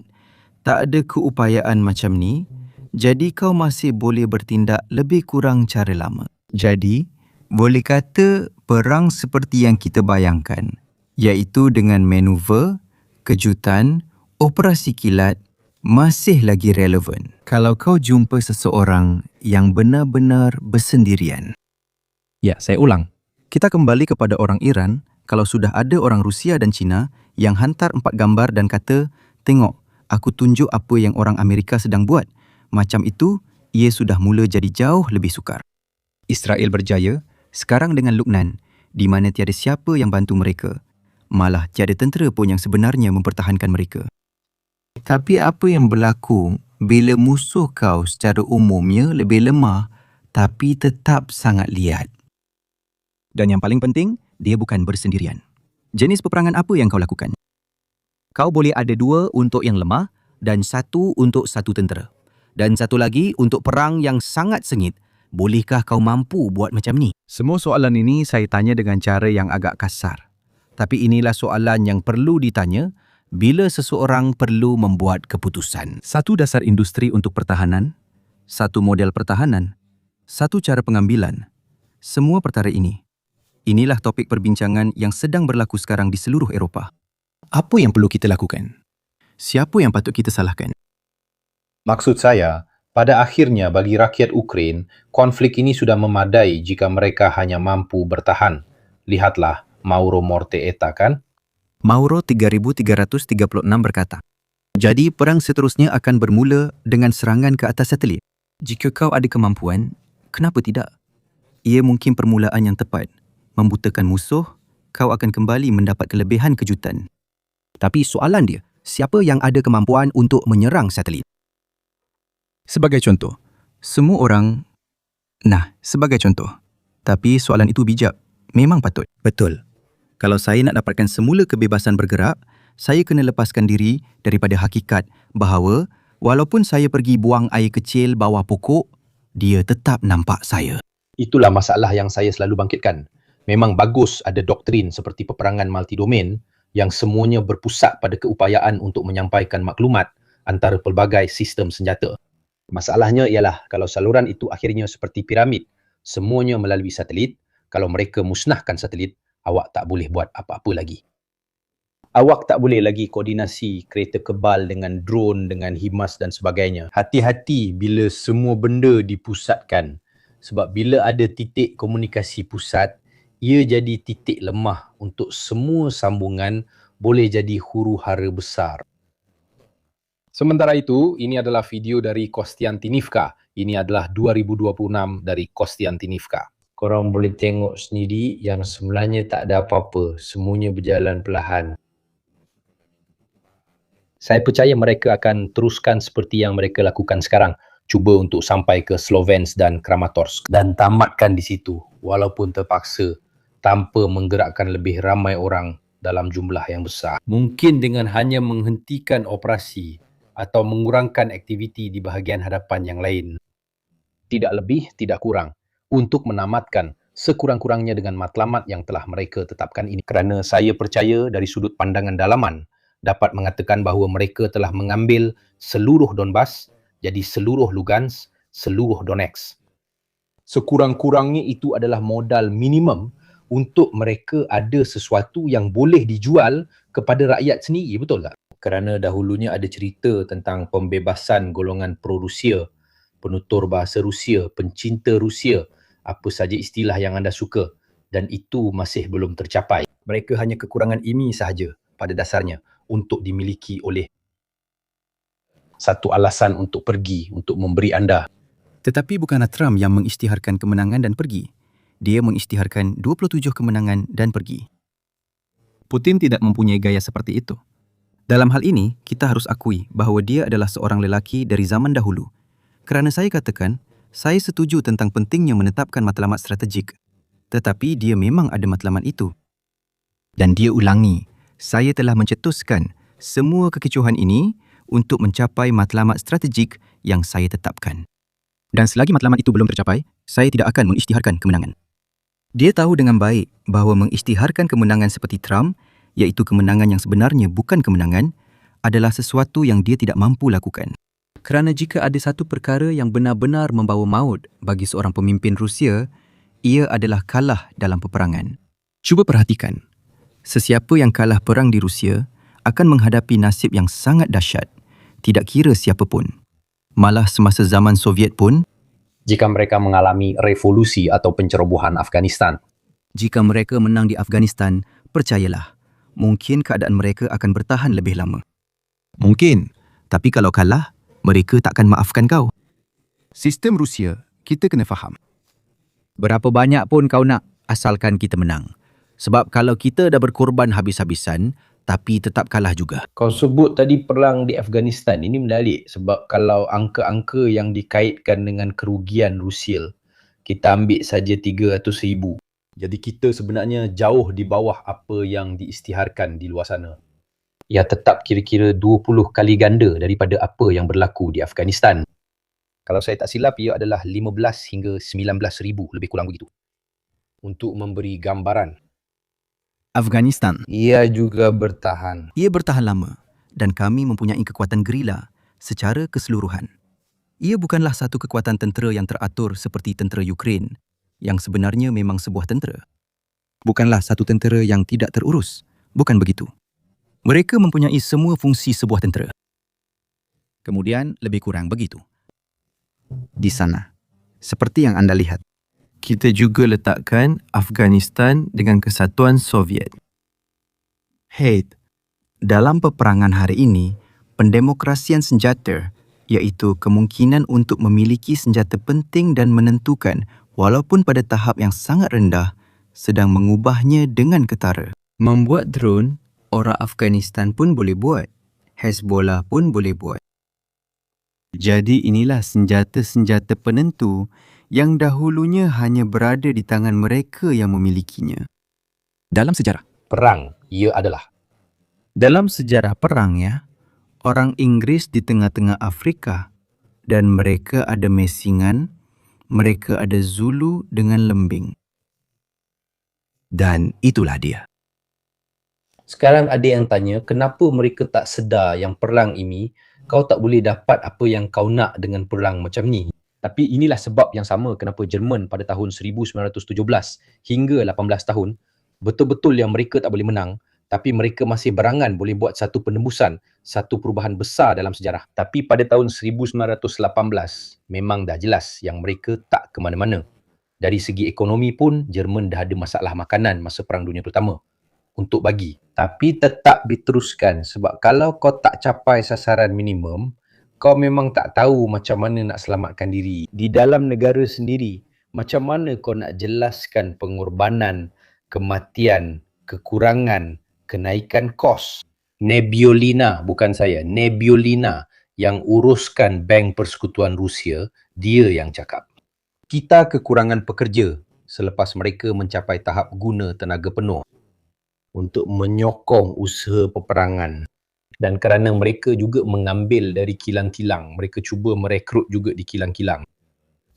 tak ada keupayaan macam ni, jadi kau masih boleh bertindak lebih kurang cara lama. Jadi, boleh kata perang seperti yang kita bayangkan, iaitu dengan manuver, kejutan, operasi kilat, masih lagi relevan kalau kau jumpa seseorang yang benar-benar bersendirian. Ya, saya ulang. Kita kembali kepada orang Iran kalau sudah ada orang Rusia dan Cina yang hantar 4 gambar dan kata, tengok, aku tunjuk apa yang orang Amerika sedang buat. Macam itu, ia sudah mula jadi jauh lebih sukar. Israel berjaya sekarang dengan Lubnan, di mana tiada siapa yang bantu mereka. Malah tiada tentera pun yang sebenarnya mempertahankan mereka. Tapi apa yang berlaku bila musuh kau secara umumnya lebih lemah tapi tetap sangat liat? Dan yang paling penting, dia bukan bersendirian. Jenis peperangan apa yang kau lakukan? Kau boleh ada 2 untuk yang lemah dan 1 untuk 1 tentera. Dan 1 lagi untuk perang yang sangat sengit. Bolehkah kau mampu buat macam ni? Semua soalan ini saya tanya dengan cara yang agak kasar. Tapi inilah soalan yang perlu ditanya bila seseorang perlu membuat keputusan. 1 dasar industri untuk pertahanan, 1 model pertahanan, 1 cara pengambilan. Semua perkara ini. Inilah topik perbincangan yang sedang berlaku sekarang di seluruh Eropah. Apa yang perlu kita lakukan? Siapa yang patut kita salahkan? Maksud saya, pada akhirnya bagi rakyat Ukraine, konflik ini sudah memadai jika mereka hanya mampu bertahan. Lihatlah Mauro Morte Eta, kan? Mauro 3336 berkata, jadi perang seterusnya akan bermula dengan serangan ke atas satelit. Jika kau ada kemampuan, kenapa tidak? Ia mungkin permulaan yang tepat. Membutakan musuh, kau akan kembali mendapat kelebihan kejutan. Tapi soalan dia, siapa yang ada kemampuan untuk menyerang satelit? Sebagai contoh, semua orang... sebagai contoh. Tapi soalan itu bijak. Memang patut. Betul. Kalau saya nak dapatkan semula kebebasan bergerak, saya kena lepaskan diri daripada hakikat bahawa walaupun saya pergi buang air kecil bawah pokok, dia tetap nampak saya. Itulah masalah yang saya selalu bangkitkan. Memang bagus ada doktrin seperti peperangan multidomain yang semuanya berpusat pada keupayaan untuk menyampaikan maklumat antara pelbagai sistem senjata. Masalahnya ialah kalau saluran itu akhirnya seperti piramid, semuanya melalui satelit, kalau mereka musnahkan satelit, awak tak boleh buat apa-apa lagi. Awak tak boleh lagi koordinasi kereta kebal dengan drone, dengan HIMARS dan sebagainya. Hati-hati bila semua benda dipusatkan Sebab bila ada titik komunikasi pusat, ia jadi titik lemah untuk semua sambungan boleh jadi huru-hara besar. Sementara itu, ini adalah video dari Kostiantinivka. Ini adalah 2026 dari Kostiantinivka. Korang boleh tengok sendiri yang sebenarnya tak ada apa-apa. Semuanya berjalan perlahan. Saya percaya mereka akan teruskan seperti yang mereka lakukan sekarang. Cuba untuk sampai ke Slovensk dan Kramatorsk. Dan tamatkan di situ, walaupun terpaksa, tanpa menggerakkan lebih ramai orang dalam jumlah yang besar. Mungkin dengan hanya menghentikan operasi atau mengurangkan aktiviti di bahagian hadapan yang lain. Tidak lebih, tidak kurang. Untuk menamatkan sekurang-kurangnya dengan matlamat yang telah mereka tetapkan ini. Kerana saya percaya dari sudut pandangan dalaman dapat mengatakan bahawa mereka telah mengambil seluruh Donbas, jadi seluruh Lugansk, seluruh Donetsk. Sekurang-kurangnya itu adalah modal minimum untuk mereka ada sesuatu yang boleh dijual kepada rakyat sendiri, betul tak? Kerana dahulunya ada cerita tentang pembebasan golongan pro-Rusia, penutur bahasa Rusia, pencinta Rusia, apa saja istilah yang anda suka, dan itu masih belum tercapai. Mereka hanya kekurangan ini sahaja pada dasarnya untuk dimiliki oleh satu alasan untuk pergi, untuk memberi anda. Tetapi bukanlah Trump yang mengisytiharkan kemenangan dan pergi. Dia mengisytiharkan 27 kemenangan dan pergi. Putin tidak mempunyai gaya seperti itu. Dalam hal ini, kita harus akui bahawa dia adalah seorang lelaki dari zaman dahulu. Kerana saya katakan, saya setuju tentang pentingnya menetapkan matlamat strategik. Tetapi dia memang ada matlamat itu. Dan dia ulangi, saya telah mencetuskan semua kekecohan ini untuk mencapai matlamat strategik yang saya tetapkan. Dan selagi matlamat itu belum tercapai, saya tidak akan mengisytiharkan kemenangan. Dia tahu dengan baik bahawa mengisytiharkan kemenangan seperti Trump, iaitu kemenangan yang sebenarnya bukan kemenangan, adalah sesuatu yang dia tidak mampu lakukan. Kerana jika ada satu perkara yang benar-benar membawa maut bagi seorang pemimpin Rusia, ia adalah kalah dalam peperangan. Cuba perhatikan, sesiapa yang kalah perang di Rusia akan menghadapi nasib yang sangat dahsyat, tidak kira siapa pun. Malah semasa zaman Soviet pun, Jika mereka mengalami revolusi atau pencerobohan Afghanistan, jika mereka menang di Afghanistan, percayalah, mungkin keadaan mereka akan bertahan lebih lama. Mungkin, tapi kalau kalah, mereka takkan maafkan kau. Sistem Rusia, kita kena faham. Berapa banyak pun kau nak, asalkan kita menang. Sebab kalau kita dah berkorban habis-habisan, tapi tetap kalah juga. Kau sebut tadi perang di Afghanistan. Ini menarik sebab kalau angka-angka yang dikaitkan dengan kerugian Rusia, kita ambil saja 300,000. jadi kita sebenarnya jauh di bawah apa yang diisytiharkan di luar sana. Ia tetap kira-kira 20 kali ganda daripada apa yang berlaku di Afghanistan. Kalau saya tak silap, ia adalah 15 hingga 19,000, lebih kurang begitu. Untuk memberi gambaran, Afghanistan, Ia juga bertahan. ia bertahan lama dan kami mempunyai kekuatan gerila secara keseluruhan. Ia bukanlah satu kekuatan tentera yang teratur seperti tentera Ukraine, yang sebenarnya memang sebuah tentera. Bukanlah satu tentera yang tidak terurus. Bukan begitu. Mereka mempunyai semua fungsi sebuah tentera. Kemudian lebih kurang begitu. Di sana, seperti yang anda lihat, Kita juga letakkan Afghanistan dengan kesatuan Soviet. Haid, dalam peperangan hari ini, pendemokrasian senjata, iaitu kemungkinan untuk memiliki senjata penting dan menentukan walaupun pada tahap yang sangat rendah, sedang mengubahnya dengan ketara. Membuat drone, orang Afghanistan pun boleh buat. Hezbollah pun boleh buat. Jadi inilah senjata-senjata penentu yang dahulunya hanya berada di tangan mereka yang memilikinya. Dalam sejarah, perang ia adalah. Dalam sejarah perang ya, orang Inggris di tengah-tengah Afrika dan mereka ada mesingan, mereka ada Zulu dengan lembing. Dan itulah dia. Sekarang ada yang tanya, kenapa mereka tak sedar yang perang ini, kau tak boleh dapat apa yang kau nak dengan perang macam ni. Tapi inilah sebab yang sama kenapa Jerman pada tahun 1917 hingga 18 tahun, betul-betul yang mereka tak boleh menang, tapi mereka masih berangan boleh buat satu penembusan, satu perubahan besar dalam sejarah. Tapi pada tahun 1918, memang dah jelas yang mereka tak ke mana-mana. Dari segi ekonomi pun, Jerman dah ada masalah makanan masa Perang Dunia Pertama untuk bagi. Tapi tetap diteruskan sebab kalau kau tak capai sasaran minimum, kau memang tak tahu macam mana nak selamatkan diri. Di dalam negara sendiri, macam mana kau nak jelaskan pengorbanan, kematian, kekurangan, kenaikan kos? Nebiolina, bukan saya, Nebiolina yang uruskan Bank Persekutuan Rusia, dia yang cakap. Kita kekurangan pekerja selepas mereka mencapai tahap guna tenaga penuh untuk menyokong usaha peperangan. Dan kerana mereka juga mengambil dari kilang-kilang, mereka cuba merekrut juga di kilang-kilang.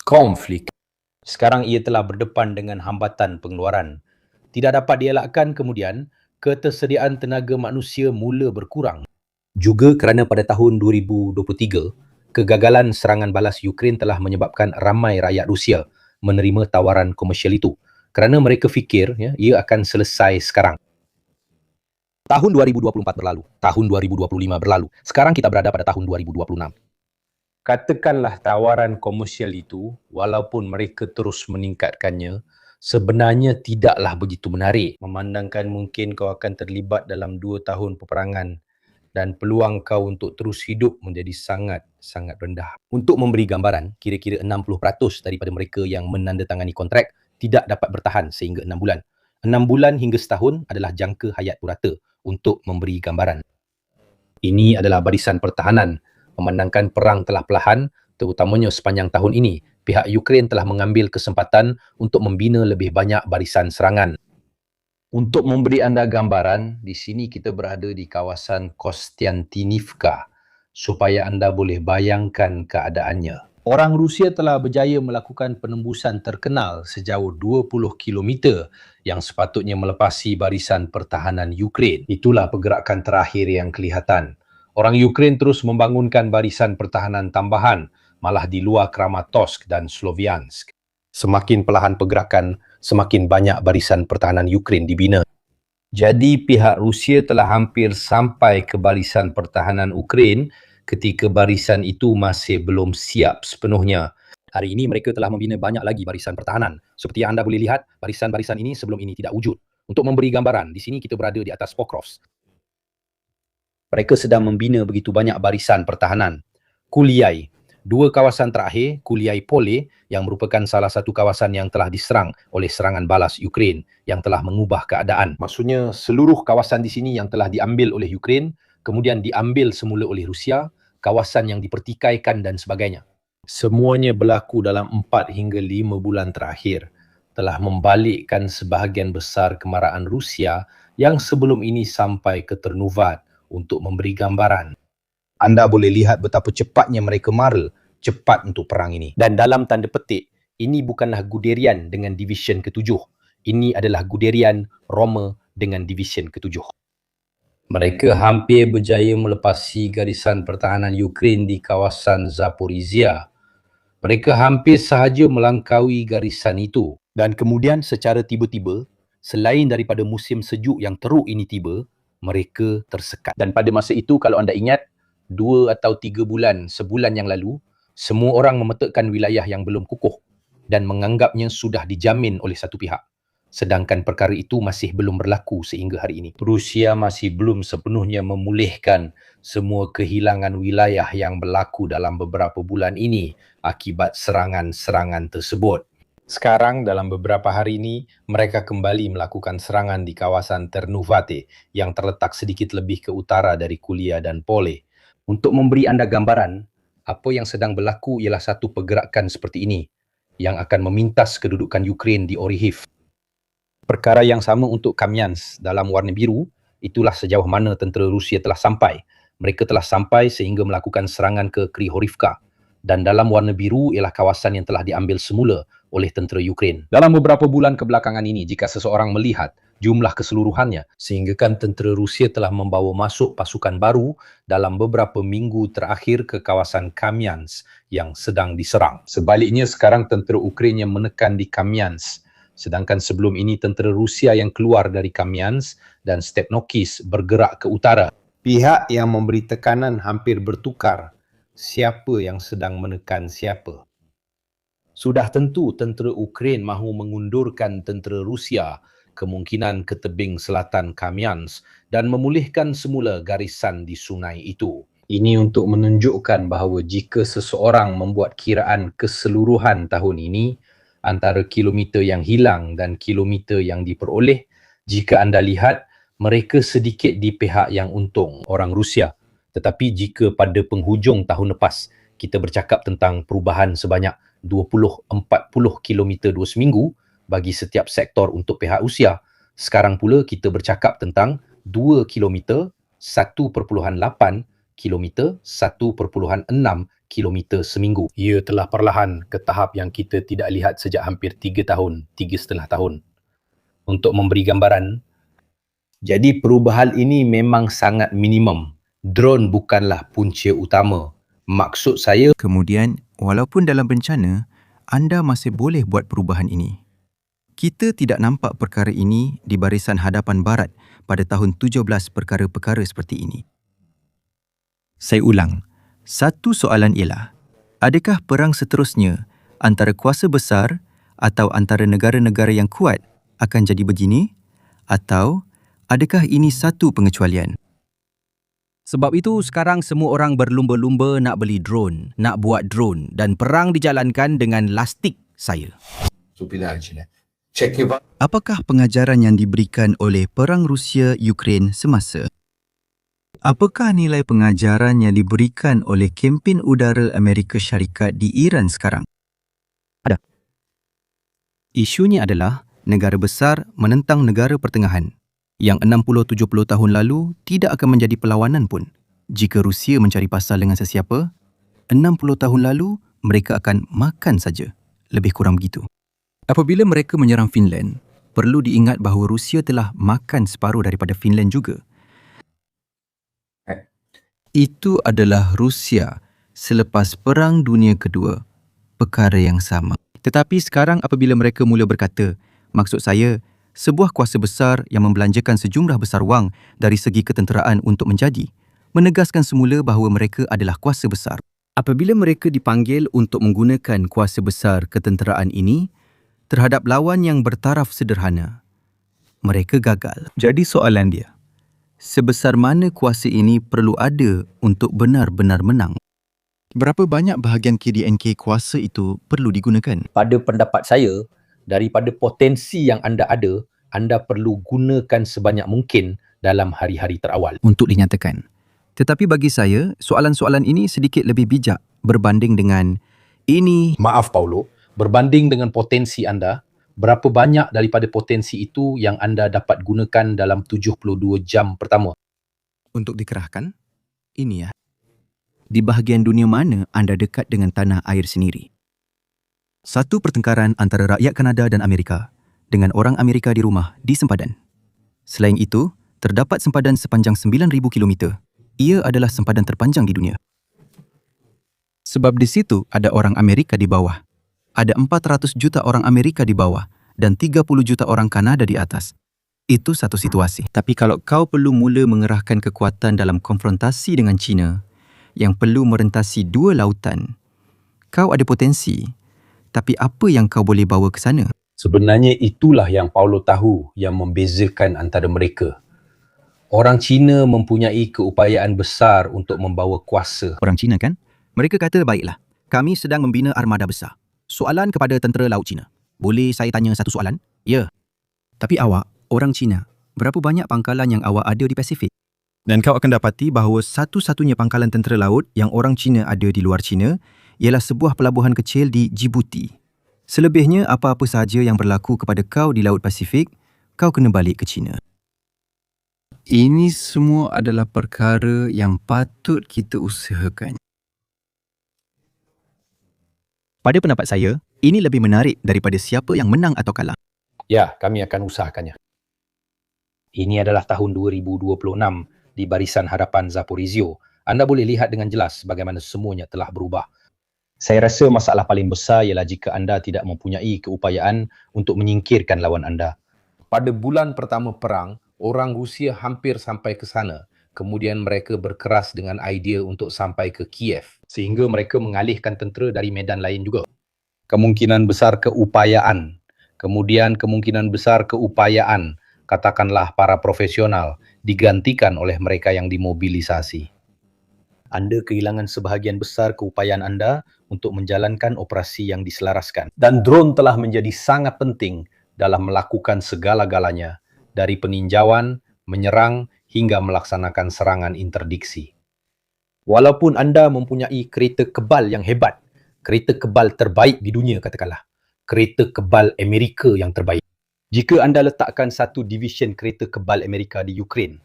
Konflik. Sekarang ia telah berdepan dengan hambatan pengeluaran. Tidak dapat dielakkan kemudian, ketersediaan tenaga manusia mula berkurang. Juga kerana pada tahun 2023, kegagalan serangan balas Ukraine telah menyebabkan ramai rakyat Rusia menerima tawaran komersial itu kerana mereka fikir ia akan selesai sekarang. Tahun 2024 berlalu, tahun 2025 berlalu. Sekarang kita berada pada tahun 2026. Katakanlah tawaran komersial itu, walaupun mereka terus meningkatkannya, sebenarnya tidaklah begitu menarik. Memandangkan mungkin kau akan terlibat dalam 2 tahun peperangan dan peluang kau untuk terus hidup menjadi sangat rendah. Untuk memberi gambaran, kira-kira 60% daripada mereka yang menandatangani kontrak tidak dapat bertahan sehingga 6 bulan. 6 bulan hingga setahun adalah jangka hayat purata untuk memberi gambaran. Ini adalah barisan pertahanan. Memandangkan perang telah perlahan, terutamanya sepanjang tahun ini, pihak Ukraine telah mengambil kesempatan untuk membina lebih banyak barisan serangan. Untuk memberi anda gambaran, di sini kita berada di kawasan Kostiantynivka supaya anda boleh bayangkan keadaannya. Orang Rusia telah berjaya melakukan penembusan terkenal sejauh 20 km yang sepatutnya melepasi barisan pertahanan Ukraine. Itulah pergerakan terakhir yang kelihatan. Orang Ukraine terus membangunkan barisan pertahanan tambahan, malah di luar Kramatorsk dan Sloviansk. Semakin perlahan pergerakan, semakin banyak barisan pertahanan Ukraine dibina. Jadi pihak Rusia telah hampir sampai ke barisan pertahanan Ukraine ketika barisan itu masih belum siap sepenuhnya. Hari ini mereka telah membina banyak lagi barisan pertahanan. Seperti yang anda boleh lihat, barisan-barisan ini sebelum ini tidak wujud. Untuk memberi gambaran, di sini kita berada di atas Pokrovsk. Mereka sedang membina begitu banyak barisan pertahanan. Kuliai. 2 kawasan terakhir, Kuliai Pole, yang merupakan salah satu kawasan yang telah diserang oleh serangan balas Ukraine yang telah mengubah keadaan. Maksudnya seluruh kawasan di sini yang telah diambil oleh Ukraine, kemudian diambil semula oleh Rusia, kawasan yang dipertikaikan dan sebagainya. Semuanya berlaku dalam 4 hingga 5 bulan terakhir, telah membalikkan sebahagian besar kemarahan Rusia yang sebelum ini sampai ke Ternovat untuk memberi gambaran. Anda boleh lihat betapa cepatnya mereka mara, cepat untuk perang ini. Dan dalam tanda petik, ini bukanlah Guderian dengan Division ke-7. Ini adalah Guderian Roma dengan Division ke-7. Mereka hampir berjaya melepasi garisan pertahanan Ukraine di kawasan Zaporizhia. Mereka hampir sahaja melangkaui garisan itu. Dan kemudian secara tiba-tiba, selain daripada musim sejuk yang teruk ini tiba, mereka tersekat. Dan pada masa itu, kalau anda ingat, 2 atau 3 bulan, sebulan yang lalu, semua orang memetekkan wilayah yang belum kukuh dan menganggapnya sudah dijamin oleh satu pihak. Sedangkan perkara itu masih belum berlaku sehingga hari ini. Rusia masih belum sepenuhnya memulihkan semua kehilangan wilayah yang berlaku dalam beberapa bulan ini akibat serangan-serangan tersebut. Sekarang dalam beberapa hari ini, mereka kembali melakukan serangan di kawasan Ternuvate yang terletak sedikit lebih ke utara dari Kulia dan Pole. Untuk memberi anda gambaran, apa yang sedang berlaku ialah satu pergerakan seperti ini yang akan memintas kedudukan Ukraine di Orikhiv. Perkara yang sama untuk Kamyansk dalam warna biru, itulah sejauh mana tentera Rusia telah sampai. Mereka telah sampai sehingga melakukan serangan ke Kryhorivka. Dan dalam warna biru ialah kawasan yang telah diambil semula oleh tentera Ukraine. Dalam beberapa bulan kebelakangan ini, jika seseorang melihat jumlah keseluruhannya, sehinggakan tentera Rusia telah membawa masuk pasukan baru dalam beberapa minggu terakhir ke kawasan Kamyansk yang sedang diserang. Sebaliknya sekarang tentera Ukraine yang menekan di Kamyansk, sedangkan sebelum ini tentera Rusia yang keluar dari Kamyansk dan Stepnokis bergerak ke utara. Pihak yang memberi tekanan hampir bertukar siapa yang sedang menekan siapa. Sudah tentu tentera Ukraine mahu mengundurkan tentera Rusia kemungkinan ke tebing selatan Kamiansk dan memulihkan semula garisan di sungai itu. Ini untuk menunjukkan bahawa jika seseorang membuat kiraan keseluruhan tahun ini antara kilometer yang hilang dan kilometer yang diperoleh, jika anda lihat mereka sedikit di pihak yang untung, orang Rusia. Tetapi jika pada penghujung tahun lepas kita bercakap tentang perubahan sebanyak 20-40 kilometer 2 seminggu bagi setiap sektor untuk pihak Rusia, sekarang pula kita bercakap tentang 2 kilometer, 1.8 kilometer, 1.6 kilometer seminggu. Ia telah perlahan ke tahap yang kita tidak lihat sejak hampir 3 tahun, 3,5 tahun. Untuk memberi gambaran, jadi perubahan ini memang sangat minimum. Drone bukanlah punca utama. Maksud saya, Kemudian, walaupun dalam bencana, anda masih boleh buat perubahan ini. Kita tidak nampak perkara ini di barisan hadapan barat pada tahun 17 perkara-perkara seperti ini. Saya ulang, satu soalan ialah, adakah perang seterusnya antara kuasa besar atau antara negara-negara yang kuat akan jadi begini? Atau adakah ini satu pengecualian? Sebab itu sekarang semua orang berlumba-lumba nak beli drone, nak buat drone dan perang dijalankan dengan lastik saya. Stupidaggine. C'è chi va Apakah pengajaran yang diberikan oleh perang Rusia-Ukraine semasa? Apakah nilai pengajaran yang diberikan oleh kempen udara Amerika Syarikat di Iran sekarang? Isunya adalah negara besar menentang negara pertengahan yang 60-70 tahun lalu tidak akan menjadi perlawanan pun. Jika Rusia mencari pasal dengan sesiapa, 60 tahun lalu mereka akan makan saja. Lebih kurang begitu. Apabila mereka menyerang Finland, perlu diingat bahawa Rusia telah makan separuh daripada Finland juga. Itu adalah Rusia selepas Perang Dunia Kedua. Perkara yang sama. Tetapi sekarang apabila mereka mula berkata, maksud saya, sebuah kuasa besar yang membelanjakan sejumlah besar wang dari segi ketenteraan untuk menjadi, menegaskan semula bahawa mereka adalah kuasa besar. Apabila mereka dipanggil untuk menggunakan kuasa besar ketenteraan ini terhadap lawan yang bertaraf sederhana, mereka gagal. Jadi soalan dia, sebesar mana kuasa ini perlu ada untuk benar-benar menang? Berapa banyak bahagian KDNK kuasa itu perlu digunakan? pada pendapat saya, daripada potensi yang anda ada, anda perlu gunakan sebanyak mungkin dalam hari-hari terawal. Untuk dinyatakan. Tetapi bagi saya, soalan-soalan ini sedikit lebih bijak berbanding dengan ini. Maaf Paulo, berbanding dengan potensi anda, berapa banyak daripada potensi itu yang anda dapat gunakan dalam 72 jam pertama? Untuk dikerahkan, ini ya. Di bahagian dunia mana anda dekat dengan tanah air sendiri? Satu pertengkaran antara rakyat Kanada dan Amerika dengan orang Amerika di rumah di sempadan. Selain itu, terdapat sempadan sepanjang 9,000 kilometer. Ia adalah sempadan terpanjang di dunia. Sebab di situ ada orang Amerika di bawah. Ada 400 juta orang Amerika di bawah dan 30 juta orang Kanada di atas. Itu satu situasi. Tapi kalau kau perlu mula mengerahkan kekuatan dalam konfrontasi dengan China yang perlu merentasi dua lautan, kau ada potensi. Tapi apa yang kau boleh bawa ke sana? Sebenarnya itulah yang Paulo tahu yang membezakan antara mereka. Orang Cina mempunyai keupayaan besar untuk membawa kuasa. Orang Cina kan? Mereka kata, baiklah, kami sedang membina armada besar. Soalan kepada tentera laut Cina. Boleh saya tanya satu soalan? Ya. Tapi awak, orang Cina, berapa banyak pangkalan yang awak ada di Pasifik? Dan kau akan dapati bahawa satu-satunya pangkalan tentera laut yang orang Cina ada di luar Cina ialah sebuah pelabuhan kecil di Djibouti. Selebihnya, apa-apa sahaja yang berlaku kepada kau di Laut Pasifik, kau kena balik ke China. Ini semua adalah perkara yang patut kita usahakan. Pada pendapat saya, ini lebih menarik daripada siapa yang menang atau kalah. Ya, kami akan usahakannya. Ini adalah tahun 2026 di barisan hadapan Zaporizhio. Anda boleh lihat dengan jelas bagaimana semuanya telah berubah. Saya rasa masalah paling besar ialah jika anda tidak mempunyai keupayaan untuk menyingkirkan lawan anda. Pada bulan pertama perang, orang Rusia hampir sampai ke sana. Kemudian mereka berkeras dengan idea untuk sampai ke Kiev. Sehingga mereka mengalihkan tentera dari medan lain juga. kemungkinan besar keupayaan. Kemudian kemungkinan besar keupayaan, katakanlah para profesional, digantikan oleh mereka yang dimobilisasi. Anda kehilangan sebahagian besar keupayaan anda untuk menjalankan operasi yang diselaraskan. Dan drone telah menjadi sangat penting dalam melakukan segala-galanya, dari peninjauan, menyerang, hingga melaksanakan serangan interdiksi. Walaupun anda mempunyai kereta kebal yang hebat, kereta kebal terbaik di dunia katakanlah, kereta kebal Amerika yang terbaik. Jika anda letakkan satu division kereta kebal Amerika di Ukraine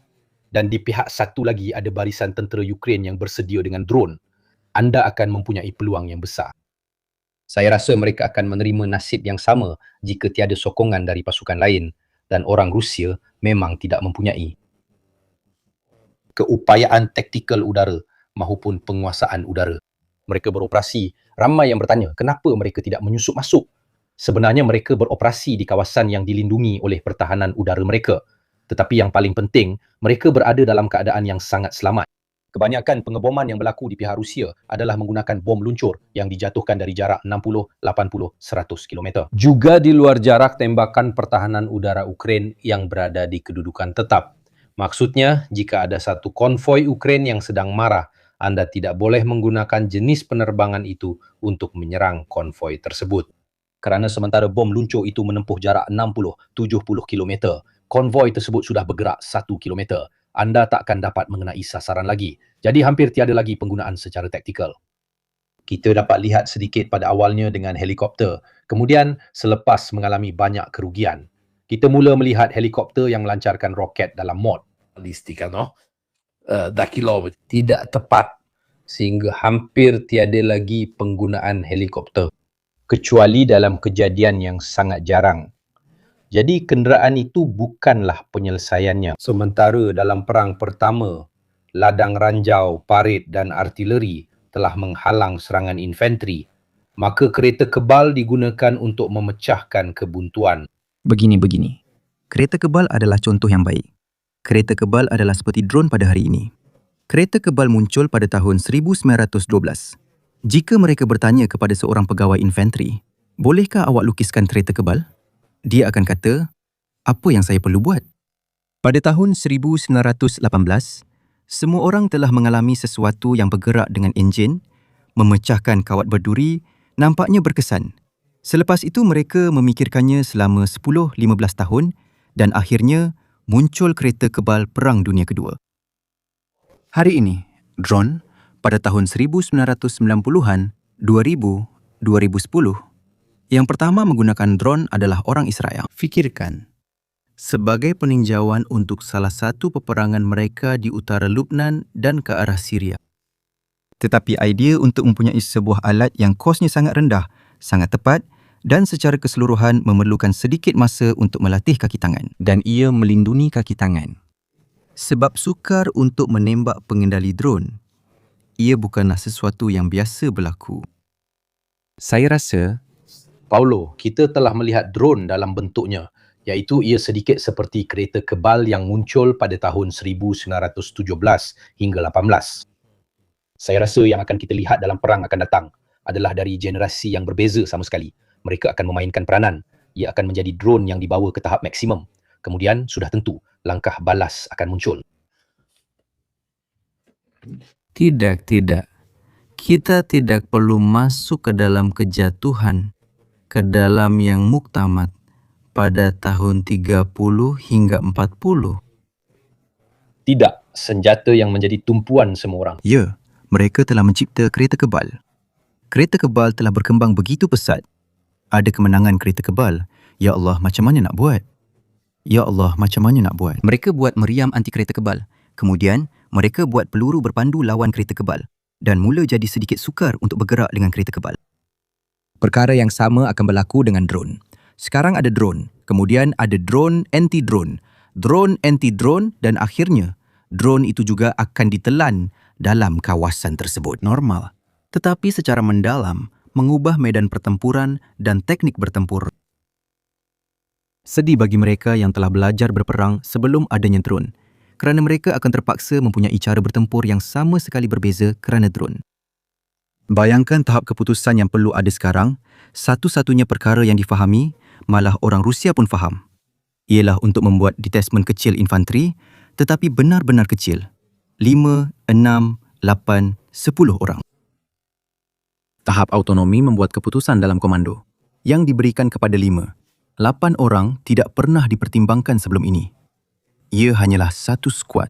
dan di pihak satu lagi ada barisan tentera Ukraine yang bersedia dengan drone, anda akan mempunyai peluang yang besar. Saya rasa mereka akan menerima nasib yang sama jika tiada sokongan dari pasukan lain dan orang Rusia memang tidak mempunyai keupayaan taktikal udara maupun penguasaan udara. Mereka beroperasi, ramai yang bertanya kenapa mereka tidak menyusup masuk. Sebenarnya mereka beroperasi di kawasan yang dilindungi oleh pertahanan udara mereka. Tetapi yang paling penting, mereka berada dalam keadaan yang sangat selamat. Kebanyakan pengeboman yang berlaku di pihak Rusia adalah menggunakan bom luncur yang dijatuhkan dari jarak 60, 80, 100 km. Juga di luar jarak tembakan pertahanan udara Ukraine yang berada di kedudukan tetap. Maksudnya, jika ada satu konvoi Ukraine yang sedang marah, anda tidak boleh menggunakan jenis penerbangan itu untuk menyerang konvoi tersebut. Kerana sementara bom luncur itu menempuh jarak 60-70 km, konvoi tersebut sudah bergerak 1 km. Anda tak akan dapat mengenai sasaran lagi. Jadi hampir tiada lagi penggunaan secara taktikal. Kita dapat lihat sedikit pada awalnya dengan helikopter. Kemudian selepas mengalami banyak kerugian, kita mula melihat helikopter yang melancarkan roket dalam mod. Balistica, no? Da kilometri. Tidak tepat sehingga hampir tiada lagi penggunaan helikopter. Kecuali dalam kejadian yang sangat jarang. Jadi kenderaan itu bukanlah penyelesaiannya. Sementara dalam perang pertama, ladang ranjau, parit dan artileri telah menghalang serangan infanteri, maka kereta kebal digunakan untuk memecahkan kebuntuan. Begini. Kereta kebal adalah contoh yang baik. Kereta kebal adalah seperti drone pada hari ini. Kereta kebal muncul pada tahun 1912. Jika mereka bertanya kepada seorang pegawai infanteri, bolehkah awak lukiskan kereta kebal? Dia akan kata, apa yang saya perlu buat? Pada tahun 1918, semua orang telah mengalami sesuatu yang bergerak dengan enjin, memecahkan kawat berduri, nampaknya berkesan. Selepas itu mereka memikirkannya selama 10-15 tahun dan akhirnya muncul kereta kebal Perang Dunia Kedua. Hari ini, drone pada tahun 1990-an, 2000, 2010, yang pertama menggunakan drone adalah orang Israel. Fikirkan, sebagai peninjauan untuk salah satu peperangan mereka di utara Lubnan dan ke arah Syria. Tetapi idea untuk mempunyai sebuah alat yang kosnya sangat rendah, sangat tepat dan secara keseluruhan memerlukan sedikit masa untuk melatih kaki tangan. Dan ia melindungi kaki tangan. Sebab sukar untuk menembak pengendali drone, ia bukanlah sesuatu yang biasa berlaku. Saya rasa, Paulo, kita telah melihat drone dalam bentuknya, iaitu ia sedikit seperti kereta kebal yang muncul pada tahun 1917 hingga 18. Saya rasa yang akan kita lihat dalam perang akan datang adalah dari generasi yang berbeza sama sekali. Mereka akan memainkan peranan. Ia akan menjadi drone yang dibawa ke tahap maksimum. Kemudian sudah tentu langkah balas akan muncul. Tidak. Kita tidak perlu masuk ke dalam kejatuhan, ke dalam yang muktamad pada tahun 30 hingga 40. Tidak, senjata yang menjadi tumpuan semua orang. Ya, mereka telah mencipta kereta kebal. Kereta kebal telah berkembang begitu pesat. Ada kemenangan kereta kebal. Ya Allah, macam mana nak buat? Mereka buat meriam anti kereta kebal. Kemudian, mereka buat peluru berpandu lawan kereta kebal. Dan mula jadi sedikit sukar untuk bergerak dengan kereta kebal. Perkara yang sama akan berlaku dengan drone. Sekarang ada drone. Kemudian ada drone anti-drone. Drone anti-drone dan akhirnya, drone itu juga akan ditelan dalam kawasan tersebut. Normal. Tetapi secara mendalam, mengubah medan pertempuran dan teknik bertempur. Sedih bagi mereka yang telah belajar berperang sebelum adanya drone, kerana mereka akan terpaksa mempunyai cara bertempur yang sama sekali berbeza kerana drone. Bayangkan tahap keputusan yang perlu ada sekarang, satu-satunya perkara yang difahami, malah orang Rusia pun faham, ialah untuk membuat detesmen kecil infanteri, tetapi benar-benar kecil. 5, 6, 8, 10 orang. Tahap autonomi membuat keputusan dalam komando, yang diberikan kepada 5. 8 orang tidak pernah dipertimbangkan sebelum ini. Ia hanyalah satu skuad.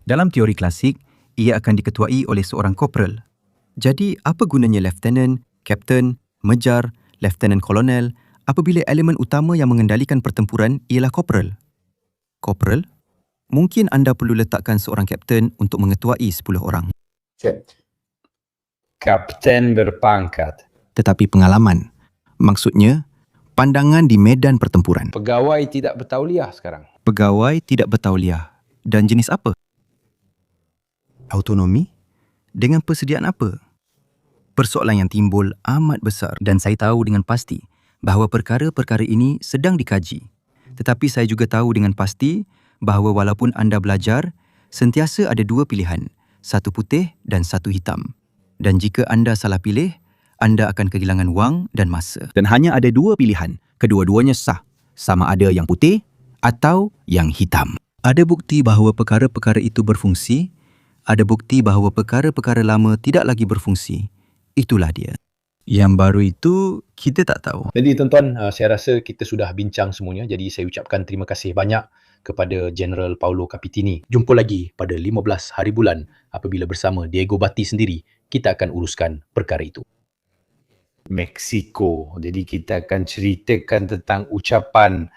Dalam teori klasik, ia akan diketuai oleh seorang korporal. Jadi, apa gunanya lieutenant, kapten, mejar, lieutenant kolonel apabila elemen utama yang mengendalikan pertempuran ialah korporal? Korporal? Mungkin anda perlu letakkan seorang kapten untuk mengetuai 10 orang. Kapten berpangkat. Tetapi pengalaman. Maksudnya, pandangan di medan pertempuran. Pegawai tidak bertauliah sekarang. Pegawai tidak bertauliah. Dan jenis apa? Autonomi? Dengan persediaan apa? Persoalan yang timbul amat besar dan saya tahu dengan pasti bahawa perkara-perkara ini sedang dikaji. Tetapi saya juga tahu dengan pasti bahawa walaupun anda belajar, sentiasa ada 2 pilihan, satu putih dan satu hitam. Dan jika anda salah pilih, anda akan kehilangan wang dan masa. Dan hanya ada 2 pilihan, kedua-duanya sah, sama ada yang putih atau yang hitam. Ada bukti bahawa perkara-perkara itu berfungsi, ada bukti bahawa perkara-perkara lama tidak lagi berfungsi. Itulah dia. Yang baru itu, kita tak tahu. Jadi tuan-tuan, saya rasa kita sudah bincang semuanya. Jadi saya ucapkan terima kasih banyak kepada General Paolo Capitini. Jumpa lagi pada 15 hari bulan apabila bersama Diego Bati sendiri, kita akan uruskan perkara itu. Mexico. Jadi kita akan ceritakan tentang ucapan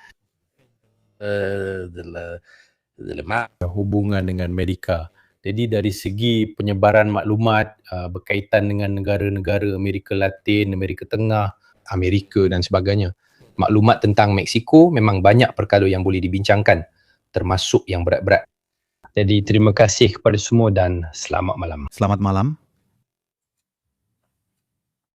hubungan dengan Amerika. Jadi dari segi penyebaran maklumat berkaitan dengan negara-negara Amerika Latin, Amerika Tengah, Amerika dan sebagainya. Maklumat tentang Mexico memang banyak perkara yang boleh dibincangkan, termasuk yang berat-berat. Jadi terima kasih kepada semua dan selamat malam. Selamat malam.